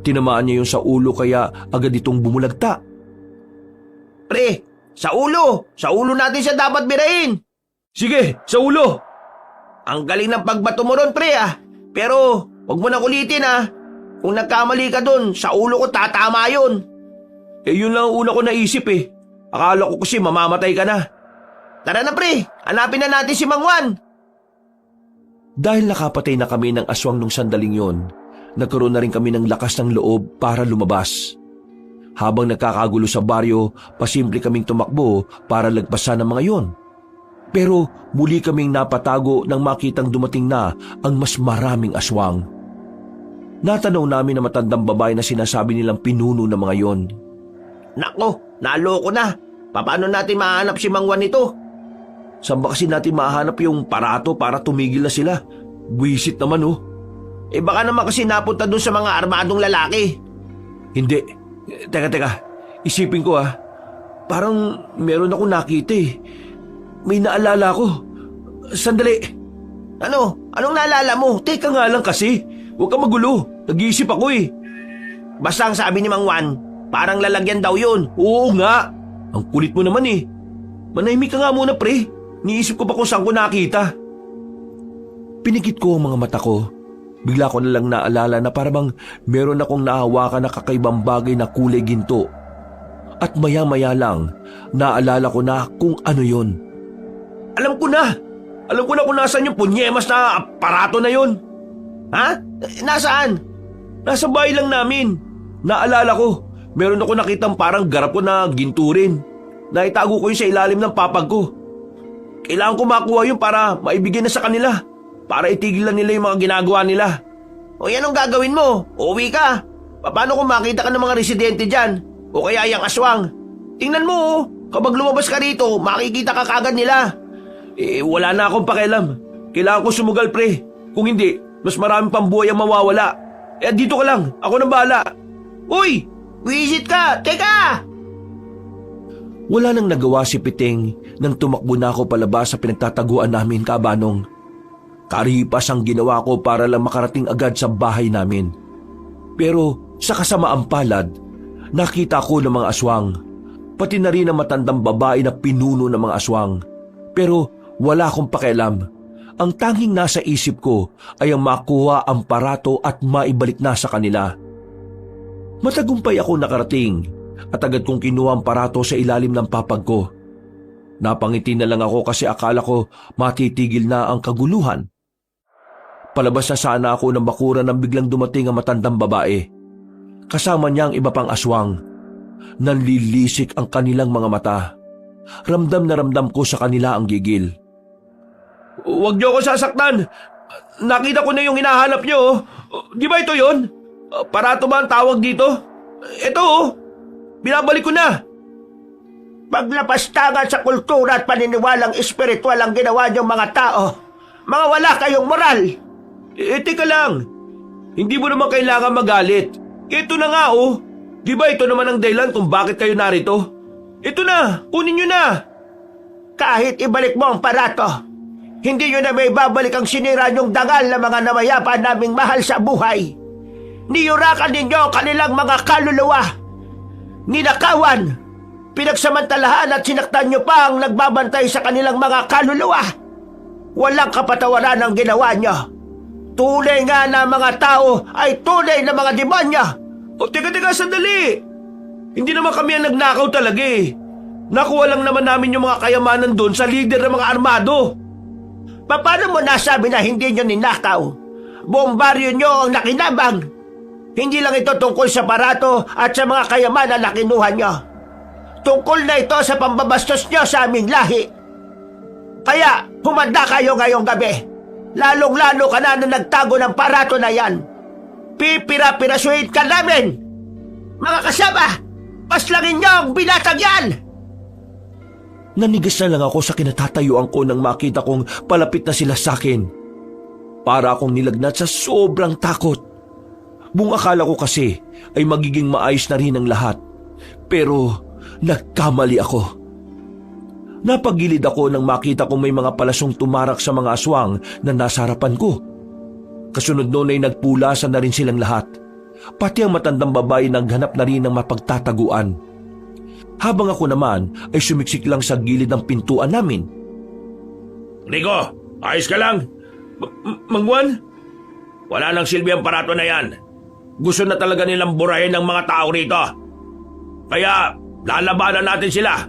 Tinamaan niya yon sa ulo kaya agad itong bumulagta. Pre, sa ulo! Sa ulo natin siya dapat birahin! Sige, sa ulo! Ang galing ng pagbato mo ron, pre Pero, wag mo na kulitin Kung nagkamali ka dun, sa ulo ko tatama yun. Yun lang ang una ko naisip Akala ko kasi mamamatay ka na. Tara na, pre! Hanapin na natin si Mang Juan! Dahil nakapatay na kami ng aswang nung sandaling yon, nagkaroon na rin kami ng lakas ng loob para lumabas. Habang nagkakagulo sa baryo, pasimple kaming tumakbo para lagpasan ng mga yon. Pero muli kaming napatago nang makitang dumating na ang mas maraming aswang. Natanaw namin na matandang babae na sinasabi nilang pinuno ng mga yon. Nako, naloko na. Paano natin mahanap si Mang Juan nito? Saan ba kasi natin mahanap yung parato para tumigil na sila? Buwisit naman Baka naman kasi napunta dun sa mga armadong lalaki. Hindi. Teka. Isipin ko Parang meron akong nakita May naalala ko. Sandali. Ano? Anong naalala mo? Teka nga lang kasi. Huwag ka magulo. Nag-iisip ako Basta ang sabi ni Mang Juan, parang lalagyan daw yun. Oo nga. Ang kulit mo naman Manahimik ka nga muna, pre. Niisip ko pa kung saan ko nakita. Pinikit ko ang mga mata ko. Bigla ko na lang naalala na parang meron akong nahawakan na kakaibang bagay na kulay ginto. At maya-maya lang, naalala ko na kung ano yon. Alam ko na! Alam ko na kung nasaan yung punyemas na aparato na yon. Ha? Nasaan? Nasa bahay lang namin. Naalala ko, meron ako nakitang parang garap ko na ginto rin. Naitago ko yun sa ilalim ng papag ko. Kailangan ko makuha yun para maibigay na sa kanila. Para itigil na nila yung mga ginagawa nila. O yan ang gagawin mo. Uuwi ka. Paano kung makita ka ng mga residente dyan? O kaya yung aswang? Tingnan mo kapag lumabas ka rito, makikita ka kagad nila. Wala na akong pakialam. Kailangan ko sumugal, pre. Kung hindi, mas maraming pambuhay ang mawawala. Dito ka lang. Ako nang bahala. Uy! Visit ka! Teka! Wala nang nagawa si Piteng nang tumakbo na ako palabas sa pinagtataguan namin, Kabanong. Karipas ang ginawa ko para lang makarating agad sa bahay namin. Pero sa kasamaang palad, nakita ko ng mga aswang. Pati na rin ang matandang babae na pinuno ng mga aswang. Pero wala akong pakialam. Ang tanging nasa isip ko ay ang makuha ang parato at maibalik na sa kanila. Matagumpay ako nakarating at agad kong kinuha ang parato sa ilalim ng papag ko. Napangiti na lang ako kasi akala ko matitigil na ang kaguluhan. Palabas na sana ako ng bakuran nang biglang dumating ang matandang babae. Kasama niya ang iba pang aswang. Nanlilisik ang kanilang mga mata. Ramdam na ramdam ko sa kanila ang gigil. Huwag niyo ako sasaktan. Nakita ko na yung hinahanap niyo. Di ba ito yon? Parato ba ang tawag dito? Ito binabalik ko na. Paglapastangan sa kultura at paniniwalang espiritual ang ginawa niyong mga tao. Mga wala kayong moral. Teka lang. Hindi mo naman kailangan magalit. Ito na nga Di ba ito naman ang dahilan kung bakit kayo narito? Ito na, kunin nyo na. Kahit ibalik mo ang parato, hindi nyo na may babalik ang sinira nyong dangal na mga namayapa naming mahal sa buhay. Niyurakan ninyo kanilang mga kaluluwa. Ninakawan, pinagsamantalahan at sinaktan nyo pa ang nagbabantay sa kanilang mga kaluluwa. Walang kapatawaran ang ginawa nyo. Tunay nga na mga tao ay tunay na mga demonyo. Teka, sandali. Hindi naman kami ang nagnakaw talaga Nakuha lang naman namin yung mga kayamanan doon sa leader ng mga armado. Paano mo nasabi na hindi nyo ninakaw? Buong baryo nyo ang nakinabang. Hindi lang ito tungkol sa parato at sa mga kayamanan na kinuha nyo. Tungkol na ito sa pambabastos niyo sa aming lahi. Kaya humanda kayo ngayong gabi. Lalong-lalo ka na nagtago ng parato na yan. Pipira-pirasuhin ka namin! Mga kasama, paslangin niyo ang binatang yan! Nanigas na lang ako sa kinatatayuan ko nang makita kong palapit na sila sa akin. Para akong nilagnat sa sobrang takot. Buong akala ko kasi ay magiging maayos na rin ang lahat. Pero nagkamali ako. Napagilid ako nang makita kong may mga palasong tumarak sa mga aswang na nasa harapan ko. Kasunod noon ay nagpulasan na rin silang lahat. Pati ang matandang babae naghanap na rin ng mapagtataguan. Habang ako naman ay sumiksik lang sa gilid ng pintuan namin. Rico, ayos ka lang? Mang Juan? Wala nang silbi ang parato na yan. Gusto na talaga nilang burahin ng mga tao rito. Kaya lalabanan natin sila.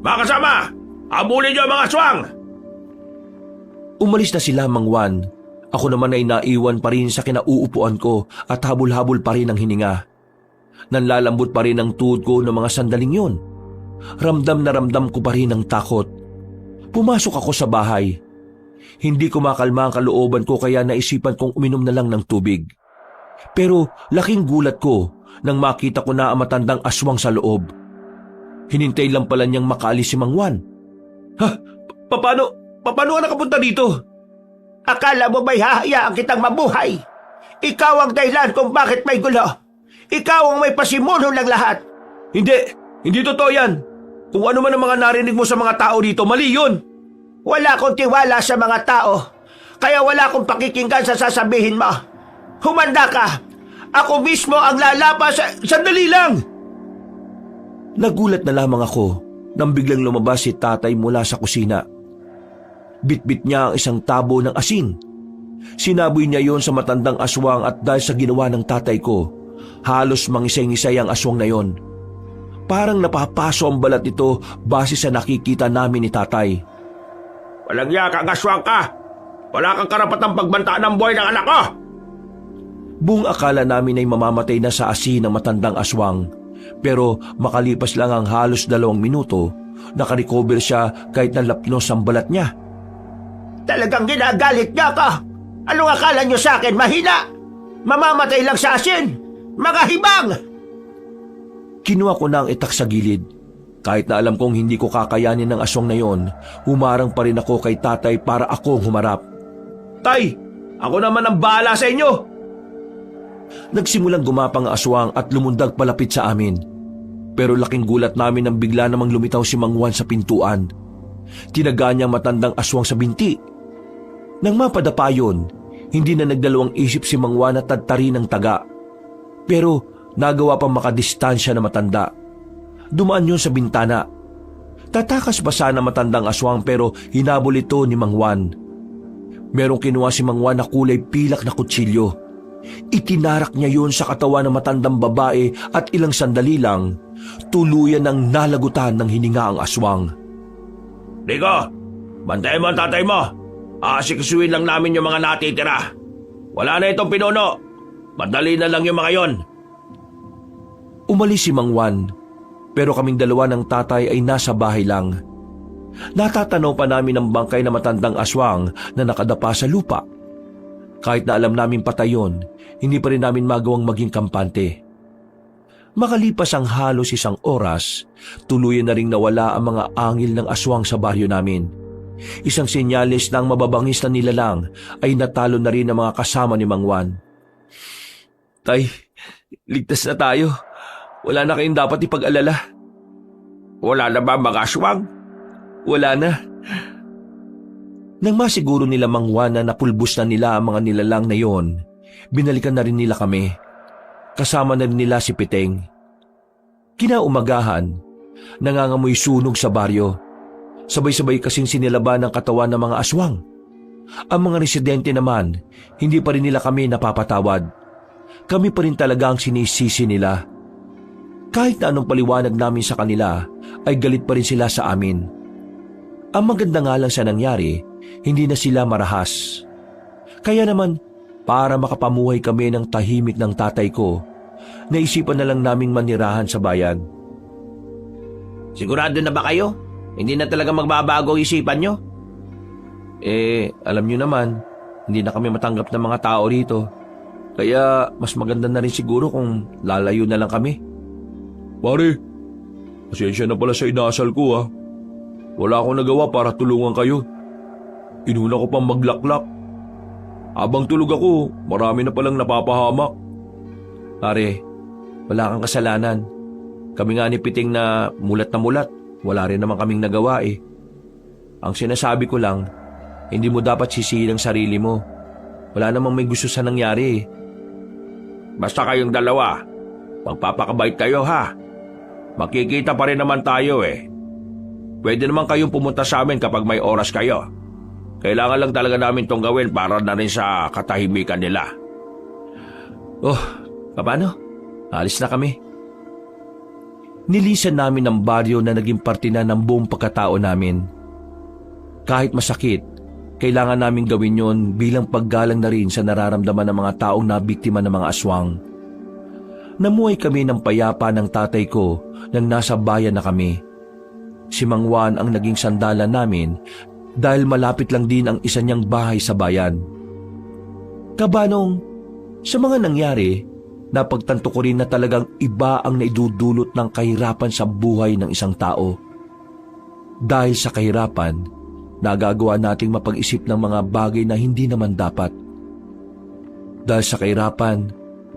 Mga kasama, habulin niyo ang mga aswang! Umalis na sila, Mang Juan. Ako naman ay naiwan pa rin sa kinauupuan ko at habol-habol pa rin ang hininga. Nanlalambot pa rin ang tuhod ko ng mga sandaling yun. Ramdam na ramdam ko pa rin ang takot. Pumasok ako sa bahay. Hindi ko makalma ang kalooban ko kaya naisipan kong uminom na lang ng tubig. Pero laking gulat ko nang makita ko na ang matandang aswang sa loob. Hinintay lang pala niyang makaalis si Mang Juan. Ha? Paano ka nakapunta dito? Akala mo ba'y hahayaan kitang mabuhay? Ikaw ang dahilan kung bakit may gulo. Ikaw ang may pasimuno ng lahat. Hindi totoo yan. Kung ano man ang mga narinig mo sa mga tao dito, mali yun. Wala akong tiwala sa mga tao. Kaya wala akong pakikinggan sa sasabihin mo. Humanda ka. Ako mismo ang lalapas sa... Sandali lang! Nagulat na lamang ako nang biglang lumabas si tatay mula sa kusina. Bitbit niya ang isang tabo ng asin. Sinaboy niya yon sa matandang aswang at dahil sa ginawa ng tatay ko, halos mangisay-ngisay ang aswang na yon. Parang napapaso ang balat nito base sa nakikita namin ni tatay. Walang yakang aswang ka! Wala kang karapatang pagbantaan ng buhay ng anak ko! Buong akala namin ay mamamatay na sa asin ng matandang aswang. Pero makalipas lang ang halos 2 minuto, nakarecover siya kahit nalapnos ang balat niya. Talagang ginagalit niya ako. Anong akala niyo sa akin? Mahina? Mamamatay lang sa asin? Mga hibang! Kinuha ko na ang itak sa gilid. Kahit na alam kong hindi ko kakayanin ng aswang na yon, humarang pa rin ako kay tatay para akong humarap. Tay, ako naman ang bahala sa inyo. Nagsimulang gumapang ang aswang at lumundag palapit sa amin. Pero laking gulat namin nang bigla namang lumitaw si Mang Juan sa pintuan. Tinaga niya ang matandang aswang sa binti. Nang mapadapa yun, hindi na nagdalawang isip si Mang Juan na tadtarin ng taga. Pero nagawa pang makadistansya na matanda. Dumaan yun sa bintana. Tatakas pa sana matandang aswang pero hinabol ito ni Mang Juan. Merong kinuha si Mang Juan na kulay pilak na kutsilyo. Itinarak niya yun sa katawan ng matandang babae at ilang sandali lang, tuluyan ng nalagutan ng hininga ang aswang. Rico, bantayan mo ang tatay mo. Aasikasuin lang namin yung mga natitira. Wala na itong pinuno. Madali na lang yung mga yon. Umalis si Mang Juan, pero kaming dalawa ng tatay ay nasa bahay lang. Natatanaw pa namin ang bangkay na matandang aswang na nakadapa sa lupa. Kahit na alam namin patay yun, hindi pa rin namin magawang maging kampante. Makalipas ang halos 1 oras, tuluyan na ring nawala ang mga angil ng aswang sa baryo namin. Isang senyales na ang mababangis na nilalang ay natalo na rin ang mga kasama ni Mang Juan. Tay, ligtas na tayo. Wala na kayong dapat ipag-alala. Wala na ba mga aswang? Wala na. Nang masiguro nila Mang Juan na napulbos na nila ang mga nilalang na yon, binalikan na rin nila kami. Kasama na rin nila si Piteng. Kinaumagahan, nangangamoy sunog sa baryo. Sabay-sabay kasing sinilaban ang katawan ng mga aswang. Ang mga residente naman, hindi pa rin nila kami napapatawad. Kami pa rin talaga ang sinisisi nila. Kahit na anong paliwanag namin sa kanila, ay galit pa rin sila sa amin. Ang maganda nga lang sa nangyari, hindi na sila marahas. Kaya naman, para makapamuhay kami ng tahimik ng tatay ko, naisipan na lang naming manirahan sa bayan. Sigurado na ba kayo? Hindi na talaga magbabago ang isipan nyo? Alam nyo naman, hindi na kami matanggap ng mga tao rito. Kaya mas maganda na rin siguro kung lalayo na lang kami. Pare, pasensya na pala sa inasal ko ha. Wala akong nagawa para tulungan kayo. Inuna ko pang maglaklak. Habang tulog ako, marami na palang napapahamak. Pare, wala kang kasalanan. Kami nga ni Piting na mulat, wala rin naman kaming nagawa eh. Ang sinasabi ko lang, hindi mo dapat sisihin ang sarili mo. Wala namang may gusto sa nangyari eh. Basta kayong dalawa, magpapakabait kayo ha. Makikita pa rin naman tayo eh. Pwede naman kayong pumunta sa amin kapag may oras kayo. Kailangan lang talaga namin tong gawin para na rin sa katahimikan nila. Oh, paano? Alis na kami. Nilisan namin ang baryo na naging parte na ng buong pagkatao namin. Kahit masakit, kailangan namin gawin yon bilang paggalang na rin sa nararamdaman ng mga taong nabiktima ng mga aswang. Namuhay kami ng payapa ng tatay ko nang nasa bayan na kami. Si Mang Juan ang naging sandalan namin dahil malapit lang din ang isa niyang bahay sa bayan. Kabanong, sa mga nangyari, napagtanto ko rin na talagang iba ang naidudulot ng kahirapan sa buhay ng isang tao. Dahil sa kahirapan, nagagawa nating mapag-isip ng mga bagay na hindi naman dapat. Dahil sa kahirapan,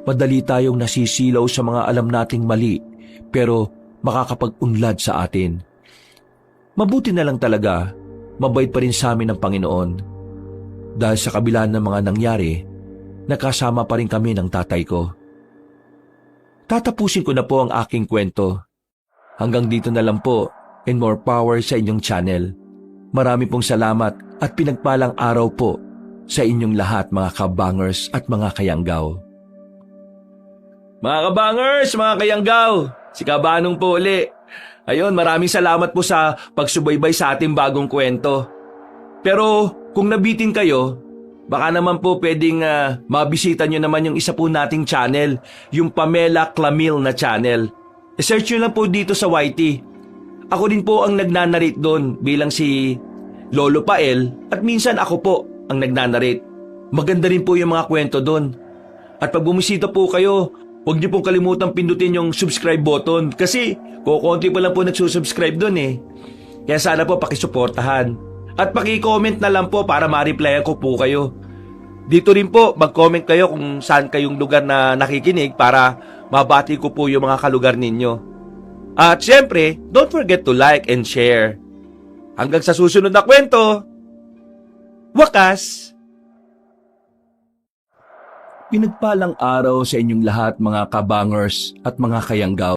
madali tayong nasisilaw sa mga alam nating mali pero makakapag-unlad sa atin. Mabuti na lang talaga, mabait pa rin sa amin ng Panginoon. Dahil sa kabila ng mga nangyari, nakasama pa rin kami ng tatay ko. Tatapusin ko na po ang aking kwento. Hanggang dito na lang po, and more power sa inyong channel. Marami pong salamat at pinagpalang araw po sa inyong lahat mga kabangers at mga kayanggaw. Mga kabangers, mga kayanggaw, si Kabanong po uli. Ayun, maraming salamat po sa pagsubaybay sa ating bagong kwento. Pero kung nabitin kayo, baka naman po pwedeng mabisita nyo naman yung isa po nating channel, yung Pamela Clamil na channel. I-search nyo lang po dito sa YT. Ako din po ang nagnanarrate doon bilang si Lolo Pael at minsan ako po ang nagnanarrate. Maganda rin po yung mga kwento doon. At pag bumisita po kayo, huwag niyo pong kalimutang pindutin yung subscribe button kasi kukunti pa lang po nagsusubscribe doon eh. Kaya sana po pakisuportahan. At paki-comment na lang po para ma-replyan ko po kayo. Dito rin po mag-comment kayo kung saan kayong lugar na nakikinig para mabati ko po yung mga kalugar ninyo. At syempre, don't forget to like and share. Hanggang sa susunod na kwento, wakas! Pinagpalang araw sa inyong lahat mga kabangers at mga kayanggaw.